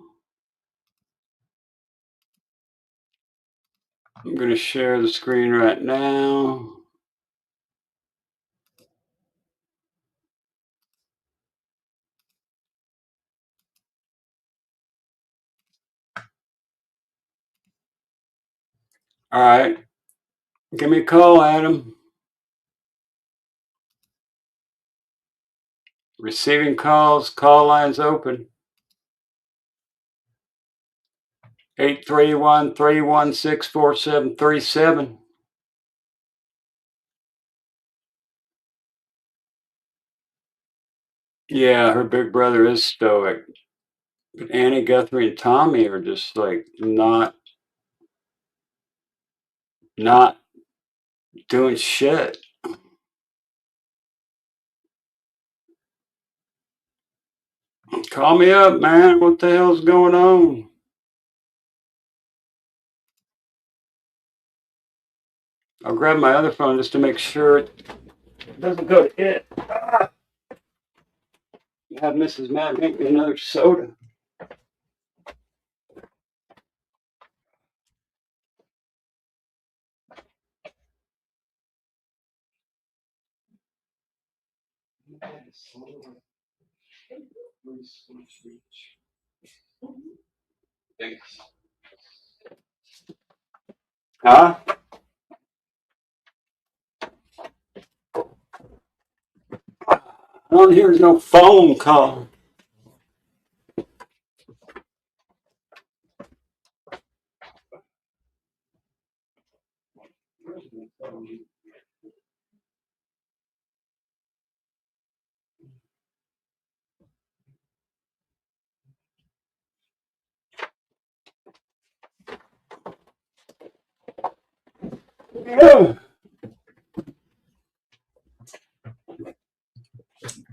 A: I'm going to share the screen right now. All right. Give me a call, Adam. Receiving calls. Call lines open. 831-316-4737. Yeah, her big brother is stoic. But Annie, Guthrie, and Tommy are just like not doing shit. Call me up, man. What the hell's going on? I'll grab my other phone just to make sure it doesn't go to it. Have Mrs. Matt make me another soda. Thanks. Huh? On here's no phone call.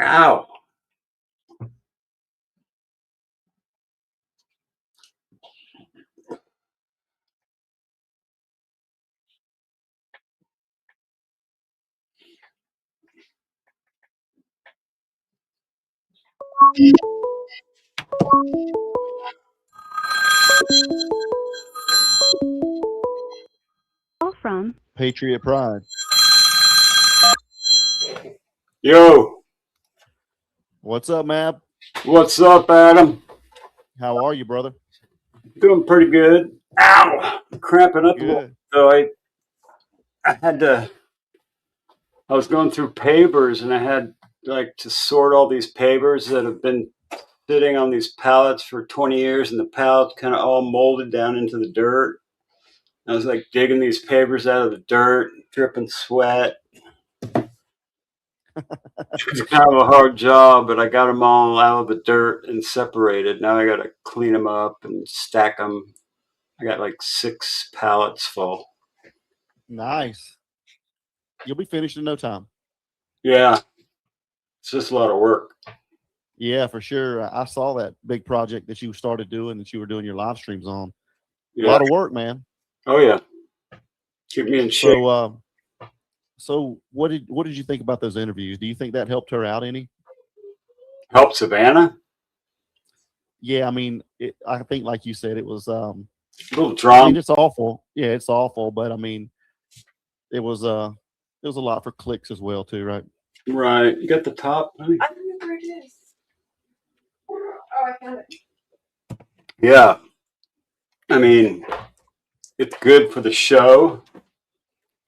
A: Ow.
B: From Patriot Pride.
A: Yo.
B: What's up, Mab?
A: What's up, Adam?
B: How are you, brother?
A: Doing pretty good. Ow. I'm cramping up a little. So I was going through papers and I had like to sort all these papers that have been sitting on these pallets for 20 years and the pallets kind of all molded down into the dirt. I was like digging these papers out of the dirt, dripping sweat. It's kind of a hard job, but I got them all out of the dirt and separated. Now I got to clean them up and stack them. I got like 6 pallets full.
B: Nice. You'll be finished in no time.
A: Yeah. It's just a lot of work.
B: Yeah, for sure. I saw that big project that you started doing that you were doing your live streams on.
A: Yeah.
B: A lot of work, man.
A: Oh yeah. Keep me in shape.
B: So what did you think about those interviews? Do you think that helped her out any?
A: Help Savannah?
B: Yeah, I mean, I think like you said, it was
A: a little drama.
B: I mean, it's awful. Yeah, it's awful, but I mean, it was a lot for clicks as well too, right?
A: Right. You got the top, honey?
O: I don't know where it is. Oh, I found it.
A: Yeah. I mean, it's good for the show.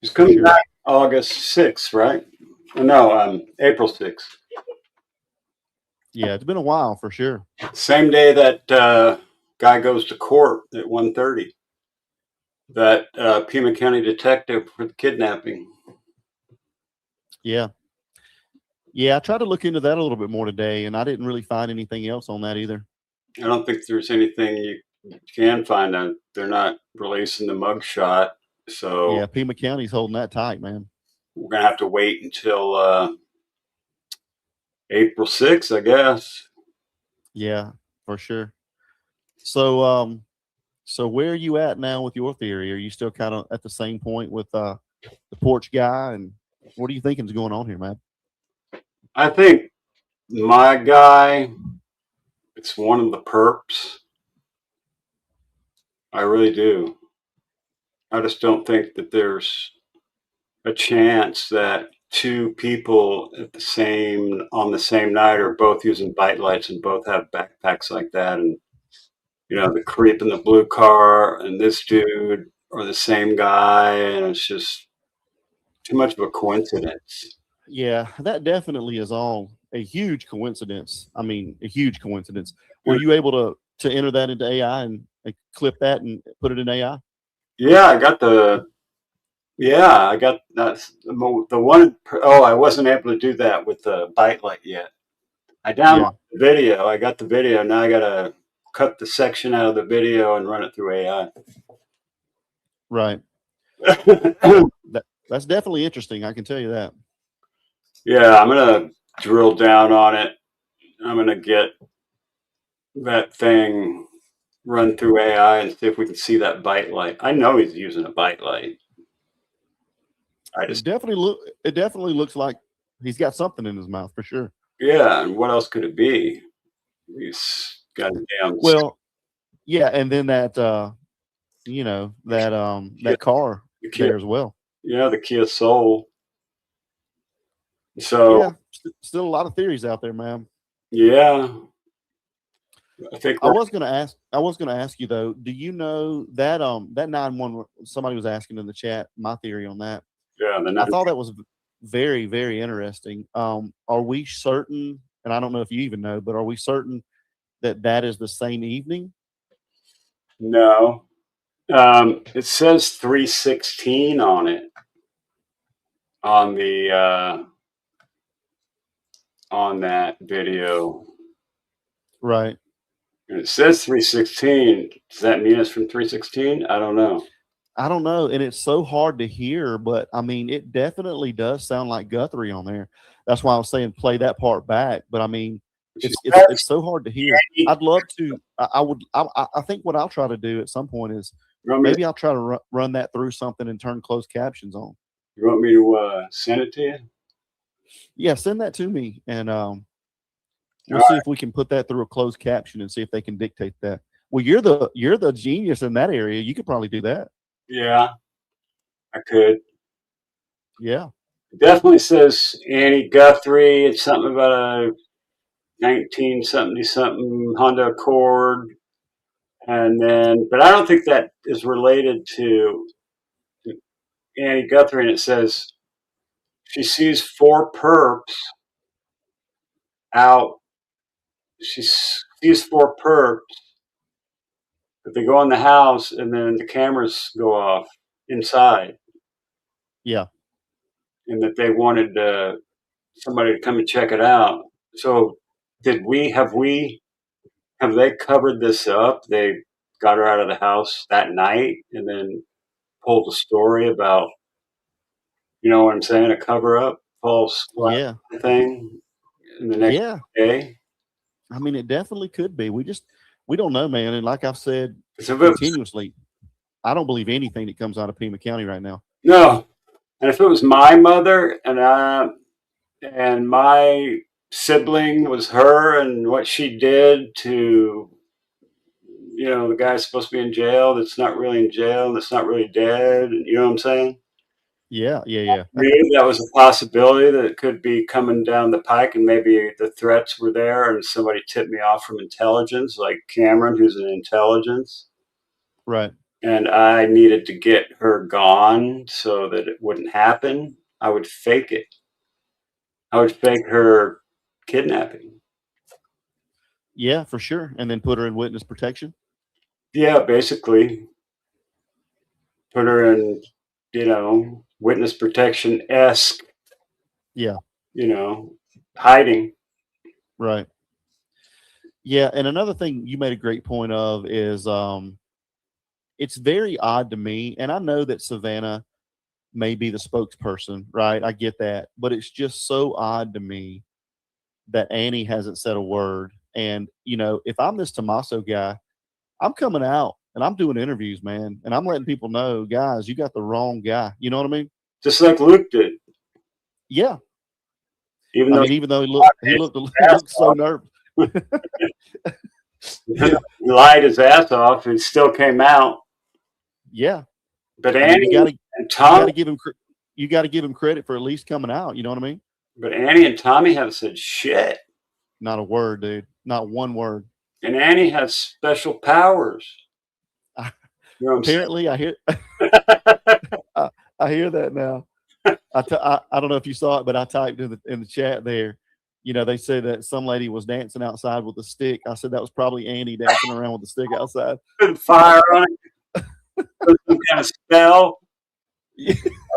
A: It's coming back August 6th, right? No, April 6th.
B: Yeah, it's been a while for sure.
A: Same day that guy goes to court at 1:30. That Pima County detective for the kidnapping.
B: Yeah. Yeah, I tried to look into that a little bit more today, and I didn't really find anything else on that either.
A: I don't think there's anything you can find out. They're not releasing the mugshot, so
B: yeah, Pima County's holding that tight, man.
A: We're gonna have to wait until April 6th, I guess.
B: Yeah, for sure. So, so where are you at now with your theory? Are you still kind of at the same point with the porch guy, and what are you thinking is going on here, man?
A: I think my guy it's one of the perps. I really do. I just don't think that there's a chance that two people on the same night are both using bite lights and both have backpacks like that, and the creep in the blue car and this dude are the same guy, and it's just too much of a coincidence.
B: Yeah, that definitely is all a huge coincidence. I mean, a huge coincidence. Were you able to enter that into AI and clip that and put it in AI?
A: Yeah, I got that. The one. Oh, I wasn't able to do that with the bite light yet. I downloaded the video. I got the video. Now I got to cut the section out of the video and run it through AI.
B: Right. That's definitely interesting. I can tell you that.
A: Yeah, I'm going to drill down on it. I'm going to get that thing run through AI and see if we can see that bite light. I know he's using a bite light.
B: It definitely looks like he's got something in his mouth for sure.
A: Yeah, and what else could it be? He's goddamn.
B: Well, yeah, and then that that car there as well.
A: Yeah, the Kia Soul. So
B: yeah, still a lot of theories out there, man.
A: Yeah. I think
B: I was gonna ask you though, do you know that that 911, somebody was asking in the chat my theory on that.
A: Yeah,
B: I thought that was very, very interesting. Are we certain, and I don't know if you even know, but are we certain that that is the same evening?
A: No. It says 316 on it. On the on that video.
B: Right.
A: And it says 316. Does that mean it's from 316? I don't know.
B: I don't know, and it's so hard to hear, but I mean, it definitely does sound like Guthrie on there. That's why I was saying play that part back. But I mean, it's so hard to hear. I'd love to. I think what I'll try to do at some point is maybe I'll try to run that through something and turn closed captions on.
A: You want me to send it to you?
B: Yeah, send that to me, and we'll see if we can put that through a closed caption and see if they can dictate that. Well, you're the genius in that area. You could probably do that.
A: Yeah, I could.
B: Yeah.
A: It definitely says Annie Guthrie. It's something about a 1970-something Honda Accord. And then, but I don't think that is related to Annie Guthrie. And it says she sees 4 perps out. She sees 4 perps, but they go in the house and then the cameras go off inside.
B: Yeah.
A: And that they wanted somebody to come and check it out. So have they covered this up? They got her out of the house that night and then pulled a story about, you know what I'm saying, a cover up, false thing in the next day.
B: I mean, it definitely could be. We don't know, man. And like I've said continuously, I don't believe anything that comes out of Pima County right now.
A: No. And if it was my mother and my sibling was her and what she did to, the guy's supposed to be in jail that's not really in jail, that's not really dead, you know what I'm saying?
B: Yeah.
A: Maybe that was a possibility that it could be coming down the pike, and maybe the threats were there and somebody tipped me off from intelligence, like Cameron, who's in intelligence.
B: Right.
A: And I needed to get her gone so that it wouldn't happen. I would fake it. I would fake her kidnapping.
B: Yeah, for sure. And then put her in witness protection.
A: Yeah, basically. Put her in, witness protection-esque.
B: Yeah.
A: Hiding.
B: Right. Yeah, and another thing you made a great point of is it's very odd to me, and I know that Savannah may be the spokesperson, right? I get that, but it's just so odd to me that Annie hasn't said a word. And if I'm this Tommaso guy, I'm coming out and I'm doing interviews, man, and I'm letting people know, guys, you got the wrong guy. You know what I mean?
A: Just like Luke did.
B: Yeah.
A: Even though
B: he looked so nervous.
A: He lied his ass off and still came out.
B: Yeah.
A: But
B: I mean,
A: Annie and
B: you
A: Tom,
B: gotta give him you gotta give him credit for at least coming out. You know what I mean?
A: but Annie and Tommy haven't said shit.
B: Not a word, dude. Not one word.
A: And Annie has special powers. You know what I'm saying?
B: Apparently, I hear I hear that now. I don't know if you saw it, but I typed in the chat there. You know, they said that some lady was dancing outside with a stick. I said that was probably Annie dancing around with a stick outside.
A: Put fire on it. Put some kind of spell.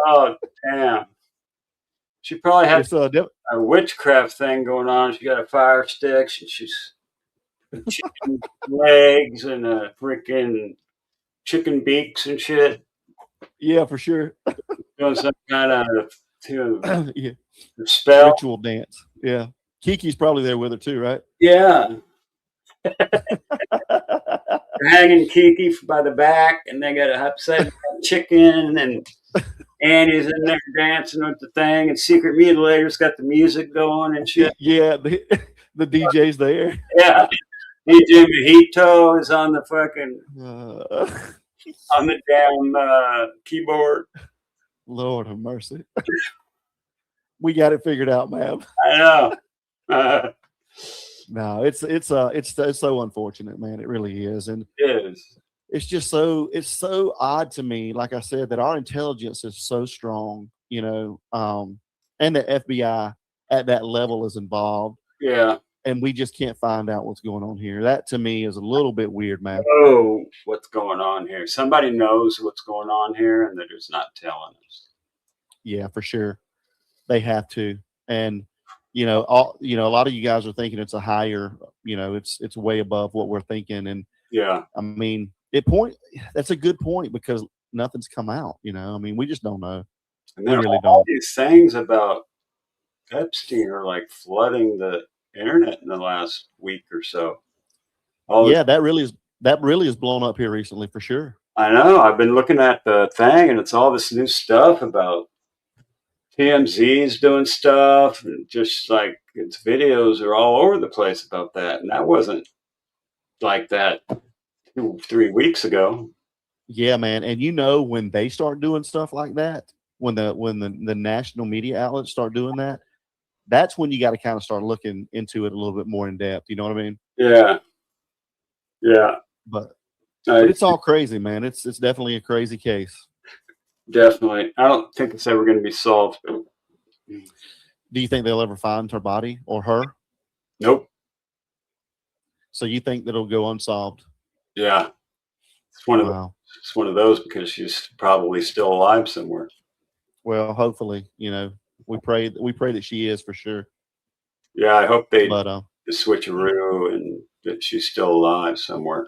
A: Oh, damn. She probably had
B: It's
A: a witchcraft thing going on. She got a fire stick. She's chicken legs and a freaking chicken beaks and shit.
B: Yeah, for sure.
A: Doing some kind of
B: Yeah.
A: spell.
B: Ritual dance. Yeah. Kiki's probably there with her too, right?
A: Yeah. They're hanging Kiki by the back, and they got a upside down chicken, and Annie's in there dancing with the thing, and Secret Mutilator's got the music going and shit.
B: Yeah, the DJ's there.
A: Yeah. DJ Mojito is on the fucking on the damn keyboard.
B: Lord have mercy. We got it figured out, man.
A: I know.
B: No, it's so unfortunate, man. It really is, and
A: it is.
B: It's just so odd to me. Like I said, that our intelligence is so strong, you know, and the FBI at that level is involved.
A: Yeah.
B: And we just can't find out what's going on here. That to me is a little bit weird, man.
A: Oh, what's going on here? Somebody knows what's going on here, and they're just not telling us.
B: Yeah, for sure. They have to. And a lot of you guys are thinking it's a higher, it's way above what we're thinking. And
A: yeah,
B: I mean, that's a good point because nothing's come out, I mean, we just don't know.
A: And then all these things about Epstein are like flooding the internet in the last week or so.
B: That really is blown up here recently for sure.
A: I know. I've been looking at the thing, and it's all this new stuff about TMZ's doing stuff, and just like its videos are all over the place about that. And that wasn't like that 2-3 weeks ago.
B: Yeah, man. And when they start doing stuff like that, when the national media outlets start doing that, that's when you got to kind of start looking into it a little bit more in depth. You know what I mean?
A: Yeah. Yeah.
B: But it's all crazy, man. It's definitely a crazy case.
A: Definitely. I don't think it's ever going to be solved.
B: Do you think they'll ever find her body or her?
A: Nope.
B: So you think that it'll go unsolved?
A: Yeah. It's one of those because she's probably still alive somewhere.
B: Well, hopefully, we pray that she is for sure.
A: Yeah, I hope they the switcheroo and that she's still alive somewhere.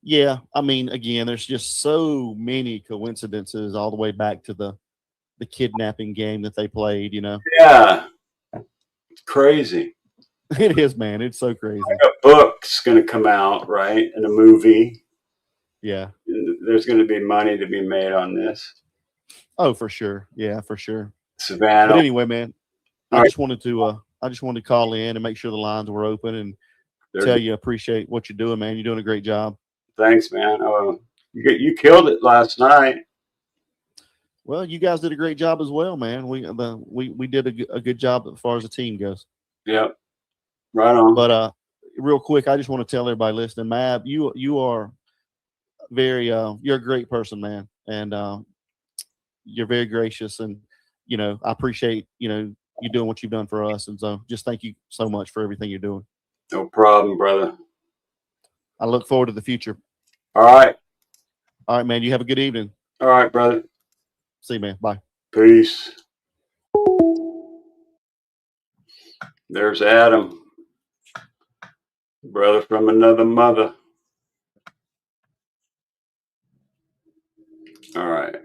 B: Yeah, I mean, again, there's just so many coincidences all the way back to the kidnapping game that they played,
A: Yeah, it's crazy.
B: It is, man. It's so crazy.
A: Like a book's going to come out, right, and a movie.
B: Yeah,
A: there's going to be money to be made on this.
B: Oh, for sure. Yeah, for sure.
A: Savannah.
B: But anyway, man, I just wanted to call in and make sure the lines were open and tell you I appreciate what you're doing, man. You're doing a great job.
A: Thanks, man. You killed it last night.
B: Well, you guys did a great job as well, man. We did a good job as far as the team goes.
A: Yep. Right on.
B: But real quick, I just want to tell everybody listening, Mab, you are you're a great person, man, and you're very gracious, and I appreciate you doing what you've done for us, and so just thank you so much for everything you're doing.
A: No problem, brother.
B: I look forward to the future.
A: All right,
B: man. You have a good evening.
A: All right, brother.
B: See you, man. Bye.
A: Peace. There's Adam, brother from another mother. All right.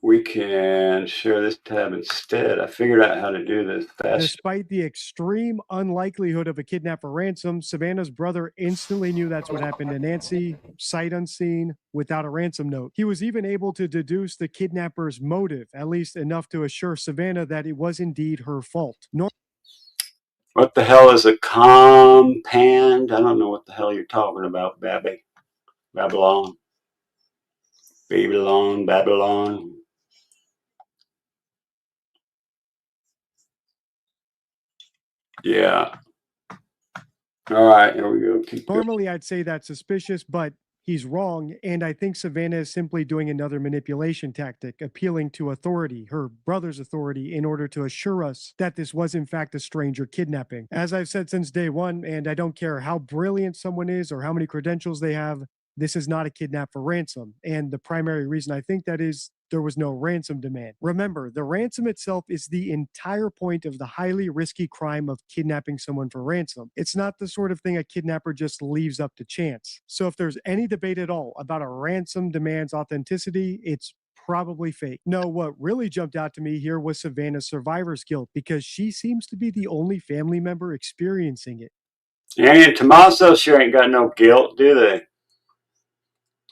A: We can share this tab instead. I figured out how to do this fast.
F: Despite the extreme unlikelihood of a kidnap or ransom, Savannah's brother instantly knew that's what happened to Nancy, sight unseen, without a ransom note. He was even able to deduce the kidnapper's motive, at least enough to assure Savannah that it was indeed her fault.
A: What the hell is a compand? I don't know what the hell you're talking about, Babby. Babylon. Babylon, Babylon. Yeah. All right, here we go. Keep going.
F: Normally, I'd say that's suspicious, but he's wrong. And I think Savannah is simply doing another manipulation tactic, appealing to authority, her brother's authority, in order to assure us that this was in fact a stranger kidnapping. As I've said since day one, and I don't care how brilliant someone is or how many credentials they have, this is not a kidnap for ransom. And the primary reason I think that is there was no ransom demand. Remember, the ransom itself is the entire point of the highly risky crime of kidnapping someone for ransom. It's not the sort of thing a kidnapper just leaves up to chance. So if there's any debate at all about a ransom demand's authenticity, it's probably fake. No, what really jumped out to me here was Savannah's survivor's guilt, because she seems to be the only family member experiencing it.
A: Annie and Tommaso sure ain't got no guilt, do they?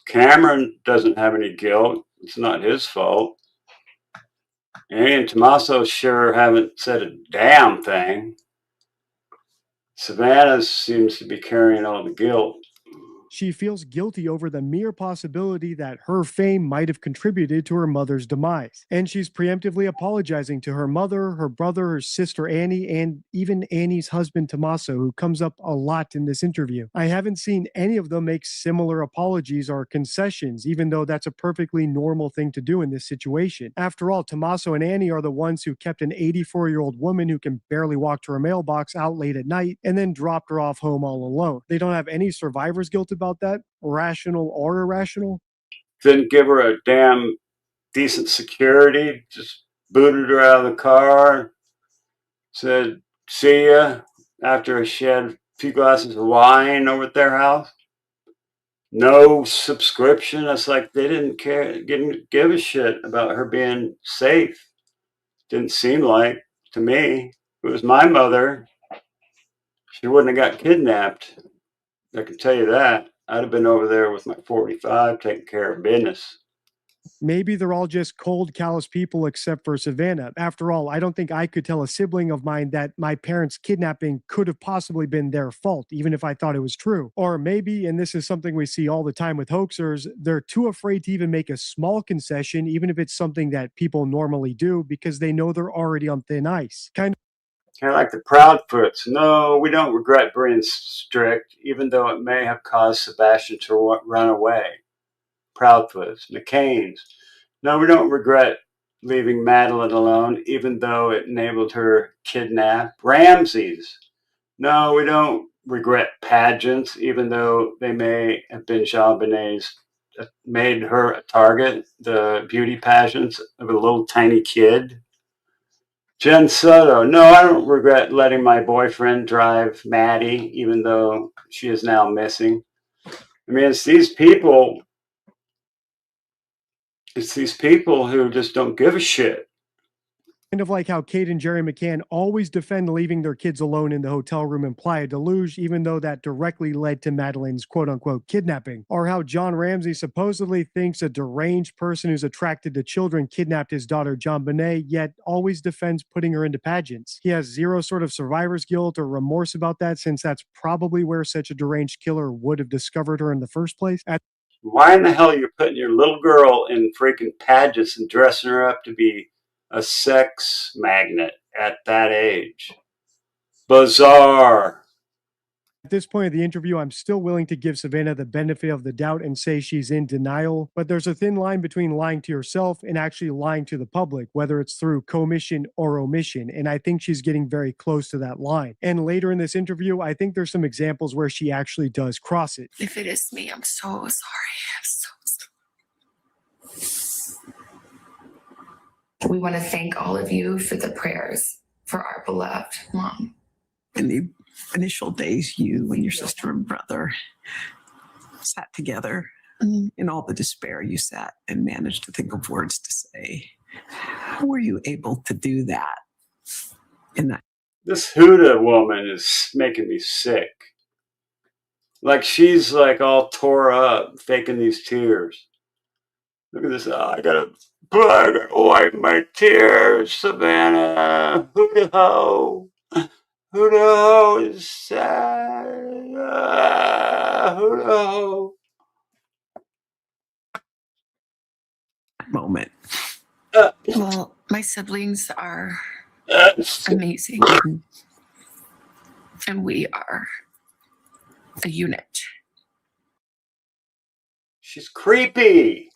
A: Cameron doesn't have any guilt. It's not his fault. Annie and Tommaso sure haven't said a damn thing. Savannah seems to be carrying all the guilt.
F: She feels guilty over the mere possibility that her fame might have contributed to her mother's demise. And she's preemptively apologizing to her mother, her brother, her sister Annie, and even Annie's husband Tommaso, who comes up a lot in this interview. I haven't seen any of them make similar apologies or concessions, even though that's a perfectly normal thing to do in this situation. After all, Tommaso and Annie are the ones who kept an 84-year-old woman who can barely walk to her mailbox out late at night and then dropped her off home all alone. They don't have any survivor's guilt about that, rational or irrational.
A: Didn't give her a damn decent security, just booted her out of the car, said, see ya, after she had a few glasses of wine over at their house. No subscription. It's like they didn't care, didn't give a shit about her being safe. Didn't seem like to me. If it was my mother, she wouldn't have got kidnapped. I can tell you that. I'd have been over there with my 45 taking care of business.
F: Maybe they're all just cold, callous people except for Savannah. After all, I don't think I could tell a sibling of mine that my parents' kidnapping could have possibly been their fault, even if I thought it was true. Or maybe, and this is something we see all the time with hoaxers, they're too afraid to even make a small concession, even if it's something that people normally do, because they know they're already on thin ice. Kind
A: of like the Proudfoots. No, we don't regret being strict, even though it may have caused Sebastian to run away. Proudfoots. McCain's. No, we don't regret leaving Madeline alone, even though it enabled her kidnap. Ramsey's. No, we don't regret pageants, even though they may have been JonBenét's, made her a target, the beauty pageants of a little tiny kid. Jen Soto, no, I don't regret letting my boyfriend drive Maddie, even though she is now missing. I mean, it's these people who just don't give a shit.
F: of like how Kate and Jerry McCann always defend leaving their kids alone in the hotel room in Playa de Luge, even though that directly led to Madeline's quote-unquote kidnapping. Or how John Ramsey supposedly thinks a deranged person who's attracted to children kidnapped his daughter JonBenét, yet always defends putting her into pageants. He has zero sort of survivor's guilt or remorse about that, since that's probably where such a deranged killer would have discovered her in the first place.
A: Why in the hell are you putting your little girl in freaking pageants and dressing her up to be a sex magnet at that age? Bizarre.
F: At this point of the interview, I'm still willing to give Savannah the benefit of the doubt and say she's in denial, but there's a thin line between lying to yourself and actually lying to the public, whether it's through commission or omission, and I think she's getting very close to that line. And later in this interview, I think there's some examples where she actually does cross it.
D: If it is me, I'm so sorry. I'm so sorry. We want to thank all of you for the prayers for our beloved mom.
E: In the initial days, you and your sister and brother sat together. In all the despair, you sat and managed to think of words to say. How were you able to do that?
A: This Huda woman is making me sick. Like she's like all tore up, faking these tears. Look at this. I gotta wipe my tears, Savannah. Huda ho. Who the ho is sad? Who the ho?
E: Moment.
D: Well, my siblings are amazing. And we are a unit.
A: She's creepy.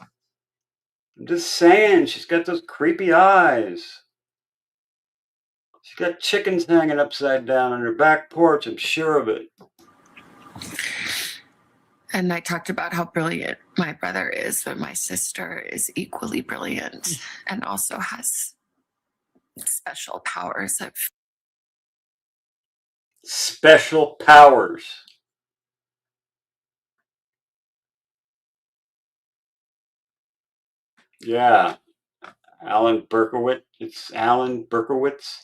A: I'm just saying, she's got those creepy eyes. She's got chickens hanging upside down on her back porch, I'm sure of it.
D: And I talked about how brilliant my brother is, but my sister is equally brilliant and also has special powers of
A: Special powers. Yeah. Alan Berkowitz. It's Alan Berkowitz.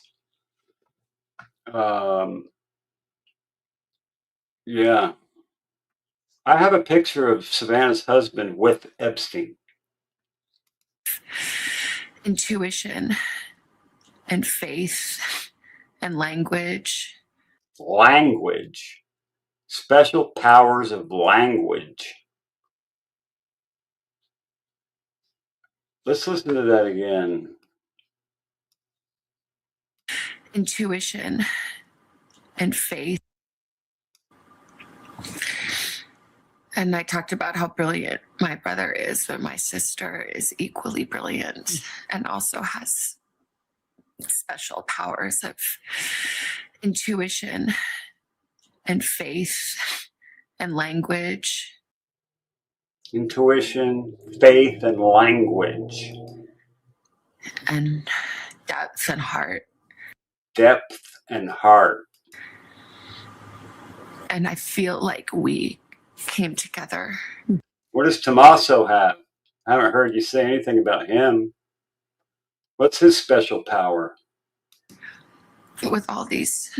A: Yeah. I have a picture of Savannah's husband with Epstein.
D: intuition and faith and language.
A: Language. Special powers of language. Let's listen to that again.
D: Intuition and faith. And I talked about how brilliant my brother is, but my sister is equally brilliant and also has special powers of intuition and faith and language.
A: Intuition, faith, and language.
D: And depth and heart.
A: Depth and heart.
D: And I feel like we came together.
A: What does Tommaso have? I haven't heard you say anything about him. What's his special power?
D: With all these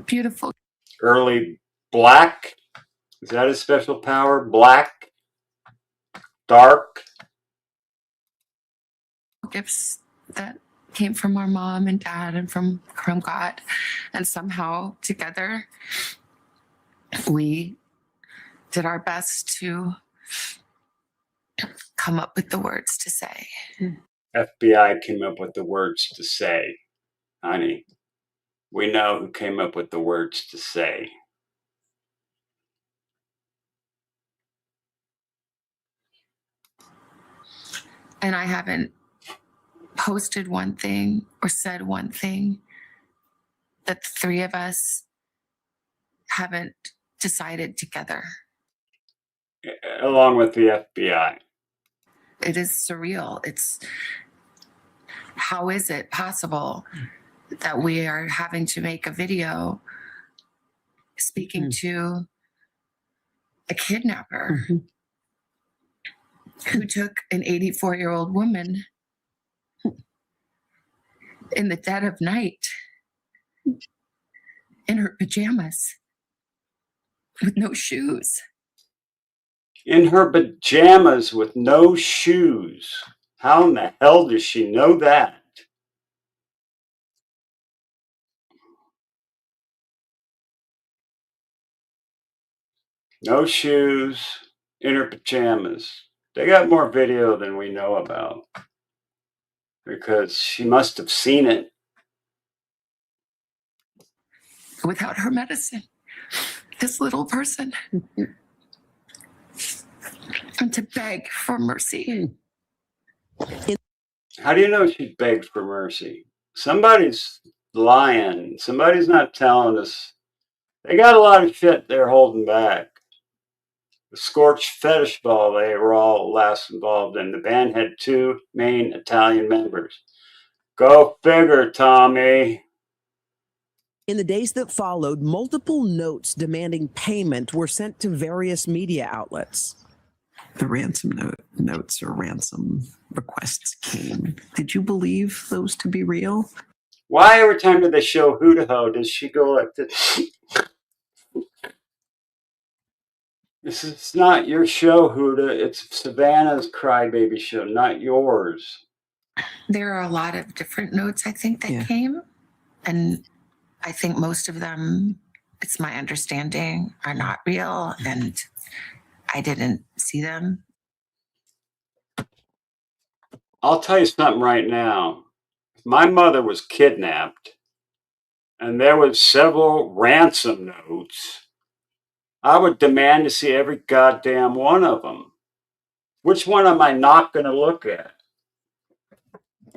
D: beautiful.
A: Early black? Is that his special power? Black? Dark?
D: Gifts that came from our mom and dad and from God. And somehow together we did our best to come up with the words to say.
A: FBI came up with the words to say. Honey, we know who came up with the words to say.
D: And I haven't posted one thing or said one thing that the three of us haven't decided together.
A: Along with the FBI.
D: It is surreal. It's how is it possible that we are having to make a video speaking to a kidnapper who took an 84-year-old woman in the dead of night in her pajamas with no shoes.
A: In her pajamas with no shoes. How in the hell does she know that? No shoes, in her pajamas. They got more video than we know about. Because she must have seen it.
D: Without her medicine. This little person. And to beg for mercy.
A: How do you know she begged for mercy? Somebody's lying. Somebody's not telling us. They got a lot of shit they're holding back. The Scorched Fetish Ball they were all last involved in. The band had 2 main Italian members. Go figure, Tommy.
C: In the days that followed, multiple notes demanding payment were sent to various media outlets.
E: The ransom notes or ransom requests came. Did you believe those to be real?
A: Why every time that they show Hootaho does she go like this? This is not your show, Huda. It's Savannah's crybaby show, not yours.
D: There are a lot of different notes, I think, that came. And I think most of them, it's my understanding, are not real, and I didn't see them.
A: I'll tell you something right now. If my mother was kidnapped and there was several ransom notes, I would demand to see every goddamn one of them. Which one am I not going to look at?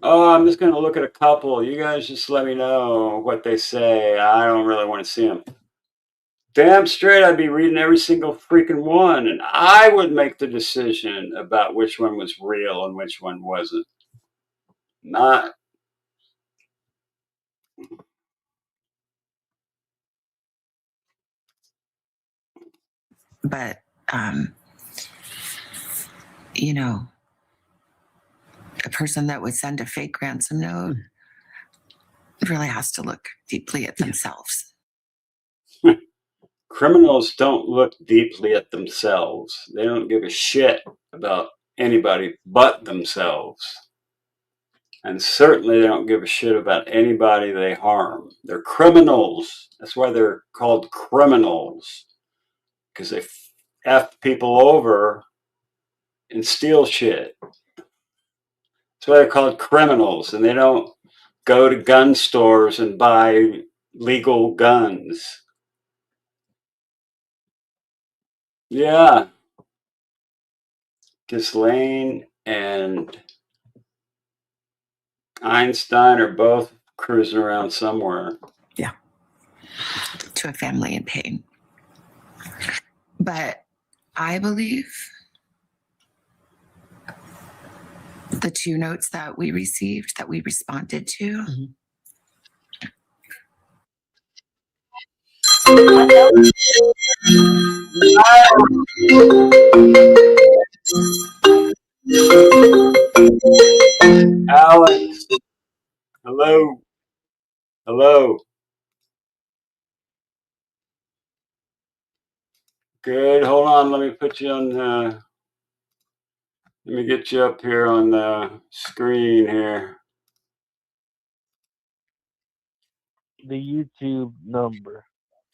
A: Oh, I'm just going to look at a couple. You guys just let me know what they say. I don't really want to see them. Damn straight, I'd be reading every single freaking one, and I would make the decision about which one was real and which one wasn't. Not.
D: But, you know, a person that would send a fake ransom note really has to look deeply at themselves.
A: Criminals don't look deeply at themselves. They don't give a shit about anybody but themselves. And certainly they don't give a shit about anybody they harm. They're criminals. That's why they're called criminals. Because they F people over and steal shit. That's why they're called criminals. And they don't go to gun stores and buy legal guns. Yeah. Ghislaine and Einstein are both cruising around somewhere.
D: Yeah. To a family in pain. But I believe the 2 notes that we received, that we responded to,
A: Alex, hello. Hello. Good. Hold on. Let me put you on. Let me get you up here on the screen here.
G: The YouTube number.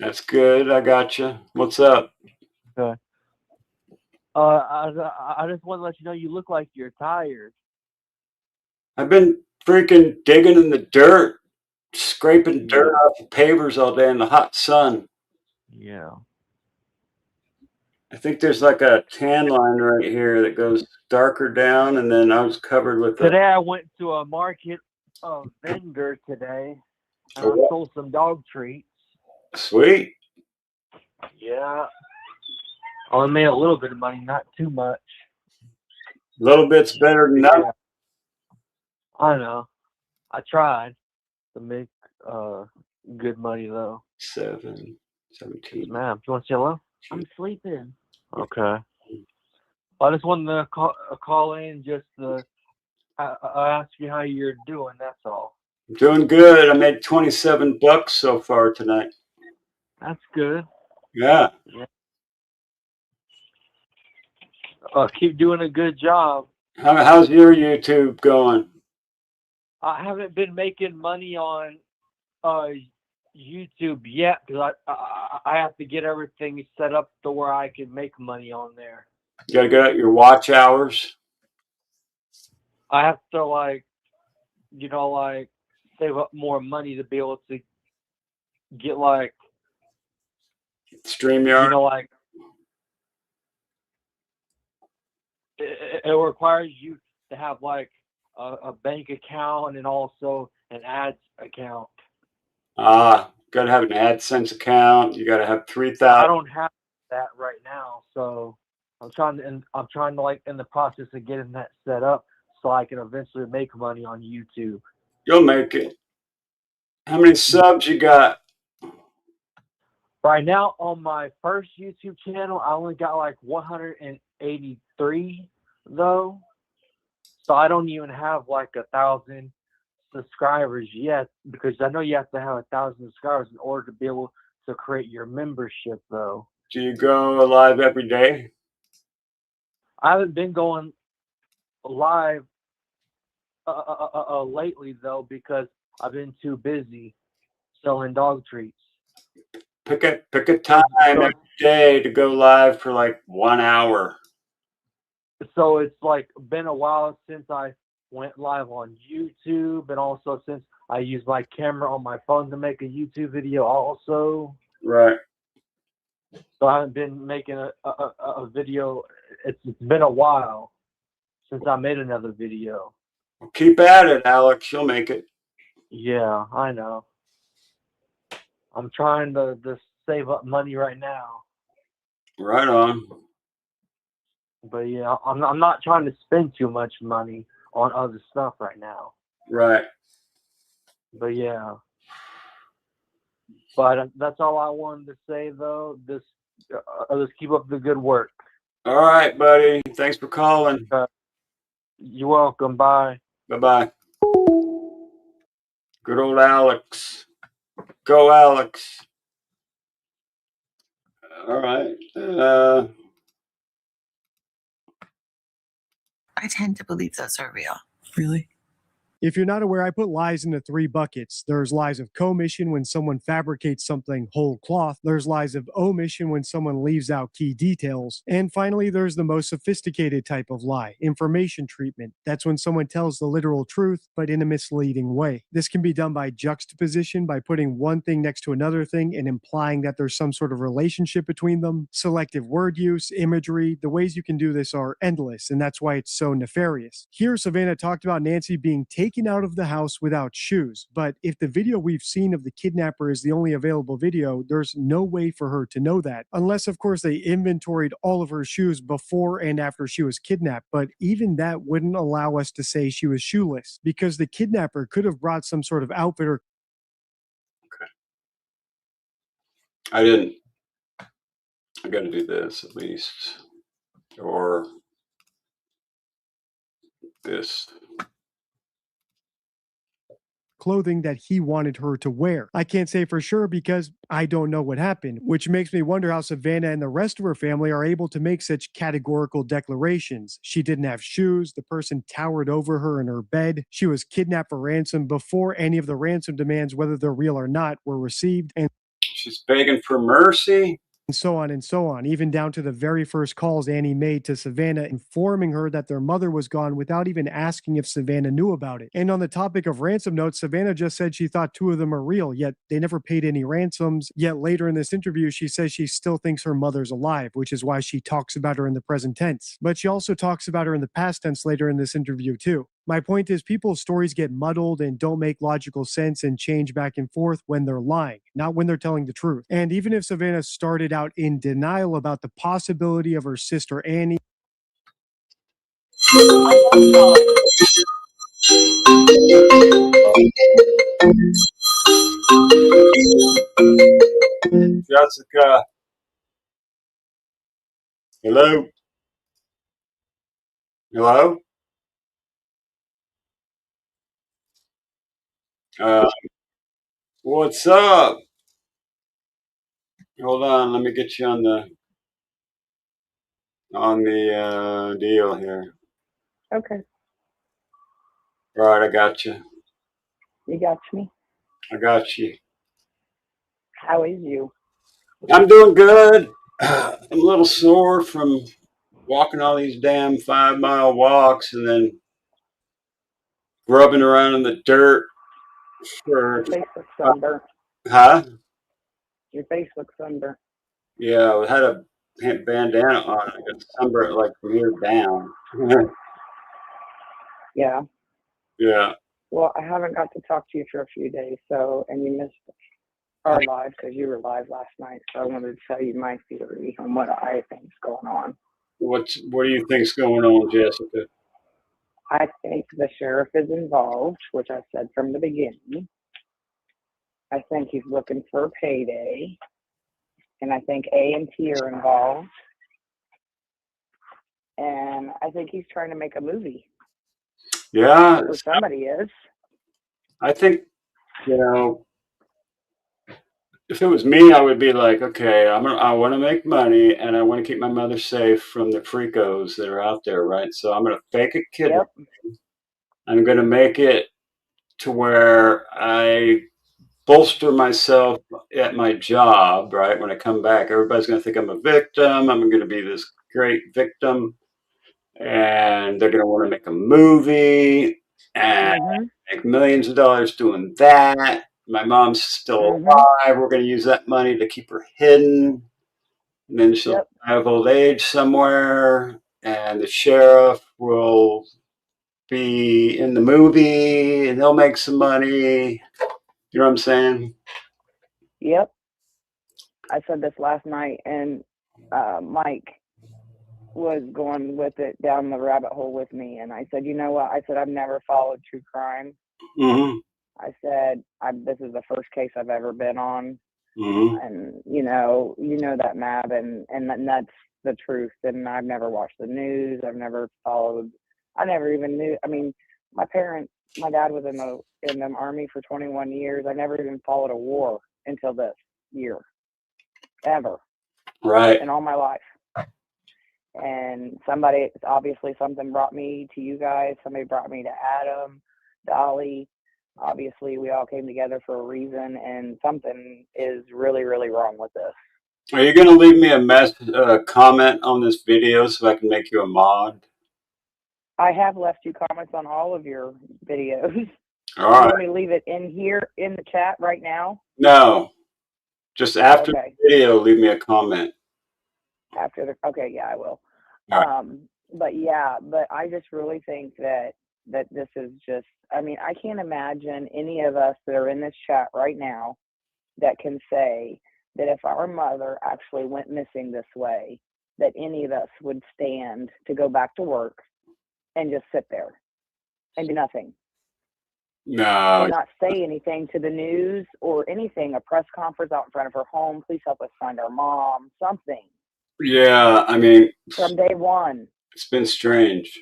A: That's good. I got you. What's up?
G: Okay. I just want to let you know you look like you're tired.
A: I've been freaking digging in the dirt, scraping dirt off the pavers all day in the hot sun.
G: Yeah.
A: I think there's like a tan line right here that goes darker down, and then I was covered with
G: Today I went to a market vendor today, and I sold some dog treats.
A: Sweet.
G: Yeah. I only made a little bit of money, not too much.
A: A little bit's better than nothing.
G: Yeah. I know. I tried to make good money though.
A: 17.
G: Ma'am, you want to say hello? I'm sleeping. Okay. I just wanted to call in just to ask you how you're doing. That's all.
A: I'm doing good. I made $27 so far tonight.
G: That's good.
A: Yeah.
G: Keep doing a good job.
A: How's your YouTube going?
G: I haven't been making money on YouTube yet because I have to get everything set up to where I can make money on there.
A: You gotta get out your watch hours.
G: I have to like save up more money to be able to get like
A: StreamYard.
G: It requires you to have like a bank account and also an ads account.
A: Gotta have an AdSense account. You gotta have 3,000.
G: I don't have that right now, so I'm trying to like in the process of getting that set up so I can eventually make money on YouTube.
A: You'll make it. How many subs you got?
G: Right now on my first YouTube channel, I only got like 183 though. So I don't even have like 1,000 subscribers yet because I know you have to have 1,000 subscribers in order to be able to create your membership though.
A: Do you go live every day?
G: I haven't been going live lately though because I've been too busy. selling dog treats.
A: Pick a time every day to go live for like 1 hour.
G: So it's like been a while since I went live on YouTube, and also since I used my camera on my phone to make a YouTube video also.
A: Right.
G: So I haven't been making a video. It's been a while since I made another video.
A: Well, keep at it, Alex. You'll make it.
G: Yeah, I know. I'm trying to save up money right now.
A: Right on.
G: But yeah, I'm not trying to spend too much money on other stuff right now.
A: Right.
G: But yeah. But that's all I wanted to say, though. Just keep up the good work.
A: All right, buddy. Thanks for calling.
G: You're welcome. Bye.
A: Bye-bye. Good old Alex. Go, Alex. All right.
D: I tend to believe those are real.
E: Really?
F: If you're not aware, I put lies into 3 buckets. There's lies of commission when someone fabricates something whole cloth. There's lies of omission when someone leaves out key details. And finally, there's the most sophisticated type of lie, information treatment. That's when someone tells the literal truth, but in a misleading way. This can be done by juxtaposition, by putting one thing next to another thing and implying that there's some sort of relationship between them. Selective word use, imagery, the ways you can do this are endless, and that's why it's so nefarious. Here, Savannah talked about Nancy being taken out of the house without shoes, but if the video we've seen of the kidnapper is the only available video, there's no way for her to know that, unless of course they inventoried all of her shoes before and after she was kidnapped. But even that wouldn't allow us to say she was shoeless, because the kidnapper could have brought some sort of outfit or
A: I didn't. I got to do this at least, or this.
F: clothing that he wanted her to wear. I can't say for sure because I don't know what happened, which makes me wonder how Savannah and the rest of her family are able to make such categorical declarations. She didn't have shoes, the person towered over her in her bed, she was kidnapped for ransom before any of the ransom demands, whether they're real or not, were received, and
A: she's begging for mercy.
F: And so on, even down to the very first calls Annie made to Savannah informing her that their mother was gone without even asking if Savannah knew about it. And on the topic of ransom notes, Savannah just said she thought 2 of them are real, yet they never paid any ransoms. Yet later in this interview, she says she still thinks her mother's alive, which is why she talks about her in the present tense. But she also talks about her in the past tense later in this interview too. My point is, people's stories get muddled and don't make logical sense and change back and forth when they're lying, not when they're telling the truth. And even if Savannah started out in denial about the possibility of her sister Annie,
A: Jessica. Hello? Hello? What's up? Hold on, let me get you on the deal here.
H: Okay.
A: All right, I got you.
H: You got me.
A: I got you.
H: How is you?
A: I'm doing good. I'm a little sore from walking all these damn 5-mile walks and then grubbing around in the dirt for.
H: Your face looks sunburnt.
A: Huh?
H: Your face looks sunburnt.
A: Yeah, I had a bandana on. I got sunburnt like from here down.
H: Yeah.
A: Yeah.
H: Well, I haven't got to talk to you for a few days, and you missed our live because you were live last night. So I wanted to tell you my theory on what I think's going on.
A: What do you think's going on, Jessica?
H: I think the sheriff is involved, which I said from the beginning. I think he's looking for a payday, and I think A&T are involved, and I think he's trying to make a movie.
A: Yeah.
H: Or somebody is.
A: I think, if it was me, I would be like, okay, I want to make money and I want to keep my mother safe from the freakos that are out there, right? So I'm going to fake a kidnapping. Yep. I'm going to make it to where I bolster myself at my job, right? When I come back, everybody's going to think I'm a victim. I'm going to be this great victim, and they're going to want to make a movie and make millions of dollars doing that. My mom's still alive. We're going to use that money to keep her hidden, and then she'll die of old age somewhere, and the sheriff will be in the movie, and he'll make some money. You know what I'm saying?
H: Yep. I said this last night, and Mike was going with it down the rabbit hole with me, and I said, you know what? I said, I've never followed true crime. I said, this is the first case I've ever been on, and you know that MAB, and that's the truth. And I've never watched the news. I've never followed. I never even knew. I mean, my dad was in the army for 21 years. I never even followed a war until this year, ever,
A: right,
H: in all my life. And obviously something brought me to you guys. Somebody brought me to Adam, Dolly. Obviously, we all came together for a reason, and something is really, really wrong with this.
A: Are you going to leave me a comment on this video so I can make you a mod?
H: I have left you comments on all of your videos.
A: All right.
H: You want me to leave it in here in the chat right now?
A: No, just after the video, leave me a comment.
H: Okay, yeah, I will.
A: All right.
H: But I just really think that this is just, I mean, I can't imagine any of us that are in this chat right now that can say that if our mother actually went missing this way, that any of us would stand to go back to work and just sit there and do nothing.
A: No.
H: And not say anything to the news or anything, a press conference out in front of her home. Please help us find our mom, something.
A: Yeah, I mean,
H: from day one.
A: It's been strange.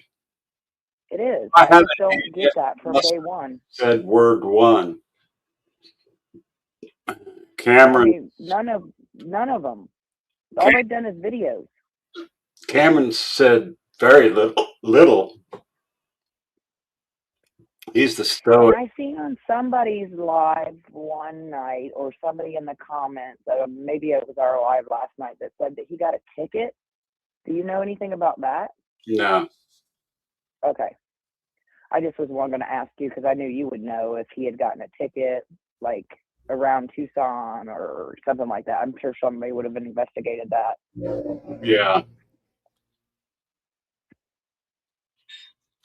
H: It is.
A: I
H: I
A: haven't
H: just don't get that from day one.
A: said word one.
H: I
A: Cameron.
H: mean, none of them. All they've done is videos.
A: Cameron said very little. He's the stoic.
H: And I seen on somebody's live one night, or somebody in the comments, maybe it was our live last night, that said that he got a ticket. Do you know anything about that?
A: No.
H: Okay. I just was going to ask you because I knew you would know if he had gotten a ticket, like around Tucson or something like that. I'm sure somebody would have investigated that.
A: Yeah.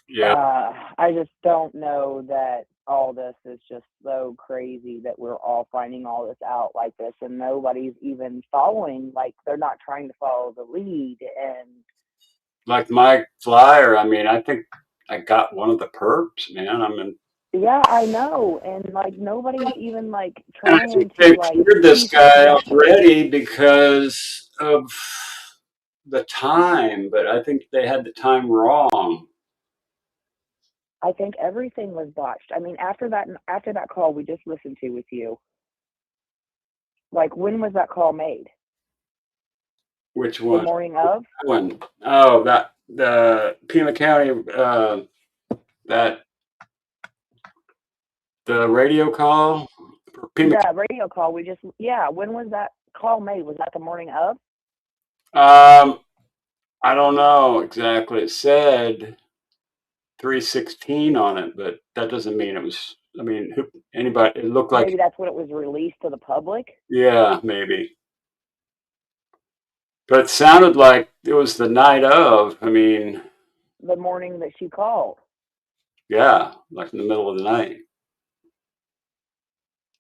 A: Yeah.
H: I just don't know that all this is just so crazy that we're all finding all this out like this, and nobody's even following. Like, they're not trying to follow the lead. And
A: like my flyer, I mean, I think I got one of the perps, man. I mean,
H: yeah, I know, and like nobody's even like trying to
A: they
H: like
A: cleared this guy already because of the time, but I think they had the time wrong.
H: I think everything was botched. I mean, after that call we just listened to with you, like, when was that call made?
A: Which one?
H: The morning of?
A: When? Oh, that the Pima County, that the radio call. Pima.
H: Yeah, radio call. When was that call made? Was that the morning of?
A: I don't know exactly. It said 3:16 on it, but that doesn't mean it was. I mean, anybody? It looked like.
H: Maybe that's when it was released to the public.
A: Yeah, maybe. But it sounded like it was the night of. I mean,
H: the morning that she called.
A: Yeah, like in the middle of the night.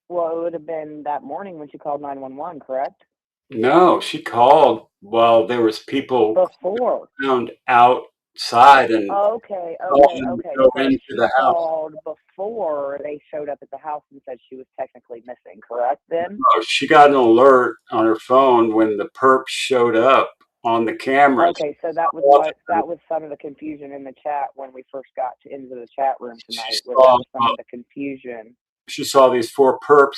H: Well, it would have been that morning when she called 911, correct?
A: No, she called while there was people
H: before
A: found outside and
H: Okay.
A: go
H: So
A: into
H: she
A: the house.
H: called before they showed up at the house and said she was technically missing, correct then?
A: No, she got an alert on her phone when the perp showed up on the cameras.
H: Okay, so that was some of the confusion in the chat when we first got into the chat room tonight. Was some of the confusion.
A: She saw these 4 perps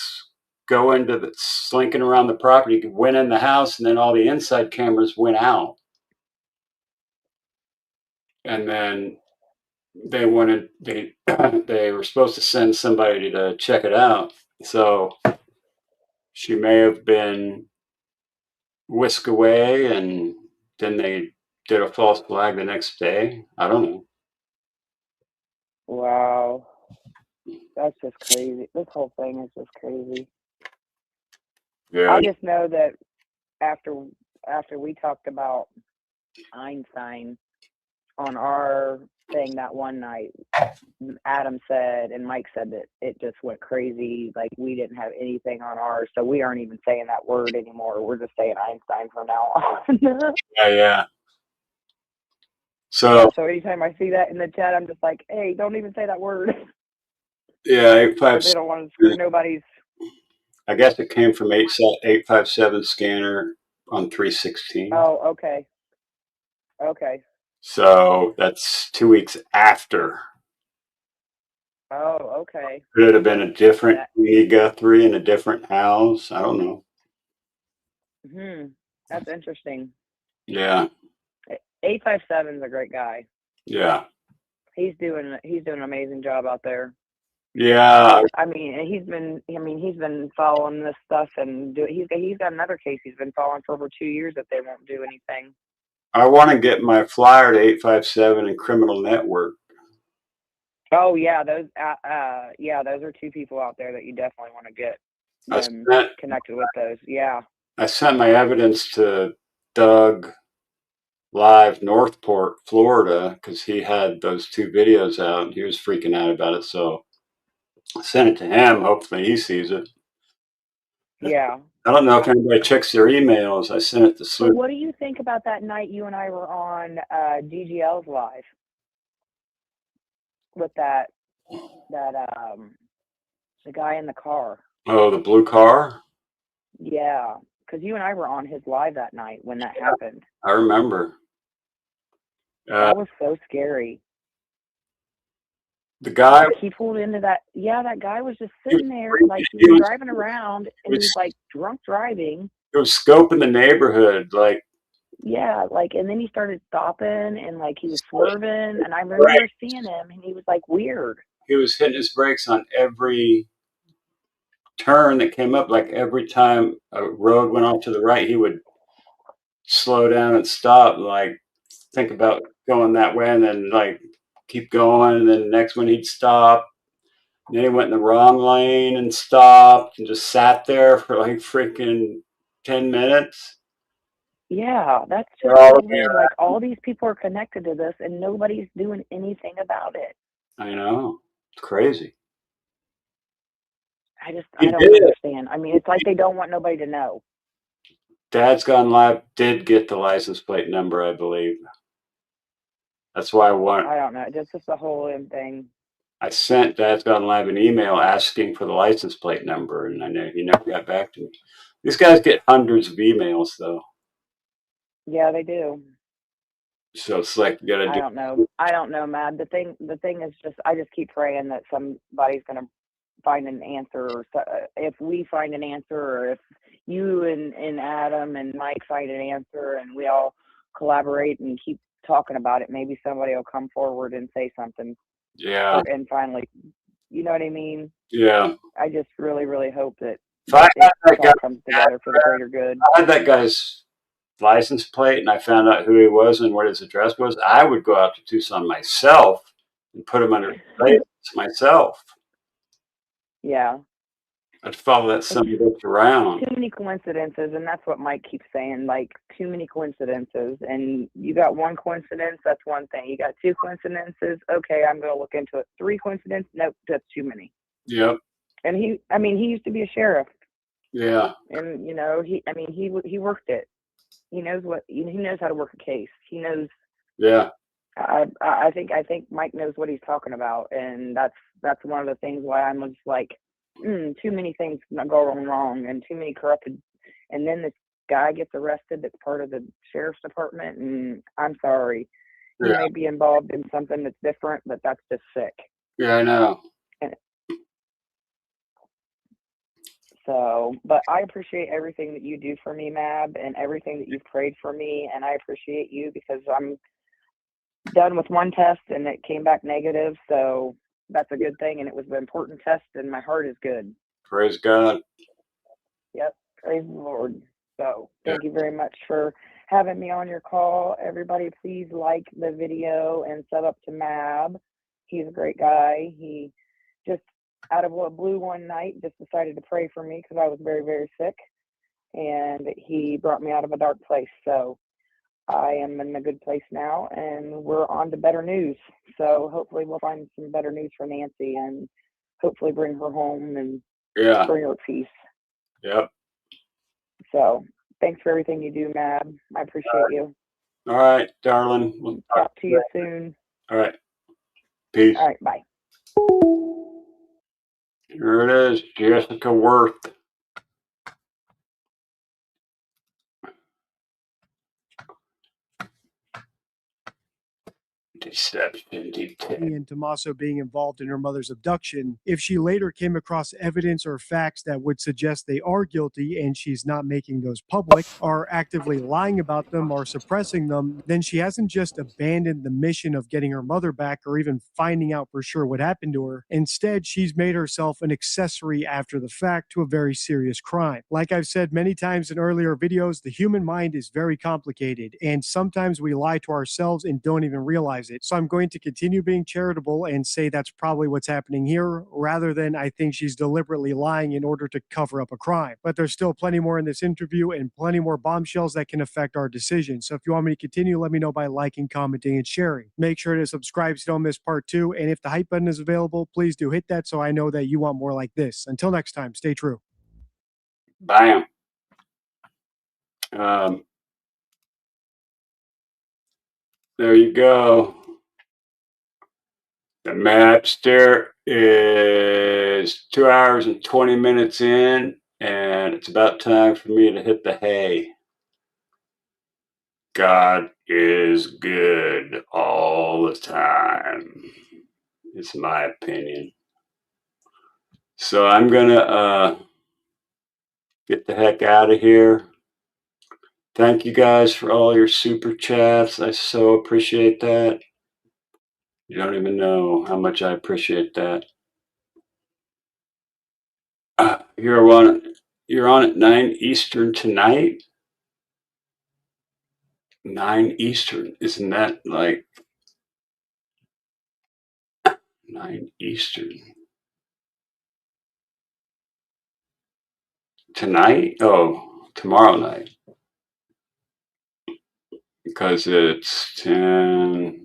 A: go into the slinking around the property, went in the house, and then all the inside cameras went out. And then they wanted they were supposed to send somebody to check it out. So she may have been whisked away and then they did a false flag the next day. I don't know.
H: Wow. That's just crazy. This whole thing is just crazy.
A: Yeah.
H: I just know that after we talked about Einstein on our thing that one night, Adam said and Mike said that it just went crazy. Like we didn't have anything on ours, so we aren't even saying that word anymore. We're just saying Einstein from now on.
A: Yeah. So
H: So anytime I see that in the chat, I'm just like, hey, don't even say that word.
A: yeah,
H: They don't want to screw nobody's.
A: I guess it came from 857 scanner on 316.
H: Oh, okay. Okay.
A: So that's 2 weeks after.
H: Oh, okay.
A: Could have been a different Nancy Guthrie in a different house. I don't know.
H: That's interesting.
A: Yeah.
H: 857 is a great guy.
A: Yeah.
H: He's doing an amazing job out there.
A: Yeah.
H: I mean, he's been following this stuff and he's got another case he's been following for over 2 years that they won't do anything.
A: I want to get my flyer to 857 and Criminal Network.
H: Oh yeah, those are two people out there that you definitely want to get connected with those. Yeah.
A: I sent my evidence to Doug Live Northport, Florida, because he had those 2 videos out and he was freaking out about it. So I sent it to him. Hopefully he sees it.
H: Yeah.
A: I don't know if anybody checks their emails. I sent it to
H: So
A: Sue.
H: what do you think about that night you and I were on DGL's live with the guy in the car?
A: Oh, the blue car?
H: Yeah, because you and I were on his live that night when that happened.
A: I remember.
H: That was so scary.
A: The guy.
H: He pulled into that. Yeah, that guy was just sitting there, like he was driving around, and he was like drunk driving.
A: He was scoping the neighborhood, like.
H: Yeah, like, and then he started stopping, and like he was swerving, and I remember seeing him, and he was like weird.
A: He was hitting his brakes on every turn that came up. Like every time a road went off to the right, he would slow down and stop, like think about going that way, and then like keep going, and then the next one he'd stop. And then he went in the wrong lane and stopped and just sat there for like freaking 10 minutes.
H: Yeah, that's just
A: Oh,
H: so weird. Like all these people are connected to this, and nobody's doing anything about it.
A: I know. It's crazy.
H: I don't understand. I mean, it's like they don't want nobody to know.
A: Dad's Gone Live did get the license plate number, I believe. That's why
H: I don't know. Just the whole thing.
A: I sent Dad's Gone Live an email asking for the license plate number, and I know he never got back to me. These guys get hundreds of emails, though.
H: Yeah, they do.
A: So it's like you gotta do.
H: I don't know, Mad. The thing is just, I just keep praying that somebody's gonna find an answer, or if we find an answer, or if you and Adam and Mike find an answer, and we all collaborate and keep talking about it, maybe somebody will come forward and say something.
A: Yeah.
H: And finally, you know what I mean?
A: Yeah.
H: I just really, really hope that
A: If I had that guy,
H: comes together for the greater good.
A: I had that guy's license plate and I found out who he was and what his address was, I would go out to Tucson myself and put him under surveillance myself.
H: Yeah.
A: I'd follow that son of a bitch around.
H: Too many coincidences, and that's what Mike keeps saying, like too many coincidences. And you got one coincidence, that's one thing. You got 2 coincidences, okay, I'm gonna look into it. 3 coincidences, nope, that's too many.
A: Yep.
H: And he used to be a sheriff.
A: Yeah.
H: And he worked it. He knows how to work a case. He knows.
A: Yeah.
H: I think Mike knows what he's talking about, and that's one of the things why I'm just like, too many things going wrong and too many corrupted, and then this guy gets arrested that's part of the sheriff's department, and I'm sorry, he may be involved in something that's different, but that's just sick.
A: Yeah, I know.
H: So, but I appreciate everything that you do for me, Mab, and everything that you've prayed for me, and I appreciate you because I'm done with one test and it came back negative, so that's a good thing, and it was an important test, and my heart is good.
A: Praise God.
H: Yep. Praise the Lord. So thank you very much for having me on your call. Everybody, please like the video and sub up to MAB. He's a great guy. He just out of what blue one night just decided to pray for me because I was very, very sick. And he brought me out of a dark place. So I am in a good place now, and we're on to better news. So hopefully we'll find some better news for Nancy and hopefully bring her home and bring her peace.
A: Yep.
H: So thanks for everything you do, Mab. I appreciate you.
A: All right, darling. We'll
H: Talk to you soon.
A: All right. Peace.
H: All right, bye.
A: Here it is, Jessica Worth. Deception detect.
F: And Tommaso being involved in her mother's abduction, if she later came across evidence or facts that would suggest they are guilty and she's not making those public, or actively lying about them or suppressing them, then she hasn't just abandoned the mission of getting her mother back or even finding out for sure what happened to her. Instead, she's made herself an accessory after the fact to a very serious crime. Like I've said many times in earlier videos, the human mind is very complicated, and sometimes we lie to ourselves and don't even realize it. So I'm going to continue being charitable and say that's probably what's happening here, rather than I think she's deliberately lying in order to cover up a crime. But there's still plenty more in this interview and plenty more bombshells that can affect our decision. So if you want me to continue, let me know by liking, commenting, and sharing. Make sure to subscribe so you don't miss part 2. And if the hype button is available, please do hit that so I know that you want more like this. Until next time, stay true.
A: Bam. There you go. The Mabtsa is 2 hours and 20 minutes in, and it's about time for me to hit the hay. God is good all the time. It's my opinion. So I'm gonna get the heck out of here. Thank you guys for all your super chats. I so appreciate that. You don't even know how much I appreciate that. You're on at 9 Eastern tonight? 9 Eastern. Isn't that like 9 Eastern? Tonight? Oh, tomorrow night. Because it's 10.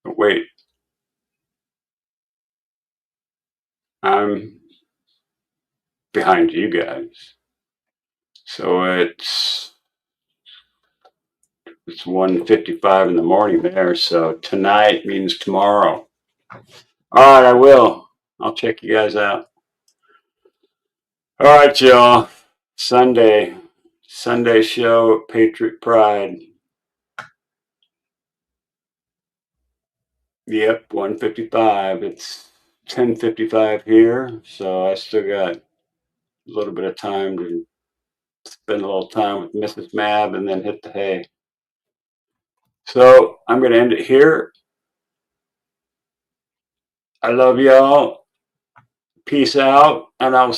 A: Wait. I'm behind you guys. So it's 1:55 in the morning there. So tonight means tomorrow. All right, I will. I'll check you guys out. All right, y'all. Sunday show at Patriot Pride. Yep, 1:55. It's 10:55 here, so I still got a little bit of time to spend a little time with Mrs. Mab and then hit the hay. So I'm going to end it here. I love y'all. Peace out, and I'll